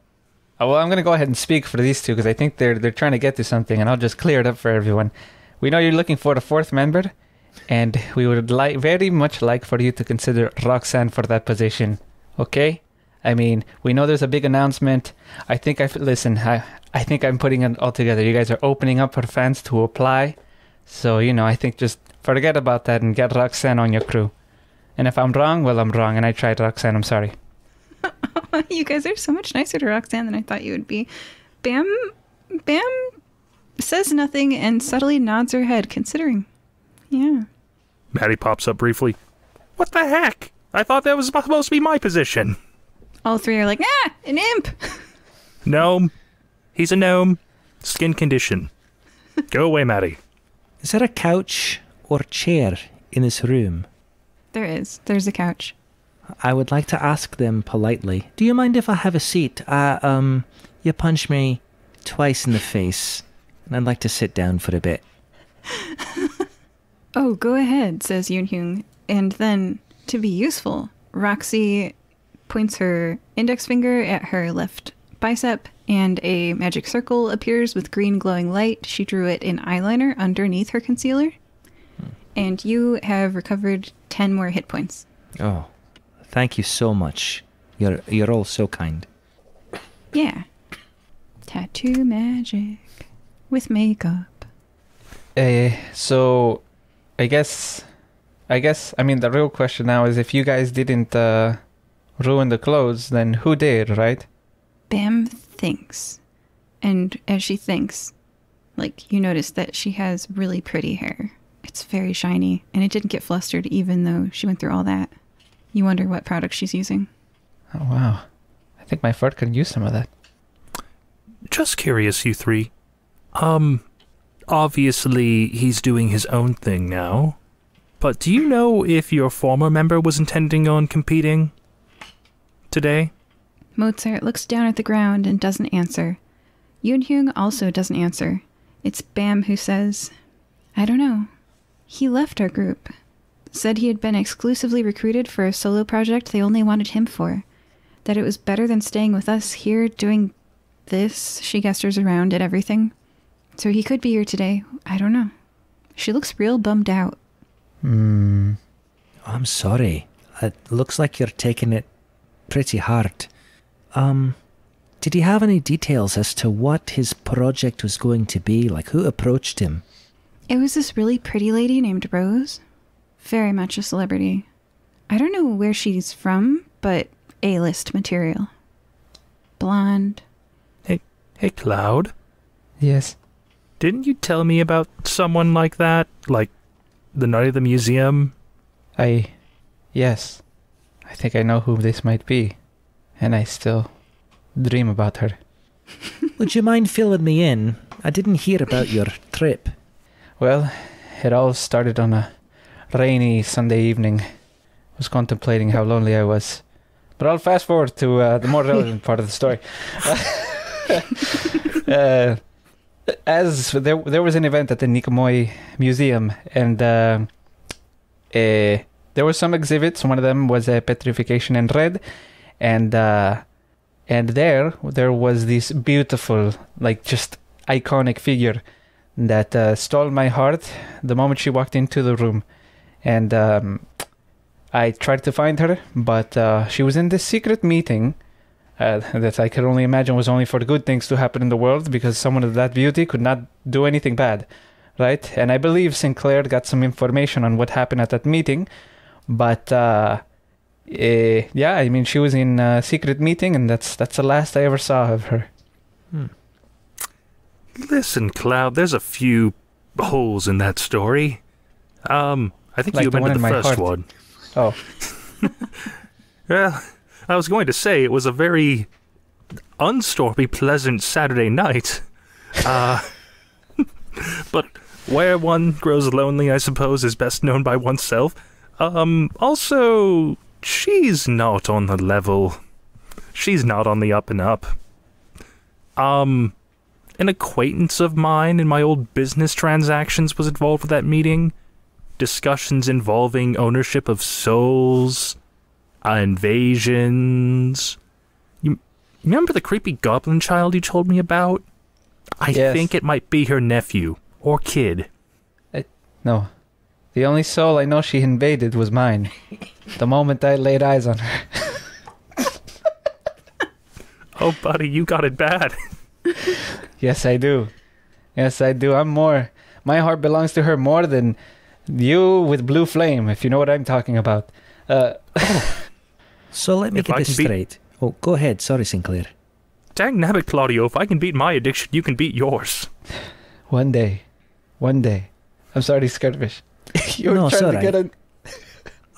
going to go ahead and speak for these two because I think they're trying to get to something, and I'll just clear it up for everyone. We know you're looking for the fourth member, and we would very much like for you to consider Roxanne for that position. Okay? I mean, we know there's a big announcement. I think I'm putting it all together. You guys are opening up for fans to apply. So, I think just forget about that and get Roxanne on your crew. And if I'm wrong, well, I'm wrong. And I tried Roxanne. I'm sorry. You guys are so much nicer to Roxanne than I thought you would be. Bam says nothing and subtly nods her head, considering. Yeah. Maddie pops up briefly. What the heck? I thought that was supposed to be my position. All three are like, an imp. Gnome. He's a gnome. Skin condition. Go away, Maddie. Is there a couch or chair in this room? There is. There's a couch. I would like to ask them politely, do you mind if I have a seat? You punched me twice in the face, and I'd like to sit down for a bit. Oh, go ahead, says Yoon-hyung. And then, to be useful, Roxy points her index finger at her left bicep, and a magic circle appears with green glowing light. She drew it in eyeliner underneath her concealer. And you have recovered 10 more hit points. Oh. Thank you so much. You're all so kind. Yeah. Tattoo magic with makeup. So I guess the real question now is if you guys didn't ruin the clothes, then who did, right? Bam thinks. And as she thinks, you notice that she has really pretty hair. It's very shiny, and it didn't get flustered even though she went through all that. You wonder what product she's using. Oh, wow. I think my fart could use some of that. Just curious, you three. Obviously, he's doing his own thing now. But do you know if your former member was intending on competing today? Mozart looks down at the ground and doesn't answer. Yoon-hyung also doesn't answer. It's Bam who says, I don't know. He left our group. Said he had been exclusively recruited for a solo project they only wanted him for. That it was better than staying with us here doing this. She gestures around at everything. So he could be here today. I don't know. She looks real bummed out. I'm sorry. It looks like you're taking it pretty hard. Did he have any details as to what his project was going to be? Who approached him? It was this really pretty lady named Rose. Very much a celebrity. I don't know where she's from, but A-list material. Blonde. Hey, Cloud. Yes? Didn't you tell me about someone like that? The night of the museum? Yes. I think I know who this might be. And I still dream about her. Would you mind filling me in? I didn't hear about your trip. Well, it all started on a rainy Sunday evening. I was contemplating how lonely I was. But I'll fast forward to the more relevant part of the story. As there was an event at the NiqaCon Museum, and the there were some exhibits. One of them was a petrification in red, and there was this beautiful, like, just iconic figure that stole my heart the moment she walked into the room. And I tried to find her, but she was in this secret meeting that I could only imagine was only for good things to happen in the world, because someone of that beauty could not do anything bad, right? And I believe Sinclair got some information on what happened at that meeting, but yeah, I mean, she was in a secret meeting, and that's the last I ever saw of her. Listen, Cloud, there's a few holes in that story. I think Like you the one meant in the my first heart. one. Oh, Well, I was going to say it was a very unstormy, pleasant Saturday night. But where one grows lonely, I suppose, is best known by oneself. Also, she's not on the level. She's not on the up and up. An acquaintance of mine in my old business transactions was involved with that meeting. Discussions involving ownership of souls, invasions. You remember the creepy goblin child you told me about? I Yes. think it might be her nephew or kid. no. The only soul I know she invaded was mine. The moment I laid eyes on her. Oh, buddy, you got it bad. Yes, I do. Yes, I do. My heart belongs to her more than you with Blue Flame, if you know what I'm talking about. So let me If get I this can beat- straight. Oh, go ahead. Sorry, Sinclair. Dang nabbit, Cloudio, if I can beat my addiction, you can beat yours. One day. I'm sorry, Skirmish. You're No, it's trying to alright. get a...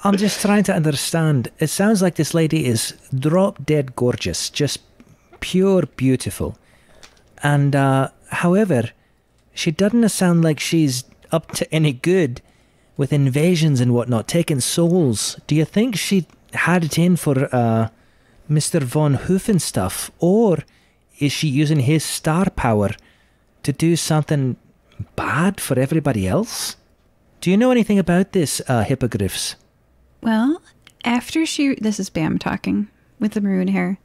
I'm just trying to understand. It sounds like this lady is drop dead gorgeous, just pure beautiful. And, however, she doesn't sound like she's up to any good with invasions and whatnot, taking souls. Do you think she had it in for, Mr. Von Hoofen stuff? Or is she using his star power to do something bad for everybody else? Do you know anything about this, hippogriffs? Well, this is Bam talking with the maroon hair.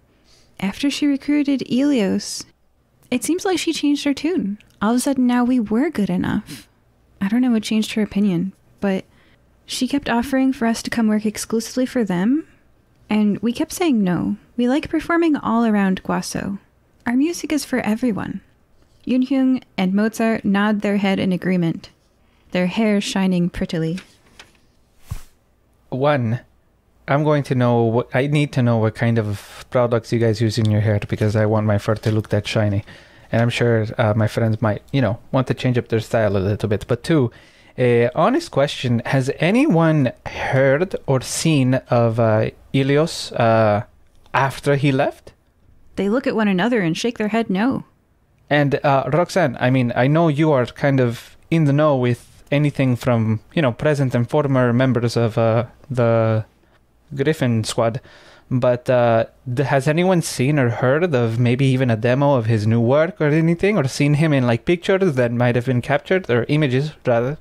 After she recruited Elios, it seems like she changed her tune. All of a sudden now we were good enough. I don't know what changed her opinion, but she kept offering for us to come work exclusively for them, and we kept saying no. We like performing all around Guaso. Our music is for everyone. Yunhyung and Mozart nod their head in agreement, their hair shining prettily. One, I need to know what kind of products you guys use in your hair, because I want my fur to look that shiny. And I'm sure my friends might, want to change up their style a little bit. But two, honest question, has anyone heard or seen of Ilios after he left? They look at one another and shake their head no. And Roxanne, I mean, I know you are kind of in the know with anything from, present and former members of the Griffin squad. But has anyone seen or heard of maybe even a demo of his new work or anything? Or seen him in, like, pictures that might have been captured? Or images, rather?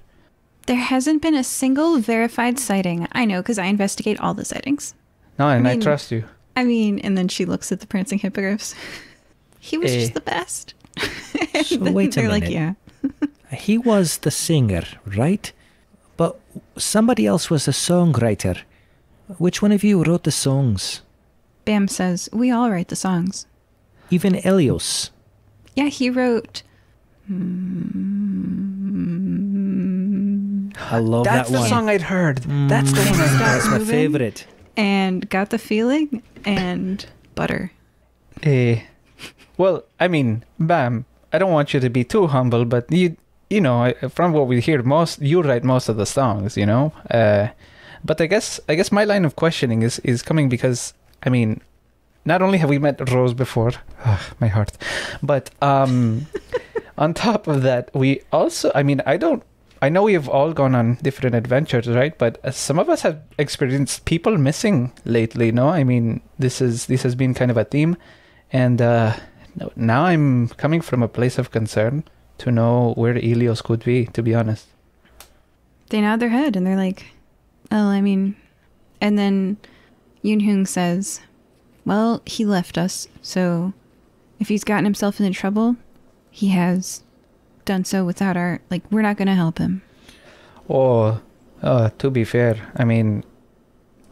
There hasn't been a single verified sighting. I know, because I investigate all the sightings. No, and I mean- trust you. And then she looks at the prancing hippogriffs. He was just the best. So Then wait a they're minute. like, yeah. He was the singer, right? But somebody else was the songwriter. Which one of you wrote the songs? Bam says, we all write the songs. Even Elios. Yeah, he wrote... I love That's that the one. song I'd heard. That's the one I heard. That's my Moving. favorite. And Got the Feeling and Butter. Well, I mean, Bam, I don't want you to be too humble, but from what we hear, you write most of the songs, But I guess my line of questioning is coming because, I mean, not only have we met Rose before, my heart, but on top of that, we also, I know we have all gone on different adventures, right? But some of us have experienced people missing lately, no? I mean, this has been kind of a theme, and now I'm coming from a place of concern to know where Elios could be, to be honest. They nod their head and they're like, Well, I mean... And then Yoon-hyung says, well, he left us, so if he's gotten himself into trouble, he has done so without our... Like, we're not going to help him. Oh, to be fair, I mean,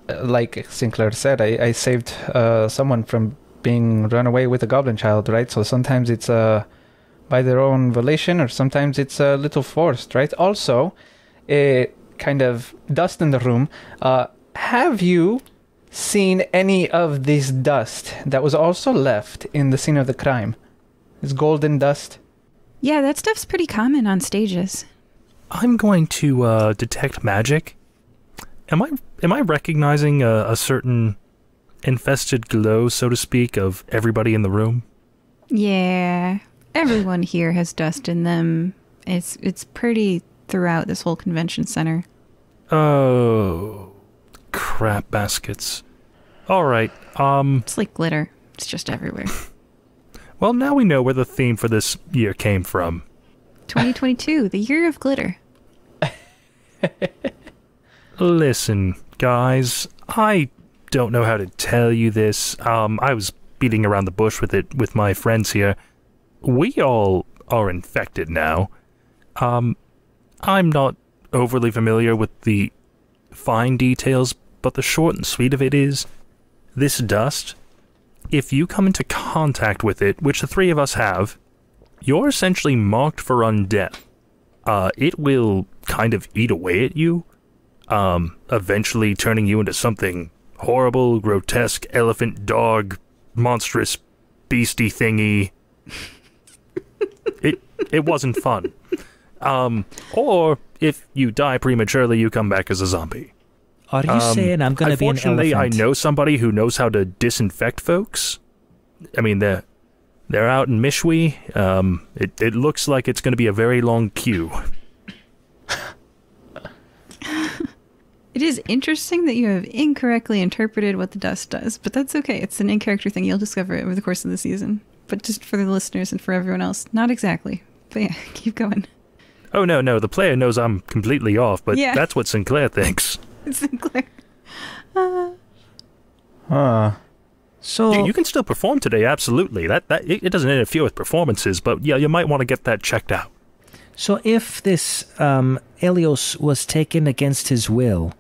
like Sinclair said, I saved someone from being run away with a goblin child, right? So sometimes it's by their own volition, or sometimes it's a little forced, right? Also, kind of dust in the room. Have you seen any of this dust that was also left in the scene of the crime? This golden dust? Yeah, that stuff's pretty common on stages. I'm going to detect magic. Am I recognizing a certain infested glow, so to speak, of everybody in the room? Yeah, everyone here has dust in them. It's pretty throughout this whole convention center. Oh, crap baskets. All right. It's like glitter. It's just everywhere. Well, now we know where the theme for this year came from. 2022, the year of glitter. Listen, guys, I don't know how to tell you this. I was beating around the bush with it with my friends here. We all are infected now. I'm not overly familiar with the fine details, but the short and sweet of it is, this dust, if you come into contact with it, which the three of us have, you're essentially marked for undeath. It will kind of eat away at you, eventually turning you into something horrible, grotesque, elephant, dog, monstrous, beastie thingy. It wasn't fun. Or if you die prematurely, you come back as a zombie. Are you saying I'm going to be an elephant? Unfortunately, I know somebody who knows how to disinfect folks. I mean, they're out in Mishwi. It looks like it's going to be a very long queue. It is interesting that you have incorrectly interpreted what the dust does, but that's okay. It's an in-character thing. You'll discover it over the course of the season. But just for the listeners and for everyone else, not exactly. But yeah, keep going. Oh, no, the player knows I'm completely off, but yeah. That's what Sinclair thinks. Sinclair. So you can still perform today, absolutely. It doesn't interfere with performances, but yeah, you might want to get that checked out. So if this Elios was taken against his will,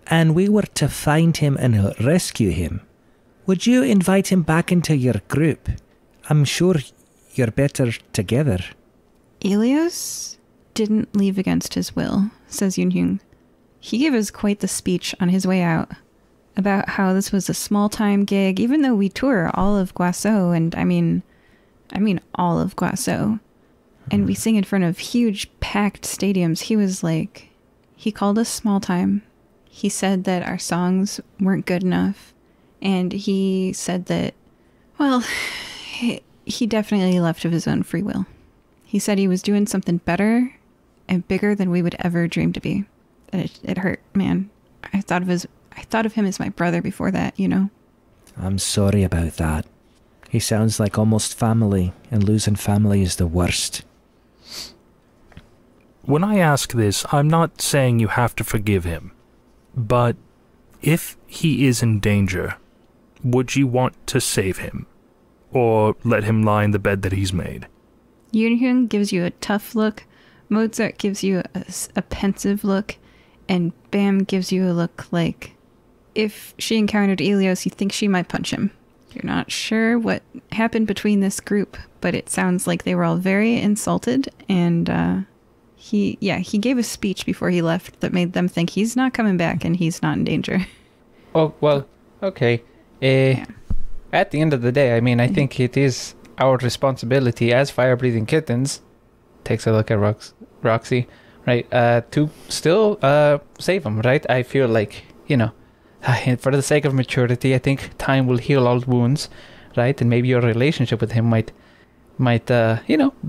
and we were to find him and rescue him, would you invite him back into your group? I'm sure you're better together. Elios didn't leave against his will, says Yoon-hyung. He gave us quite the speech on his way out about how this was a small-time gig, even though we tour all of Guangzhou, and I mean all of Guangzhou, and we sing in front of huge packed stadiums. He was like, he called us small-time. He said that our songs weren't good enough, and he said that, well, he definitely left of his own free will. He said he was doing something better and bigger than we would ever dream to be. It hurt, man. I thought of him as my brother before that, you know? I'm sorry about that. He sounds like almost family, and losing family is the worst. When I ask this, I'm not saying you have to forgive him. But if he is in danger, would you want to save him? Or let him lie in the bed that he's made? Yoon-hyung gives you a tough look. Mozart gives you a pensive look. And Bam gives you a look like if she encountered Elios, you think she might punch him. You're not sure what happened between this group, but it sounds like they were all very insulted. And he gave a speech before he left that made them think he's not coming back and he's not in danger. Oh, well, okay. At the end of the day, I mean, I think it is our responsibility as fire-breathing kittens, takes a look at Roxy, right, to still save him, right? I feel like, you know, for the sake of maturity, I think time will heal all wounds, right? And maybe your relationship with him might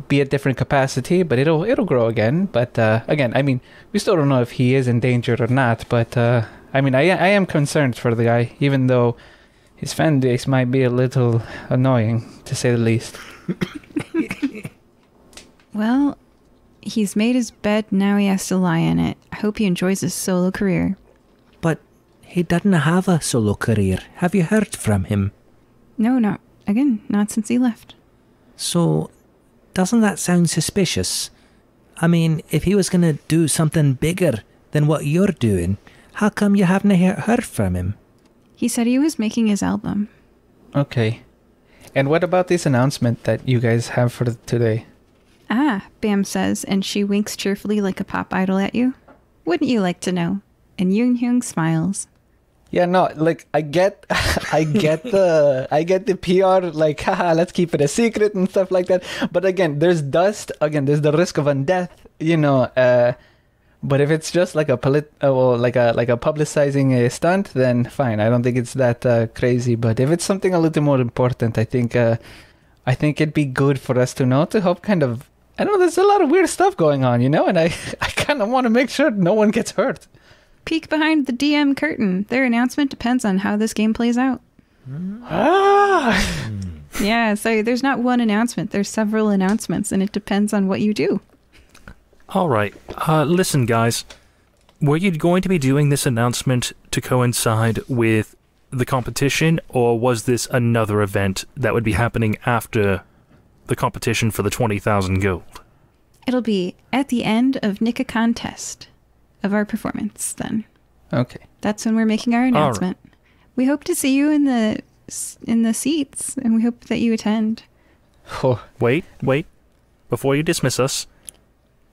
be a different capacity, but it'll grow again. But again, I mean, we still don't know if he is in danger or not. But I mean, I am concerned for the guy, even though his fan base might be a little annoying, to say the least. Well, he's made his bed, now he has to lie in it. I hope he enjoys his solo career. He didn't have a solo career. Have you heard from him? No, not since he left. So, doesn't that sound suspicious? I mean, if he was going to do something bigger than what you're doing, how come you haven't heard from him? He said he was making his album. Okay. And what about this announcement that you guys have for today? Ah, Bam says, and she winks cheerfully like a pop idol at you. Wouldn't you like to know? And Yoon Hyung smiles. Yeah, no, like I get the PR, like, haha, let's keep it a secret and stuff like that. But again, there's dust. Again, there's the risk of undeath, you know. But if it's just like a publicizing a stunt, then fine. I don't think it's that crazy. But if it's something a little more important, I think it'd be good for us to know, to help kind of. I know there's a lot of weird stuff going on, you know, and I kind of want to make sure no one gets hurt. Peek behind the DM curtain. Their announcement depends on how this game plays out. Ah! Yeah, so there's not one announcement. There's several announcements, and it depends on what you do. All right. Listen, guys. Were you going to be doing this announcement to coincide with the competition, or was this another event that would be happening after the competition for the 20,000 gold? It'll be at the end of NiqaCon test of our performance, then. Okay. That's when we're making our announcement. Right. We hope to see you in the seats, and we hope that you attend. Oh. Wait. Before you dismiss us,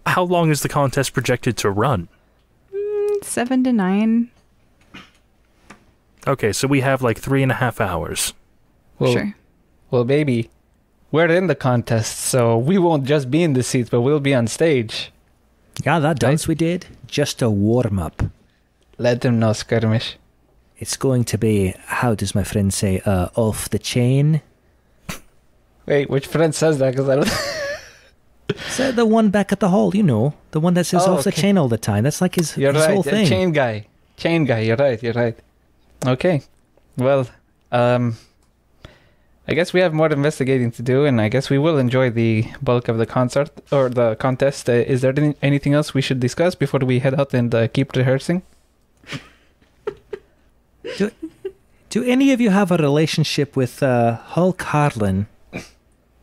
how long is the contest projected to run? 7 to 9. Okay, so we have like 3.5 hours. Well, sure. Well, baby, we're in the contest, so we won't just be in the seats, but we'll be on stage. Yeah, that dance we did, just a warm-up. Let them know, Skirmish. It's going to be, how does my friend say, off the chain? Wait, which friend says that? Because I don't... So the one back at the hall, you know. The one that says off the chain all the time. That's like his whole thing. Chain guy, you're right. Okay. Well, I guess we have more investigating to do, and I guess we will enjoy the bulk of the concert, or the contest. Is there anything else we should discuss before we head out and keep rehearsing? Do any of you have a relationship with Hulk Harlan?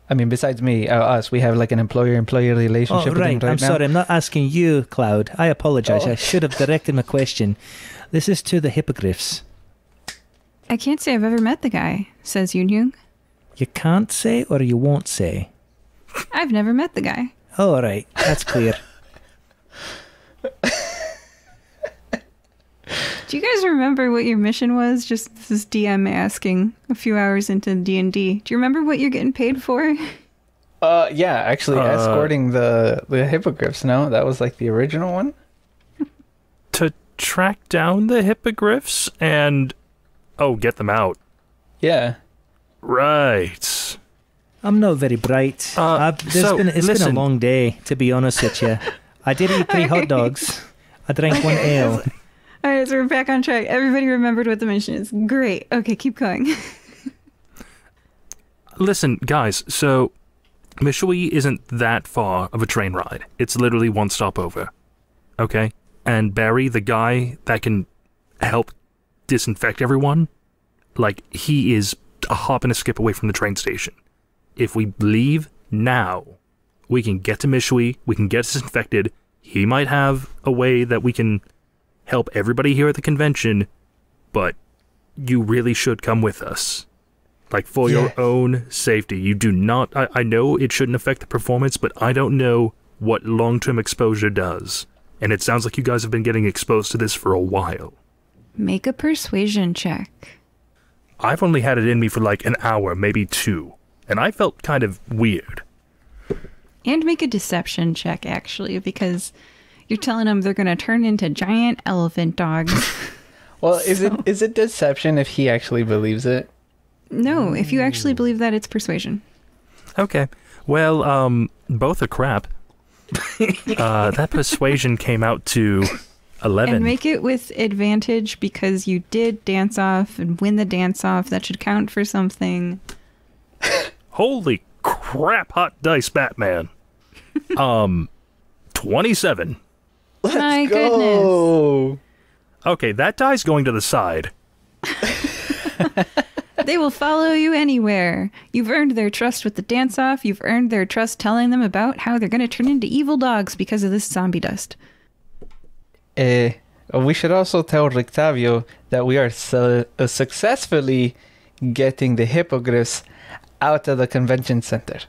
I mean, besides me, us, we have like an employer-employee relationship with him right now. I'm sorry, I'm not asking you, Cloud. I apologize. I should have directed my question. This is to the hippogriffs. I can't say I've ever met the guy, says Yoon Hyung. You can't say or you won't say? I've never met the guy. Oh, all right. That's clear. Do you guys remember what your mission was? Just this DM asking a few hours into D&D. Do you remember what you're getting paid for? Yeah, actually escorting the hippogriffs, no? That was like the original one? To track down the hippogriffs and... Oh, get them out. Yeah. Right. I'm not very bright. It's been a long day, to be honest with you. I did eat 3 hot dogs. I drank 1 ale. All right, so we're back on track. Everybody remembered what the mission is. Great. Okay, keep going. Listen, guys, so Mishui isn't that far of a train ride. It's literally 1 stop over. Okay? And Barry, the guy that can help disinfect everyone, like, he is a hop and a skip away from the train station. If we leave now, we can get to Mishui, we can get disinfected. He might have a way that we can help everybody here at the convention, but you really should come with us. Like, for your own safety. You do not... I know it shouldn't affect the performance, but I don't know what long-term exposure does. And it sounds like you guys have been getting exposed to this for a while. Make a persuasion check. I've only had it in me for like an hour, maybe 2. And I felt kind of weird. And make a deception check, actually, because you're telling them they're going to turn into giant elephant dogs. Well, is it deception if he actually believes it? No, if you actually believe that, it's persuasion. Okay. Well, both are crap. That persuasion came out to 11. And make it with advantage because you did dance off and win the dance off. That should count for something. Holy crap, hot dice, Batman. 27. Let's My go. Okay, that die's going to the side. They will follow you anywhere. You've earned their trust with the dance-off. You've earned their trust telling them about how they're going to turn into evil dogs because of this zombie dust. We should also tell Rictavio that we are successfully getting the hippogriffs out of the convention center.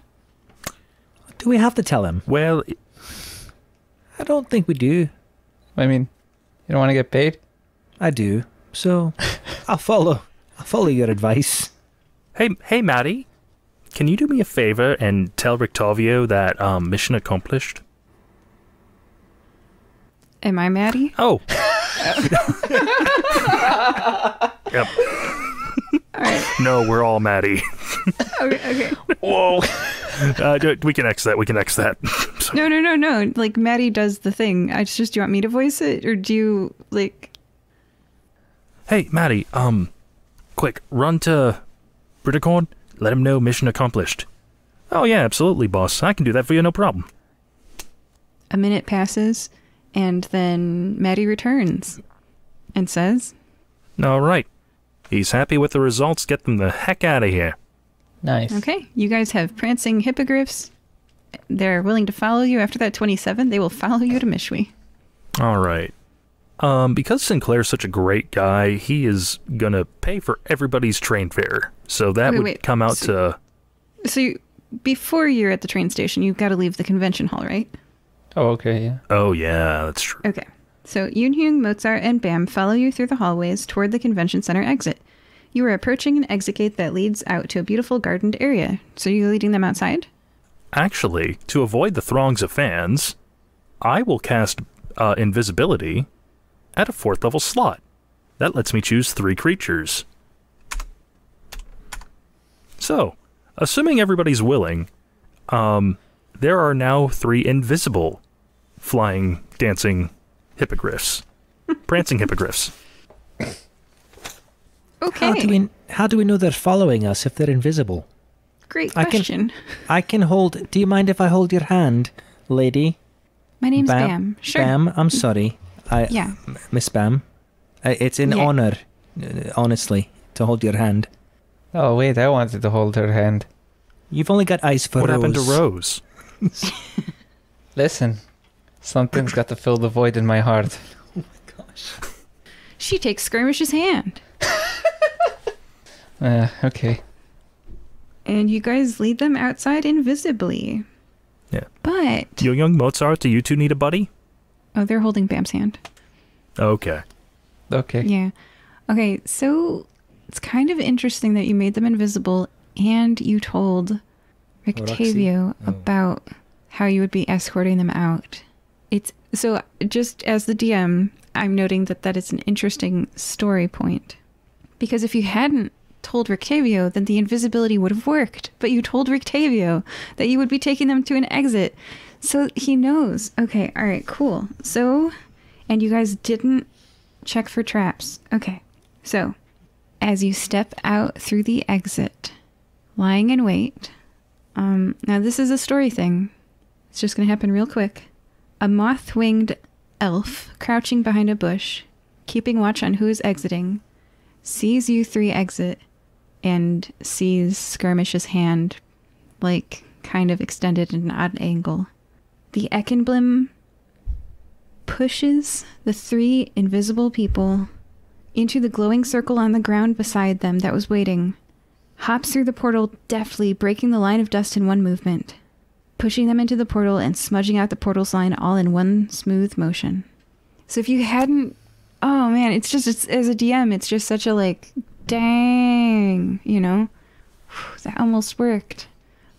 Do we have to tell him? Well, I don't think we do. I mean, you don't want to get paid? I do. So I'll follow your advice. hey, Maddie, can you do me a favor and tell Rictavio that mission accomplished? Am I Maddie? Oh. Yep. All right. No, we're all Maddie. Okay. Whoa. We can X that. We can X that. No. Like, Maddie does the thing. Do you want me to voice it? Or do you, like... Hey, Maddie, quick, run to Briticorn. Let him know mission accomplished. Oh, yeah, absolutely, boss. I can do that for you, no problem. A minute passes, and then Maddie returns and says... All right. He's happy with the results. Get them the heck out of here. Nice. Okay, you guys have prancing hippogriffs. They're willing to follow you. After that 27, they will follow you to Mishwi. All right. Because Sinclair's such a great guy, he is gonna pay for everybody's train fare. So that would come out to... So before you're at the train station, you've got to leave the convention hall, right? Oh, okay, yeah. Oh, yeah, that's true. Okay. So Yoon-Hyung, Mozart, and Bam follow you through the hallways toward the convention center exit. You are approaching an exit gate that leads out to a beautiful gardened area. So you're leading them outside? Actually, to avoid the throngs of fans, I will cast invisibility at a 4th level slot. That lets me choose 3 creatures. So, assuming everybody's willing, there are now 3 invisible flying, dancing hippogriffs. Prancing hippogriffs. Okay. How do we know they're following us if they're invisible? Great question. I can hold... Do you mind if I hold your hand, lady? My name's Bam. Sure. Bam, I'm sorry. Yeah. Miss Bam. It's an honor, honestly, to hold your hand. Oh, wait, I wanted to hold her hand. You've only got eyes for What Rose. happened to Rose? Listen, something's got to fill the void in my heart. Oh my gosh. She takes Skirmish's hand. Okay. And you guys lead them outside invisibly. Yeah. But... Young Mozart, do you two need a buddy? Oh, they're holding Bam's hand. Okay. Okay. Yeah. Okay, so it's kind of interesting that you made them invisible and you told Rictavio about how you would be escorting them out. It's so just as the DM, I'm noting that is an interesting story point. Because if you hadn't told Rictavio, then the invisibility would have worked. But you told Rictavio that you would be taking them to an exit. So he knows. Okay, all right, cool. So, and you guys didn't check for traps. Okay, so as you step out through the exit, lying in wait. Now this is a story thing. It's just going to happen real quick. A moth-winged elf crouching behind a bush, keeping watch on who is exiting, sees you 3 exit and sees Skirmish's hand, like, kind of extended at an odd angle. The Ekenblim pushes the 3 invisible people into the glowing circle on the ground beside them that was waiting, hops through the portal deftly, breaking the line of dust in one movement, pushing them into the portal and smudging out the portal's line all in one smooth motion. So if you hadn't... Oh man, it's as a DM, it's just such a like, dang, you know? That almost worked.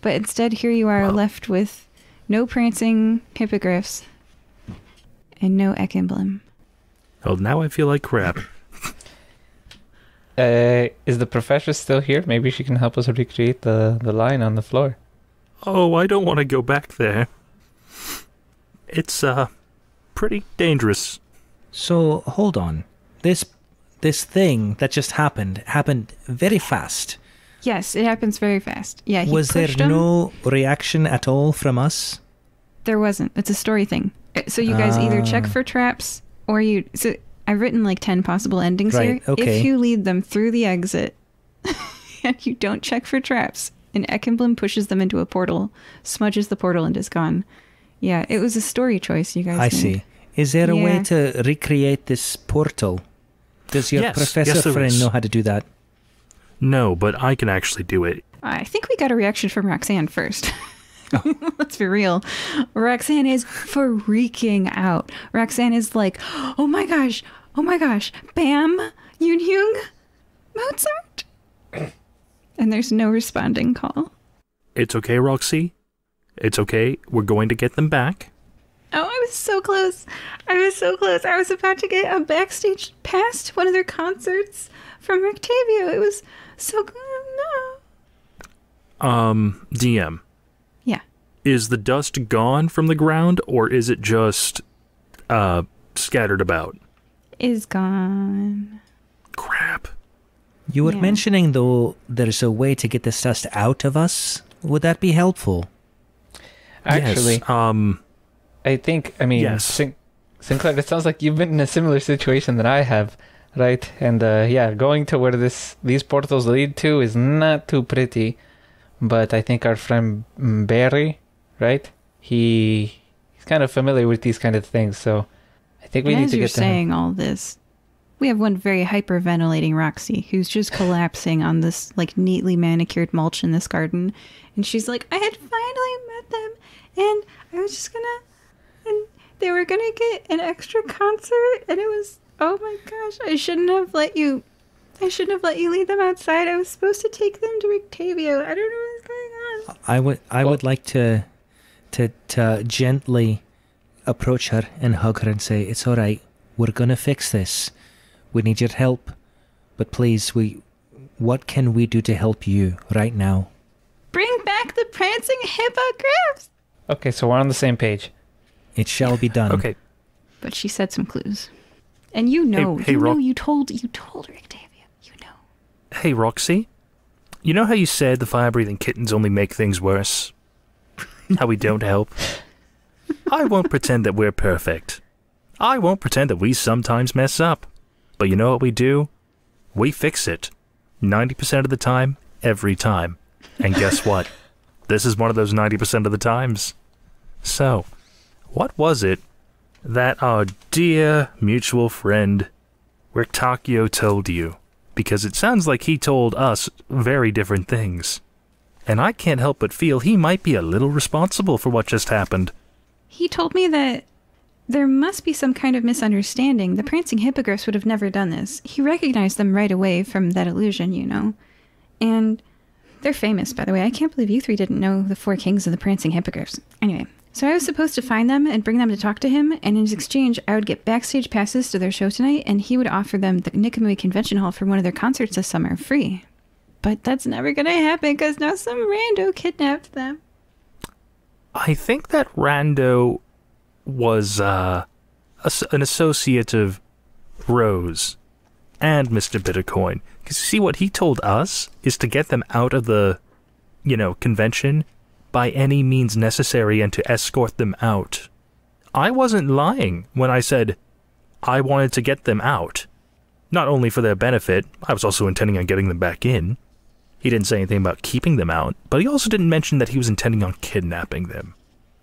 But instead here you are left with no prancing hippogriffs and no Ekenblim. Oh, now I feel like crap. Is the professor still here? Maybe she can help us recreate the line on the floor. Oh, I don't want to go back there. It's, pretty dangerous. So, hold on. This thing that just happened very fast. Yes, it happens very fast. Yeah, he Was there pushed him. no reaction at all from us? There wasn't. It's a story thing. So you guys either check for traps or you... So I've written like 10 possible endings Right, here. okay. If you lead them through the exit and you don't check for traps, an Ekemblem pushes them into a portal, smudges the portal, and is gone. Yeah, it was a story choice you guys I made. see. Is there a way Yeah. to recreate this portal? Does your Yes, professor yes, there friend is. know how to do that? No, but I can actually do it. I think we got a reaction from Roxanne first. Let's be real. Roxanne is freaking out. Roxanne is like, oh my gosh, Bam, Yoon Hyung, Mozart. And there's no responding call. It's okay, Roxy. It's okay. We're going to get them back. Oh, I was so close. I was about to get a backstage pass to one of their concerts from Octavio. It was so good. No. DM. Yeah. Is the dust gone from the ground, or is it just scattered about? Is gone. Crap. You were Yeah. mentioning, though, there's a way to get this dust out of us. Would that be helpful? Actually, Yes. I think, I mean, Yes. Sinclair, it sounds like you've been in a similar situation that I have, right? And yeah, going to where these portals lead to is not too pretty. But I think our friend Barry, right? He's kind of familiar with these kind of things, so I think we And need as to you're get to him. saying all this, we have one very hyperventilating Roxy who's just collapsing on this like neatly manicured mulch in this garden, and she's like, I had finally met them, and I was just gonna, and they were gonna get an extra concert, and it was, oh my gosh, I shouldn't have let you lead them outside. I was supposed to take them to Octavio. I don't know what's going on. I would like to gently approach her and hug her and say, it's all right. We're going to fix this. We need your help. But please, what can we do to help you right now? Bring back the prancing hippogriffs. Okay, so we're on the same page. It shall be done. Okay. But she said some clues. And you know, Hey, Rock- you told her, Octavia. You know. Hey, Roxy. You know how you said the fire-breathing kittens only make things worse? How we don't help? I won't pretend that we're perfect. I won't pretend that we sometimes mess up. But you know what we do? We fix it. 90% of the time, every time. And guess what? This is one of those 90% of the times. So, what was it that our dear mutual friend Rictacchio told you? Because it sounds like he told us very different things. And I can't help but feel he might be a little responsible for what just happened. He told me that there must be some kind of misunderstanding. The prancing hippogriffs would have never done this. He recognized them right away from that illusion, you know. And they're famous, by the way. I can't believe you three didn't know the four kings of the prancing hippogriffs. Anyway, so I was supposed to find them and bring them to talk to him, and in exchange, I would get backstage passes to their show tonight, and he would offer them the NiqaCon Convention Hall for one of their concerts this summer, free. But that's never gonna happen, because now some rando kidnapped them. I think that Rando was an associate of Rose and Mr. Bittercoin. Because see, what he told us is to get them out of the, convention by any means necessary and to escort them out. I wasn't lying when I said I wanted to get them out. Not only for their benefit, I was also intending on getting them back in. He didn't say anything about keeping them out, but he also didn't mention that he was intending on kidnapping them.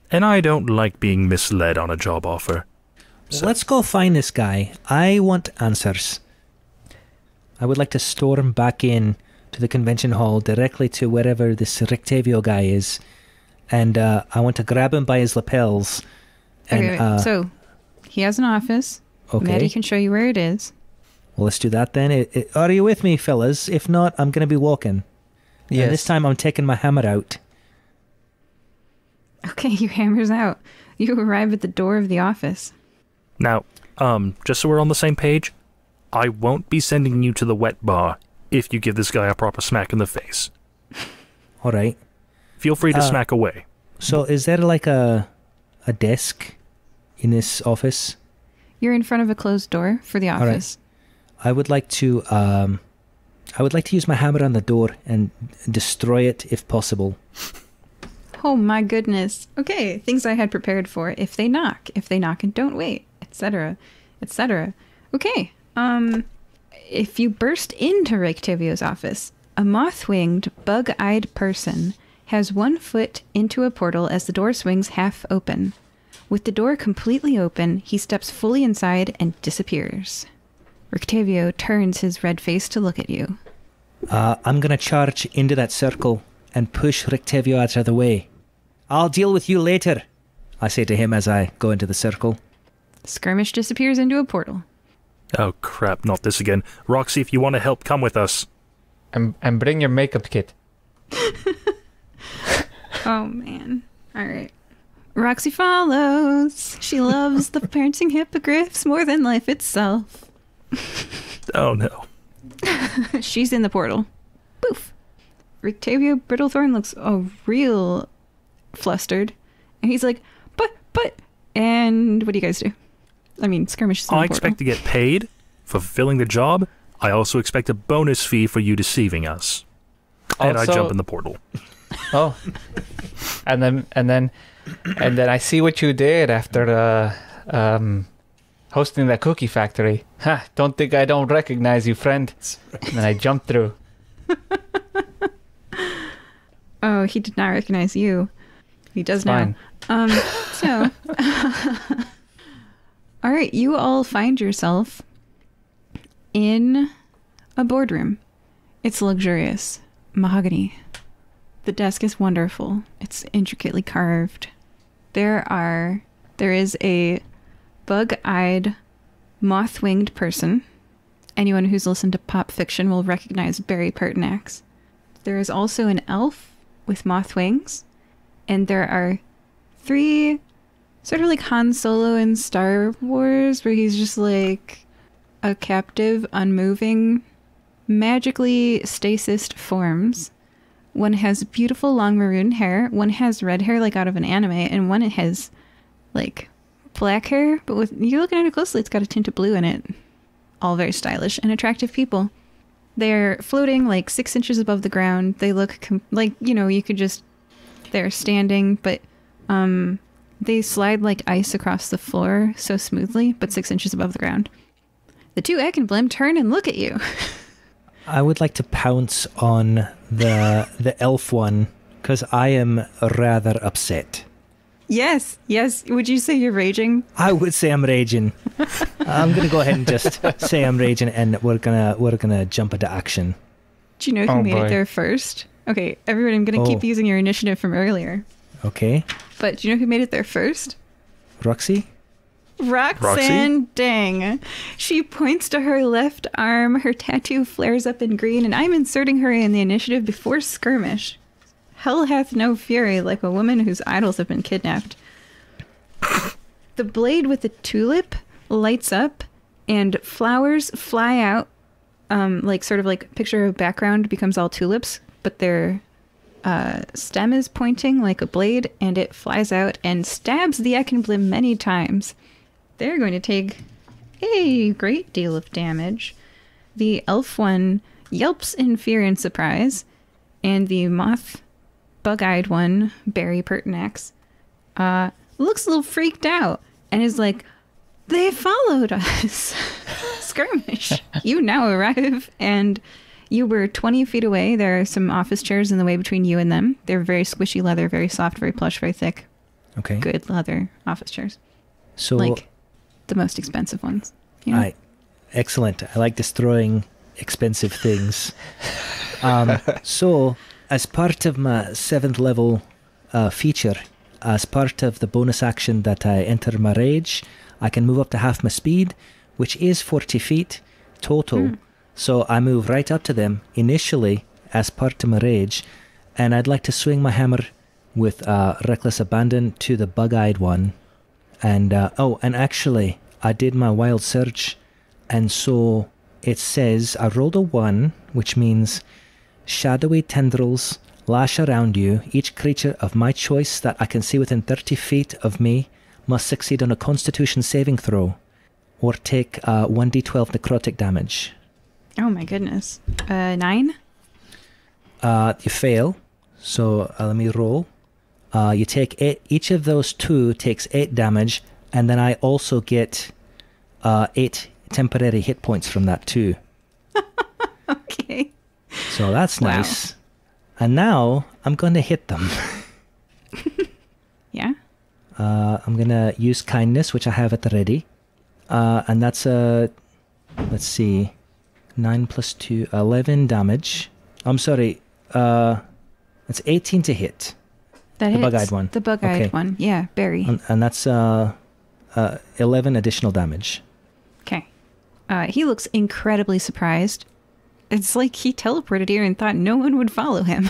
And I don't like being misled on a job offer. So, Let's go find this guy. I want answers. I would like to storm back in to the convention hall directly to wherever this Rictavio guy is. And I want to grab him by his lapels. And, Okay, so he has an office. okay. Maddie can show you where it is. Well, let's do that then. Are you with me, fellas? If not, I'm going to be walking. Yes. And this time I'm taking my hammer out. Okay, your hammer's out. You arrive at the door of the office. now, just so we're on the same page, I won't be sending you to the wet bar if you give this guy a proper smack in the face. All right. Feel free to smack away. So is there like a desk in this office? You're in front of a closed door for the right. office. I would like to use my hammer on the door and destroy it if possible. Oh my goodness. Okay, things I had prepared for. If they knock and don't wait, etc., etc. Okay. If you burst into Rictavio's office, a moth-winged, bug-eyed person has 1 foot into a portal as the door swings half open. With the door completely open, he steps fully inside and disappears. Rictavio turns his red face to look at you. I'm going to charge into that circle and push Rictavio out of the way. I'll deal with you later, I say to him as I go into the circle. Skirmish disappears into a portal. Oh crap, not this again. Roxy, if you want to help, come with us. And bring your makeup kit. Oh, man. All right. Roxy follows. She loves the parenting hippogriffs more than life itself. Oh no. She's in the portal. Poof. Rictavio Brittlethorn looks real flustered. And he's like, but... And what do you guys do? I mean, Skirmish is in the I portal. expect to get paid for fulfilling the job. I also expect a bonus fee for you deceiving us. And I jump in the portal. Oh. and then I see what you did after hosting that cookie factory. Ha, don't think I don't recognize you, friend. And then I jumped through. Oh, he did not recognize you. He does now. So, all right, you all find yourself in a boardroom. It's luxurious. Mahogany. The desk is wonderful. It's intricately carved. There is a bug-eyed, moth-winged person. Anyone who's listened to pop fiction will recognize Barry Pertinax. There is also an elf with moth wings. And there are 3, sort of like Han Solo in Star Wars, where he's just like a captive, unmoving, magically stasised forms. One has beautiful long maroon hair, one has red hair like out of an anime, and one has like black hair, but with you're looking at it closely, it's got a tint of blue in it. All very stylish and attractive people. They're floating like 6 inches above the ground. They look like, you could just... They're standing, but they slide like ice across the floor so smoothly, but 6 inches above the ground. The 2 Ekenblim turn and look at you. I would like to pounce on the elf one, because I am rather upset. Yes. Would you say you're raging? I would say I'm raging. I'm going to go ahead and just say I'm raging, and we're gonna jump into action. Do you know who made it there first? Okay, everyone, I'm going to keep using your initiative from earlier. Okay. But do you know who made it there first? Roxy? Roxanne Dang. She points to her left arm, her tattoo flares up in green, and I'm inserting her in the initiative before Skirmish. Hell hath no fury like a woman whose idols have been kidnapped. The blade with the tulip lights up, and flowers fly out, sort of like picture a background becomes all tulips, but their stem is pointing like a blade, and it flies out and stabs the Ekenblim many times. They're going to take a great deal of damage. The elf one yelps in fear and surprise, and the moth bug-eyed one, Barry Pertinax, looks a little freaked out and is like, they followed us. Skirmish. You now arrive, and you were 20 feet away. There are some office chairs in the way between you and them. They're very squishy leather, very soft, very plush, very thick. Okay. Good leather office chairs. So, like the most expensive ones. You know? Excellent. I like destroying expensive things. So, as part of my 7th level feature, as part of the bonus action that I enter my rage, I can move up to half my speed, which is 40 feet total. So I move right up to them initially as part of my rage, and I'd like to swing my hammer with reckless abandon to the bug-eyed one. And and actually, I did my wild surge, and so it says I rolled a 1, which means shadowy tendrils lash around you. Each creature of my choice that I can see within 30 feet of me must succeed on a Constitution saving throw, or take 1d12 necrotic damage. Oh my goodness. 9? You fail, so let me roll. You take 8. Each of those 2 takes 8 damage, and then I also get 8 temporary hit points from that too. Okay. So that's Wow. nice. And now I'm going to hit them. Yeah? I'm going to use kindness, which I have at the ready. And that's let's see, 9 plus 2, 11 damage. I'm sorry, it's 18 to hit. That The hits. bug-eyed one. The bug-eyed Okay. one. Yeah, Barry. And that's 11 additional damage. Okay. He looks incredibly surprised. It's like he teleported here and thought no one would follow him.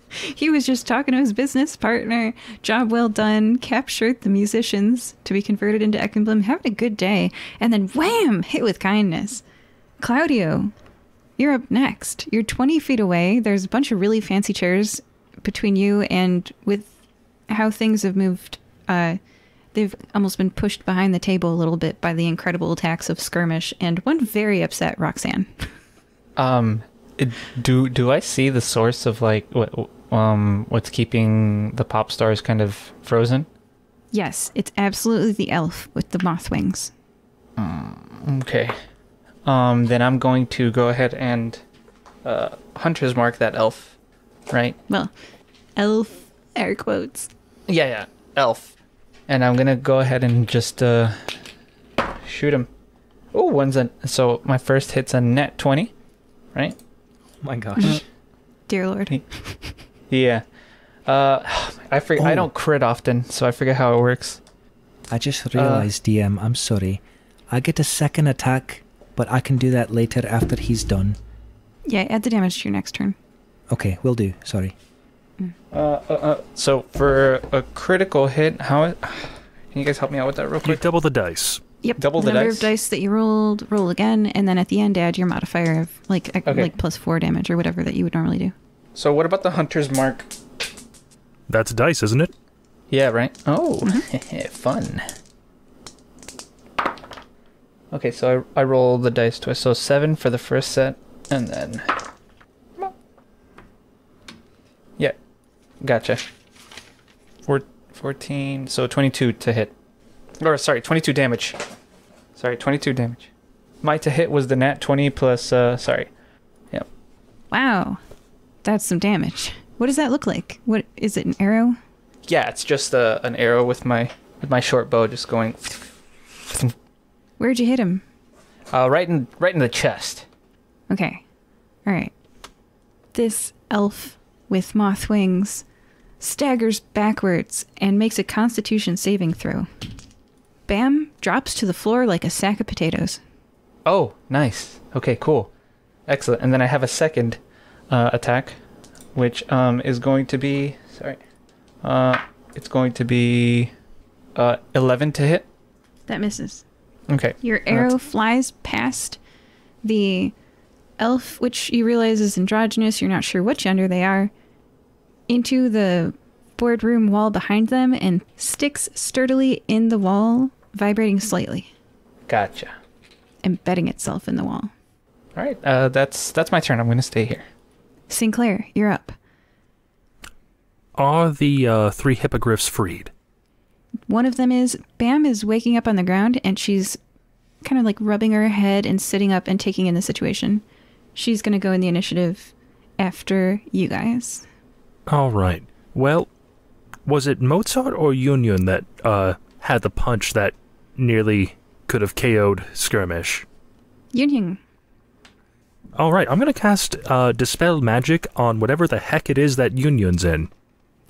He was just talking to his business partner. Job well done. Captured the musicians to be converted into Eckenblum. Having a good day. And then wham! Hit with kindness. Cloudio, you're up next. You're 20 feet away. There's a bunch of really fancy chairs between you, and with how things have moved, they've almost been pushed behind the table a little bit by the incredible attacks of Skirmish and one very upset Roxanne. Do I see the source of like what's keeping the pop stars kind of frozen? Yes, it's absolutely the elf with the moth wings. Okay. Then I'm going to go ahead and hunter's mark that elf, right? Well, elf, air quotes. Yeah, elf. And I'm gonna go ahead and just shoot him. Oh, so my first hit's a net 20, right? Oh my gosh. Dear Lord. Yeah. I forget. I don't crit often, so I forget how it works. I just realized, DM, I'm sorry. I get a second attack, but I can do that later after he's done. Yeah, add the damage to your next turn. Okay, will do. Sorry. So for a critical hit, can you guys help me out with that real You quick? double the dice. Yep. Double the number dice? of dice that you rolled, roll again, and then at the end add your modifier of like plus 4 damage or whatever that you would normally do. So what about the hunter's mark? That's dice, isn't it? Yeah, right? Oh, fun. Okay, so I roll the dice twice. So 7 for the first set, and then... Yeah, gotcha. 14, so 22 to hit. Or, sorry, 22 damage. Sorry, 22 damage. My to hit was the nat 20 plus, sorry. Yep. Wow. That's some damage. What does that look like? What is it, an arrow? Yeah, it's just an arrow with my short bow just going... Where'd you hit him? Right in the chest. Okay. All right. This elf with moth wings staggers backwards and makes a constitution saving throw. Bam! Drops to the floor like a sack of potatoes. Oh, nice. Okay, cool. Excellent. And then I have a second attack, which is going to be... Sorry. It's going to be 11 to hit. That misses. Okay. Your arrow flies past the elf, which you realize is androgynous. You're not sure what gender they are, into the boardroom wall behind them and sticks sturdily in the wall, vibrating slightly, Gotcha. embedding itself in the wall. All right. That's my turn. I'm going to stay here. Sinclair, you're up. Are the 3 hippogriffs freed? One of them is, Bam is waking up on the ground and she's kind of like rubbing her head and sitting up and taking in the situation. She's going to go in the initiative after you guys. All right. Well, was it Mozart or Union that had the punch that nearly could have KO'd Skirmish? Yunying. All right, I'm going to cast Dispel Magic on whatever the heck it is that Union's in.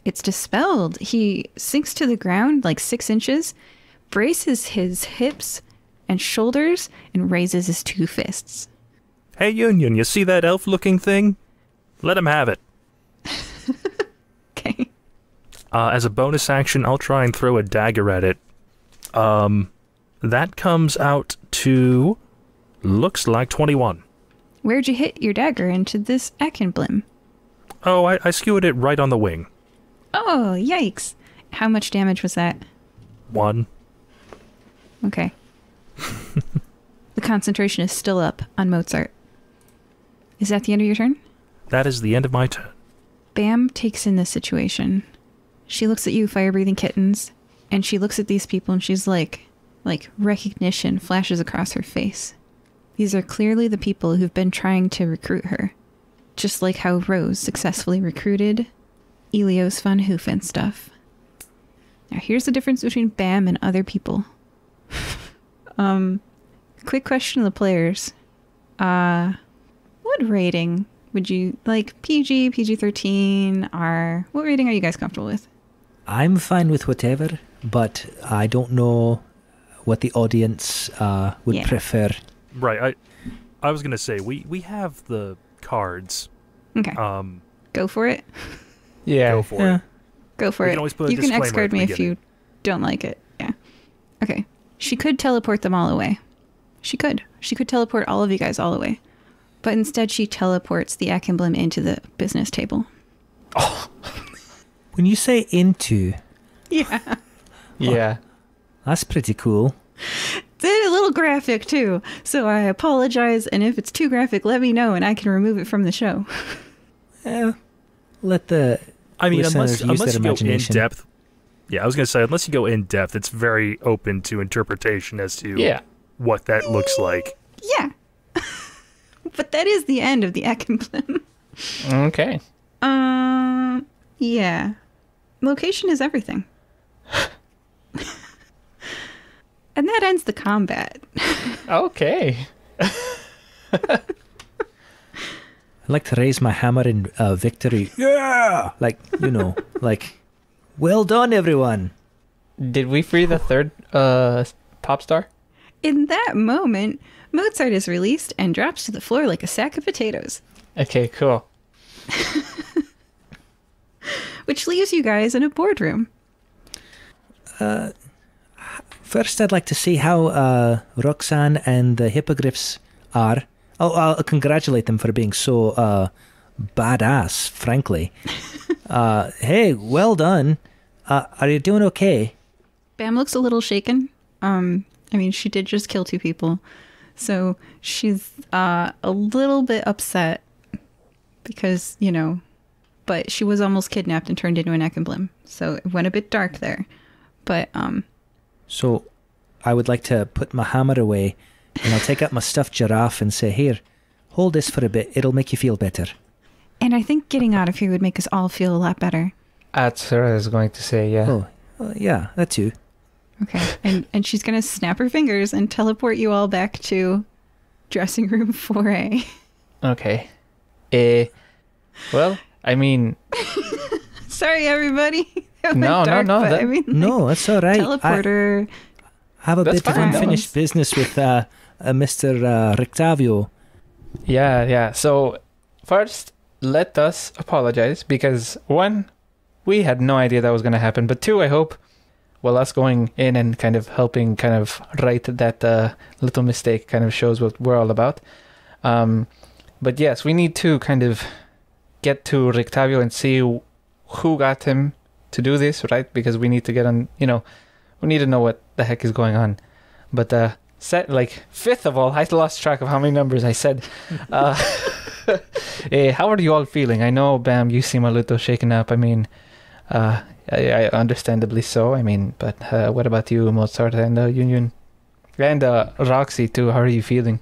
It's dispelled. He sinks to the ground like 6 inches, braces his hips and shoulders, and raises his 2 fists. Hey, Union, you see that elf-looking thing? Let him have it. Okay. As a bonus action, I'll try and throw a dagger at it. That comes out to... looks like 21. Where'd you hit your dagger into this Eckenblum? Oh, I skewered it right on the wing. Oh, yikes. How much damage was that? 1. Okay. The concentration is still up on Mozart. Is that the end of your turn? That is the end of my turn. Bam takes in this situation. She looks at you, fire-breathing kittens, and she looks at these people and she's like recognition flashes across her face. These are clearly the people who've been trying to recruit her. Just like how Rose successfully recruited Elios von Hoof and stuff. Now here's the difference between Bam and other people. Quick question to the players. What rating would you like? PG, PG-13, R? What rating are you guys comfortable with? I'm fine with whatever, but I don't know what the audience would prefer. Right. I was going to say, we have the cards. Okay. Go for it. Yeah. Go for it. Go for We it. can always put a You can disclaimer X-card at the me if beginning. you don't like it. Yeah. Okay. She could teleport them all away. She could. She could teleport all of you guys all away. But instead she teleports the Ekemblem into the business table. Oh. When you say into... Yeah. Yeah. That's pretty cool. It's a little graphic too. So I apologize, and if it's too graphic, let me know and I can remove it from the show. Let the listeners use their unless you go in imagination. depth. Yeah, I was going to say, unless you go in depth, it's very open to interpretation as to what that looks like. Yeah. But that is the end of the Ekemblem. Okay. Yeah. Location is everything. And that ends the combat. Okay. I'd like to raise my hammer in victory. Yeah! Like, well done, everyone. Did we free the third pop star? In that moment, Mozart is released and drops to the floor like a sack of potatoes. Okay, cool. Which leaves you guys in a boardroom. First, I'd like to see how Roxanne and the hippogriffs are. Oh, I'll congratulate them for being so badass, frankly. Hey, well done. Are you doing okay? Bam looks a little shaken. She did just kill 2 people. So she's a little bit upset because, but she was almost kidnapped and turned into an Ekemblem. So it went a bit dark there. But, So I would like to put my hammer away and I'll take out my stuffed giraffe and say, here, hold this for a bit. It'll make you feel better. And I think getting out of here would make us all feel a lot better. That's what I was going to say, yeah. Oh, yeah, that too. Okay. And she's going to snap her fingers and teleport you all back to dressing room 4A. Okay. Well, I mean... Sorry, everybody. No. No, that's all right. Teleporter. I have a That's bit of fine. unfinished business with Mr. Rictavio. Yeah. So, first, let us apologize because, 1, we had no idea that was going to happen. But 2, I hope, us going in and kind of helping kind of right that little mistake kind of shows what we're all about. But yes, we need to kind of get to Rictavio and see who got him to do this, right? Because we need to get on, we need to know what the heck is going on. But fifth of all, I lost track of how many numbers I said. How are you all feeling? I know, Bam, you seem a little shaken up. I mean, I understandably so. I mean, but what about you, Mozart and Union? And Roxy, too. How are you feeling?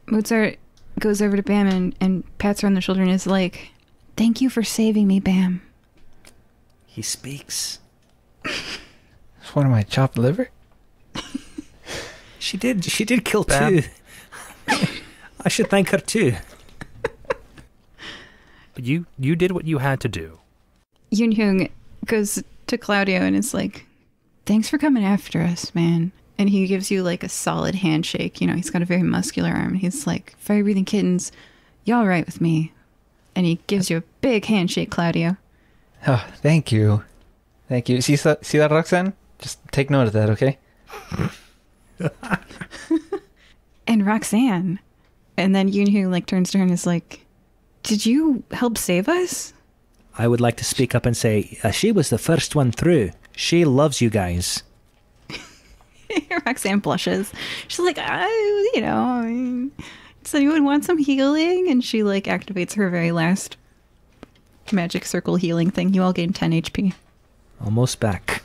Mozart goes over to Bam and pats her on the shoulder and is like, "Thank you for saving me, Bam." He speaks. What am I, chopped liver? She did kill Bam. 2. I should thank her too. You did what you had to do. Yoon Hyung goes to Cloudio and is like, "Thanks for coming after us, man." And he gives you like a solid handshake. He's got a very muscular arm. He's like, "Fire breathing kittens, y'all right with me?" And he gives you a big handshake, Cloudio. Oh, thank you. Thank you. See that, Roxanne? Just take note of that, okay? And Roxanne. And then Yoon Hyung turns to her and is like, "Did you help save us?" I would like to speak up and say, she was the first one through. She loves you guys. Roxanne blushes. She's like, does anyone want some healing? And she activates her very last magic circle healing thing. You all gain 10 HP. Almost back.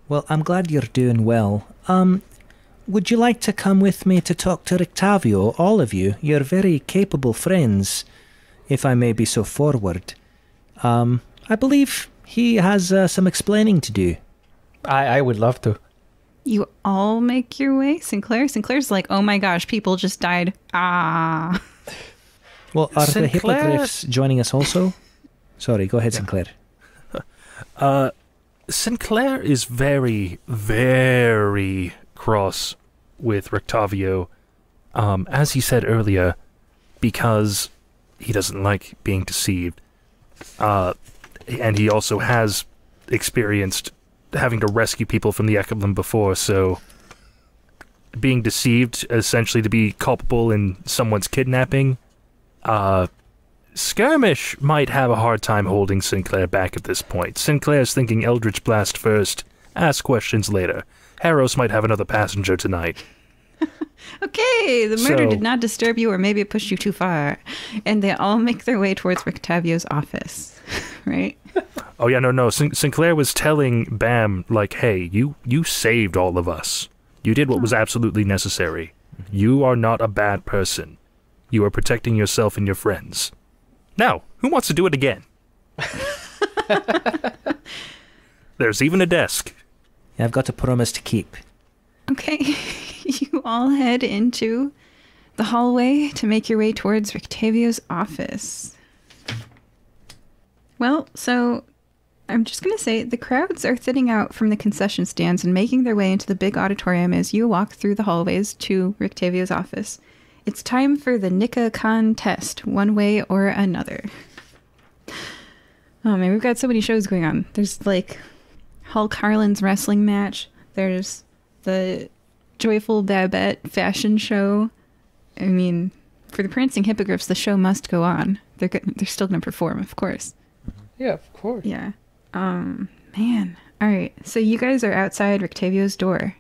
Well, I'm glad you're doing well. would you like to come with me to talk to Rictavio, all of you? You're very capable friends, if I may be so forward. I believe he has some explaining to do. I would love to. You all make your way? Sinclair's like, oh my gosh, people just died. Ah. Well, are the Sinclair- hippogriffs joining us also? Sorry, go ahead, Sinclair. Sinclair is very, very cross with Rictavio, as he said earlier, because he doesn't like being deceived. And he also has experienced having to rescue people from the Ekelum before, so being deceived, essentially to be culpable in someone's kidnapping, Skirmish might have a hard time holding Sinclair back at this point. Sinclair's thinking Eldritch Blast first, ask questions later. Harros might have another passenger tonight. Okay, the murder So- did not disturb you, or maybe it pushed you too far. And they all make their way towards Rictavio's office, right? Oh yeah, no. Sinclair was telling Bam, like, hey, you saved all of us. You did what was absolutely necessary. You are not a bad person. You are protecting yourself and your friends. Now, who wants to do it again? There's even a desk. I've got a promise to keep. Okay, you all head into the hallway to make your way towards Rictavio's office. Well, so I'm just going to say the crowds are thinning out from the concession stands and making their way into the big auditorium as you walk through the hallways to Rictavio's office. It's time for the NiqaCon test, one way or another. Oh man, we've got so many shows going on. There's like Hulk Harlan's wrestling match. There's the Joyful Babette fashion show. I mean, for the prancing hippogriffs, the show must go on. They're still going to perform, of course. Yeah, of course. Yeah. Man. All right. So you guys are outside Rictavio's door.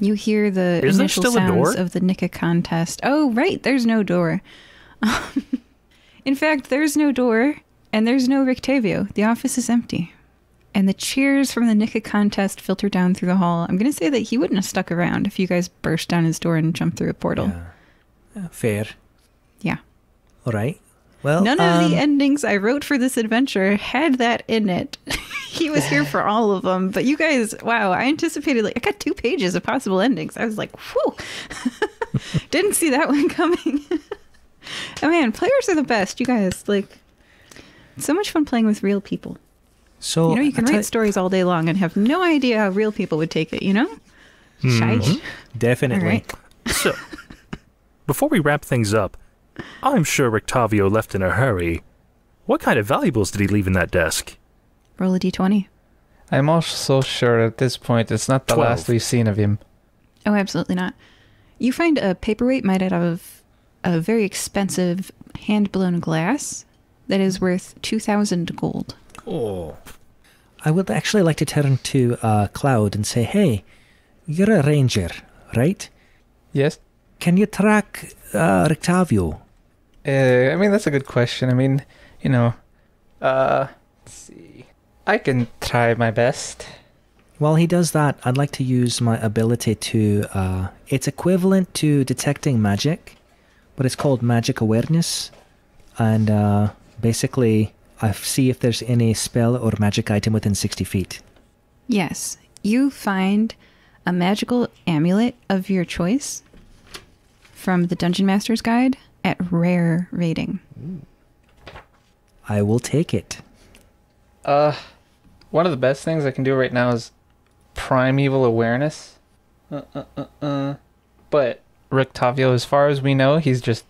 You hear the Is there initial still a sounds door? of the NiqaCon test. Oh, right. There's no door. In fact, there's no door, and there's no Rictavio. The office is empty. And the cheers from the NiqaCon test filter down through the hall. I'm going to say that he wouldn't have stuck around if you guys burst down his door and jumped through a portal. Fair. Yeah. All right. Well, None of the endings I wrote for this adventure had that in it. He was here for all of them. But you guys, wow, I anticipated, I got 2 pages of possible endings. I was like, whew. Didn't see that one coming. Oh man, players are the best. You guys, it's so much fun playing with real people. so You can write stories all day long and have no idea how real people would take it, you know? Shite. Definitely. All right. So, before we wrap things up, I'm sure Rictavio left in a hurry. What kind of valuables did he leave in that desk? Roll a d20. I'm also sure at this point it's not the 12. last we've seen of him. Oh, absolutely not. You find a paperweight made out of a very expensive hand-blown glass that is worth 2,000 gold. Oh. I would actually like to turn to Cloud and say, hey, you're a ranger, right? Yes? Can you track Rictavio? I mean, that's a good question. I mean, let's see. I can try my best. While he does that, I'd like to use my ability to... it's equivalent to detecting magic, but it's called magic awareness. And basically, I see if there's any spell or magic item within 60 feet. Yes, you find a magical amulet of your choice from the Dungeon Master's Guide at rare rating. I will take it. One of the best things I can do right now is primeval awareness. But Rictavio, as far as we know, he's just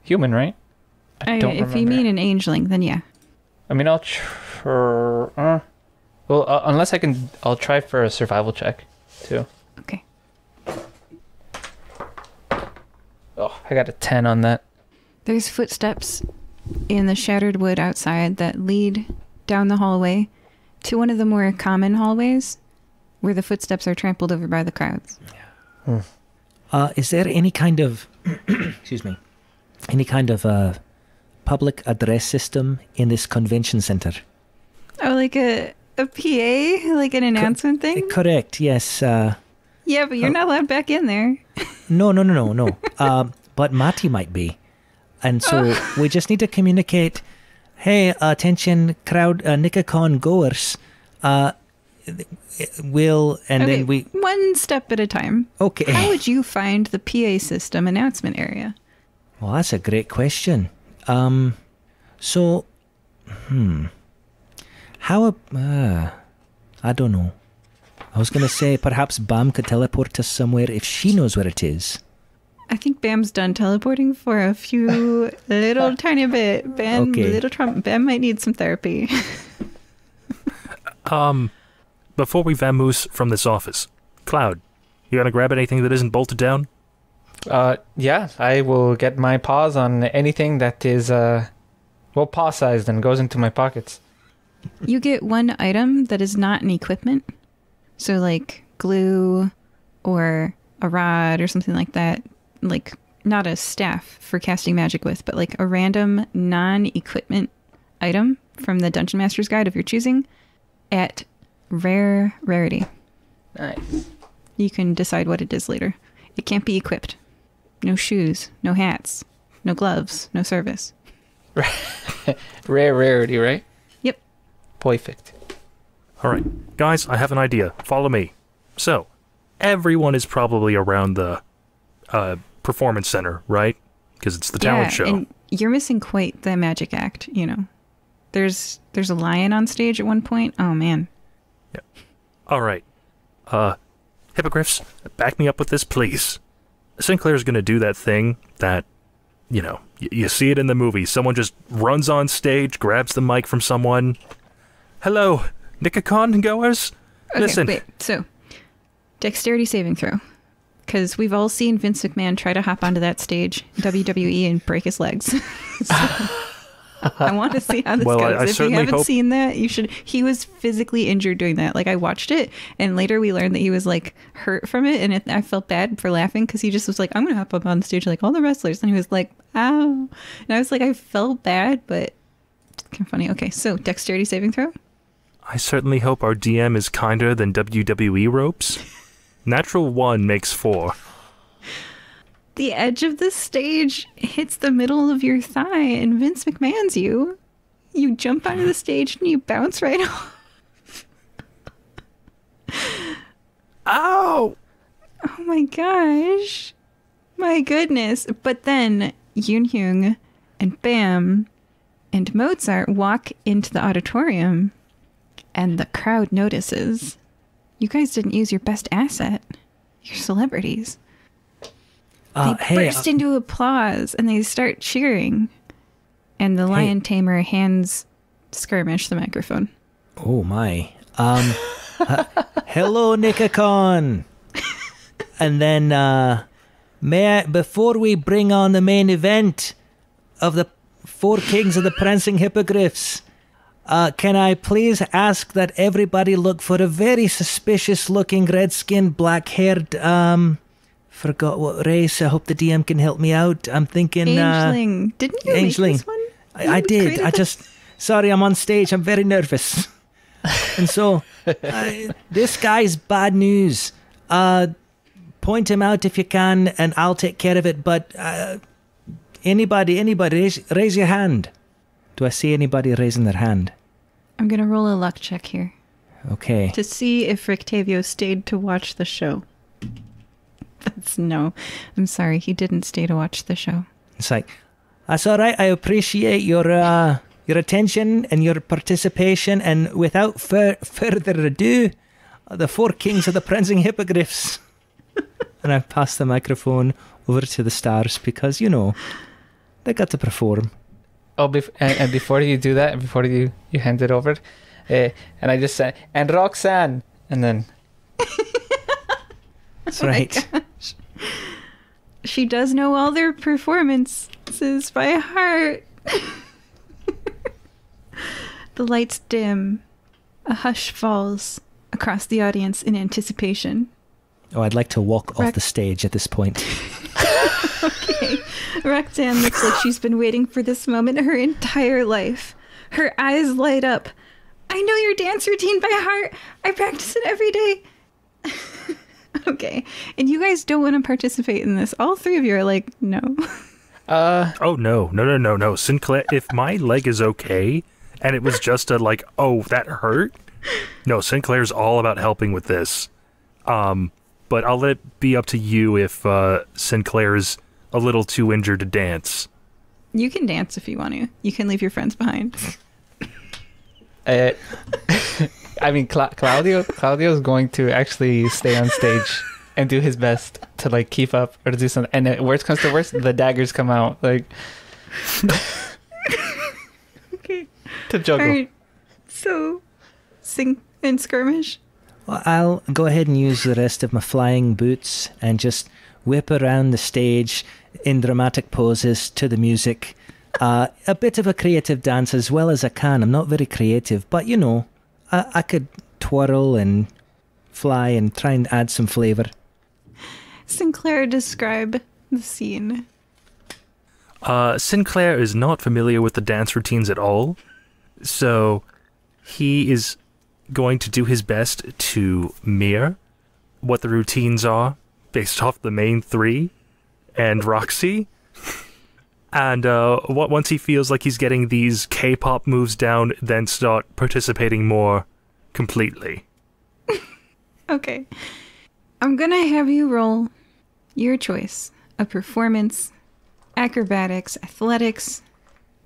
human, right? I don't if you remember. mean an angeling, then yeah. I mean, I'll unless I'll try for a survival check, too. Okay. Oh, I got a 10 on that. There's footsteps in the shattered wood outside that lead down the hallway to one of the more common hallways where the footsteps are trampled over by the crowds. Is there any kind of... excuse me. Any kind of public address system in this convention center? Oh, like a PA? Like an announcement thing? Correct, yes. Yeah, but you're not allowed back in there. No. But Matty might be. And so we just need to communicate, hey, attention, crowd, NiqaCon goers. Then we... One step at a time. Okay. How would you find the PA system announcement area? Well, that's a great question. I don't know. I was going to say perhaps Bam could teleport us somewhere if she knows where it is. I think Bam's done teleporting for a few little tiny bit. Bam might need some therapy. Before we vamoose from this office, Cloud, you gonna grab anything that isn't bolted down? Yeah, I will get my paws on anything that is, paw-sized and goes into my pockets. You get one item that is not an equipment. So like glue or a rod or something like that. Like not a staff for casting magic with, but like a random non-equipment item from the Dungeon Master's Guide of your choosing at rarity. Nice. You can decide what it is later. It can't be equipped. No shoes, no hats, no gloves, no service. Rarity, right? Yep. Perfect. All right, guys, I have an idea. Follow me. So, everyone is probably around the performance center, right? Because it's the talent show. And you're missing quite the magic act, you know. There's a lion on stage at one point. Oh, man. Yeah. All right. Hippogriffs, back me up with this, please. Sinclair's going to do that thing that, you know, you see it in the movie. Someone just runs on stage, grabs the mic from someone. Hello, NiqaCon goers? Okay, Listen. wait. So, dexterity saving throw. Because we've all seen Vince McMahon try to hop onto that stage, WWE, and break his legs. So, I want to see how this goes. If you haven't seen that, you should. He was physically injured doing that. Like, I watched it, and later we learned that he was, like, hurt from it, and I felt bad for laughing, because he just was like, I'm going to hop up on stage like all the wrestlers. And he was like, ow. And I was like, I felt bad, but it's kind of funny. Okay, so, dexterity saving throw? I certainly hope our DM is kinder than WWE ropes. Natural 1 makes 4. The edge of the stage hits the middle of your thigh, and Vince McMahon's you. You jump onto the stage and you bounce right off. Ow! Oh my gosh. My goodness. But then Yoon Hyung and Bam and Mozart walk into the auditorium, and the crowd notices. You guys didn't use your best asset. You're celebrities. They burst into applause, and they start cheering. And the lion tamer hands Skirmish the microphone. Oh, my. Hello, NiqaCon. And then, before we bring on the main event of the 4 Kings of the Prancing Hippogriffs, can I please ask that everybody look for a very suspicious-looking, red-skinned, black-haired, forgot what race. I hope the DM can help me out. I'm thinking... Ageling. Didn't you make this one? I did. Sorry, I'm on stage. I'm very nervous. And so, this guy's bad news. Point him out if you can, and I'll take care of it. But anybody, raise your hand. Do I see anybody raising their hand? I'm going to roll a luck check here. Okay. To see if Rictavio stayed to watch the show. That's no. I'm sorry, he didn't stay to watch the show. It's like, that's all right. I appreciate your attention and your participation. And without further ado, the 4 Kings of the Prancing Hippogriffs. And I pass the microphone over to the stars because, you know, they got to perform. Oh, and before you do that, before you hand it over, and I just say, and Roxanne, and then... That's right. Oh gosh. She does know all their performances by heart. The lights dim. A hush falls across the audience in anticipation. Oh, I'd like to walk off the stage at this point. Okay. Roxanne looks like she's been waiting for this moment her entire life. Her eyes light up. I know your dance routine by heart. I practice it every day. Okay. And you guys don't want to participate in this. All three of you are like, no. Oh, no. Sinclair, if my leg is okay, and it was just a like, oh, that hurt? No, Sinclair's all about helping with this. But I'll let it be up to you if Sinclair's a little too injured to dance. You can dance if you want to. You can leave your friends behind. I mean, Claudio's going to actually stay on stage and do his best to like keep up or to do something. And then, worst comes to worst, the daggers come out like Okay. to juggle. All right. So, sing in Skirmish. Well, I'll go ahead and use the rest of my flying boots and just whip around the stage in dramatic poses to the music. A bit of a creative dance as well as I can. I'm not very creative, but you know, I could twirl and fly and try and add some flavour. Sinclair, describe the scene. Sinclair is not familiar with the dance routines at all, so he is going to do his best to mirror what the routines are based off the main three and Roxy. And once he feels like he's getting these K-pop moves down, then start participating more completely. Okay. I'm gonna have you roll your choice of performance, acrobatics, athletics.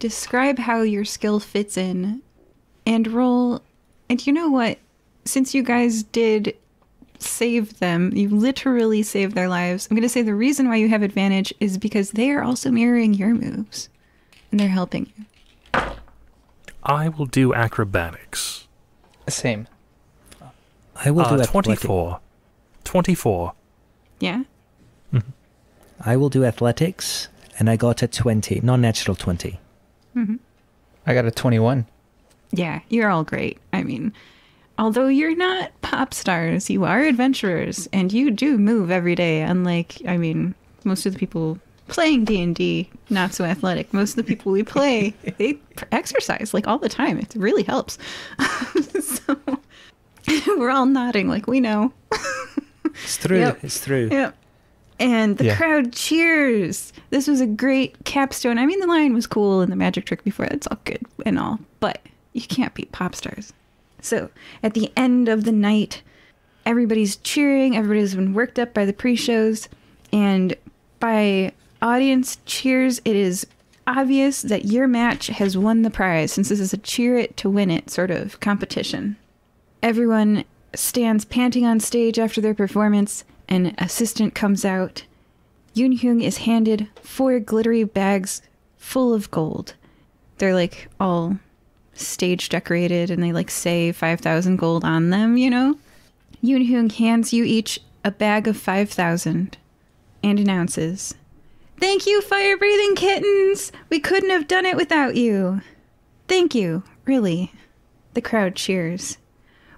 Describe how your skill fits in, and roll. And you know what? Since you guys did save them, you literally saved their lives. I'm going to say the reason why you have advantage is because they are also mirroring your moves, and they're helping you. I will do acrobatics. Same. I will do athletics. 24. Yeah? Mm-hmm. I will do athletics, and I got a 20, non-natural 20. Mm-hmm. I got a 21. Yeah, you're all great. I mean, although you're not pop stars, you are adventurers, and you do move every day, unlike, I mean, most of the people playing D&D, not so athletic. Most of the people we play, they exercise, like, all the time. It really helps. So, we're all nodding like we know. It's true. Yep. It's true. Yep. And the crowd cheers. This was a great capstone. I mean, the line was cool and the magic trick before, that's all good and all, but you can't beat pop stars. So at the end of the night, everybody's cheering. Everybody's been worked up by the pre-shows. And by audience cheers, it is obvious that your match has won the prize, since this is a cheer it to win it sort of competition. Everyone stands panting on stage after their performance. An assistant comes out. Yoon-hyung is handed 4 glittery bags full of gold. They're like all stage decorated and they like say 5,000 gold on them, you know? Yoon-hyung hands you each a bag of 5,000 and announces, "Thank you, fire-breathing kittens! We couldn't have done it without you." "Thank you, really." The crowd cheers.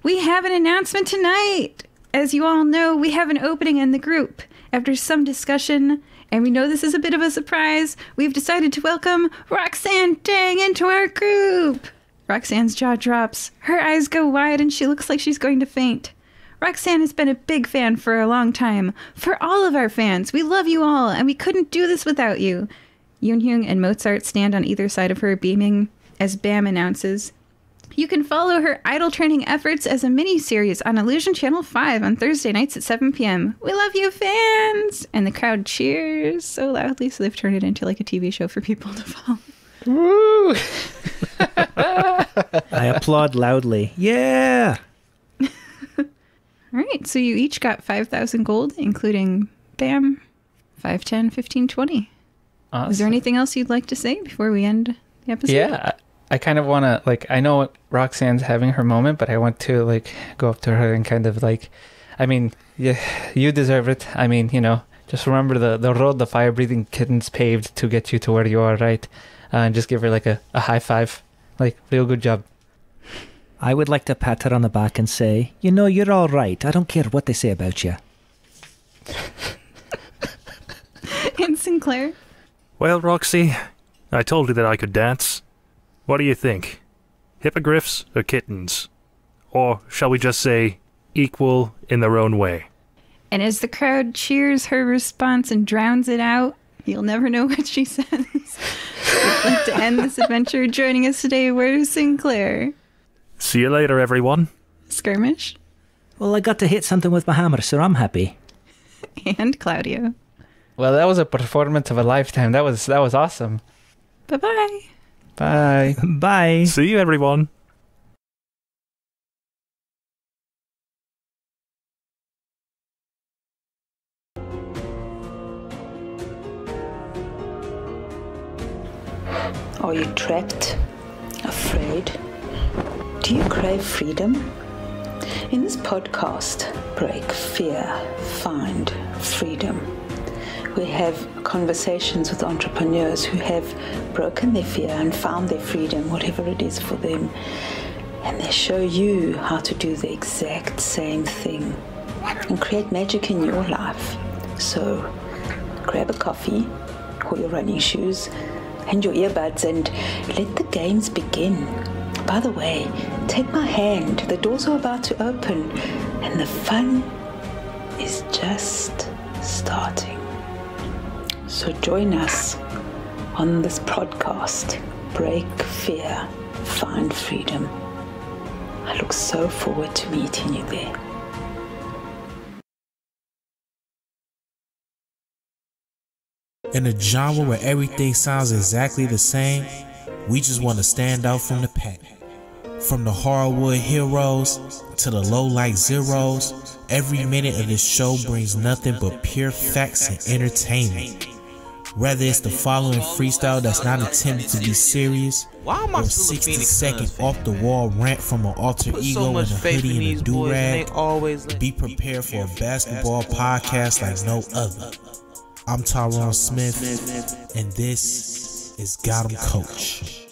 "We have an announcement tonight! As you all know, we have an opening in the group. After some discussion, and we know this is a bit of a surprise, we've decided to welcome Roxanne Dang into our group." Roxanne's jaw drops. Her eyes go wide and she looks like she's going to faint. Roxanne has been a big fan for a long time. For all of our fans, we love you all, and we couldn't do this without you. Yoon-hyung and Mozart stand on either side of her, beaming, as Bam announces, "You can follow her idol training efforts as a mini-series on Illusion Channel 5 on Thursday nights at 7 p.m. We love you, fans!" And the crowd cheers so loudly, so they've turned it into like a TV show for people to follow. Woo! I applaud loudly. Yeah! All right, so you each got 5,000 gold, including Bam, 5, 10, 15, 20. Awesome. Is there anything else you'd like to say before we end the episode? Yeah, I kind of want to, like, I know Roxanne's having her moment, but I want to, like, go up to her and kind of, like, I mean, yeah, you deserve it. I mean, you know, just remember the road the fire-breathing kittens paved to get you to where you are, right? And just give her, like, a high five. Like, real good job. I would like to pat her on the back and say, "You know, you're all right. I don't care what they say about you." And Sinclair? Well, Roxy, I told you that I could dance. What do you think? Hippogriffs or kittens? Or shall we just say equal in their own way? And as the crowd cheers her response and drowns it out, you'll never know what she says. We'd like to end this adventure. Joining us today were Sinclair. See you later, everyone. Skirmish. Well, I got to hit something with my hammer, so I'm happy. And Cloudio. Well, that was a performance of a lifetime. That was awesome. Bye-bye. Bye. Bye. See you, everyone. Are you trapped? Afraid? Do you crave freedom? In this podcast, Break Fear, Find Freedom, we have conversations with entrepreneurs who have broken their fear and found their freedom, whatever it is for them. And they show you how to do the exact same thing and create magic in your life. So grab a coffee or your running shoes and your earbuds and let the games begin. By the way, take my hand. The doors are about to open and the fun is just starting. So join us on this podcast, Break Fear, Find Freedom. I look so forward to meeting you there. In a genre where everything sounds exactly the same, we just want to stand out from the pack. From the hardwood heroes to the low-light zeros, every minute of this show brings nothing but pure facts and entertainment. Whether it's the following freestyle that's not intended to be serious, or 60-second off-the-wall rant from an alter ego in a hoodie and a do-rag, be prepared for a basketball podcast like no other. I'm Tyrone Smith, and this is Got 'em Coach.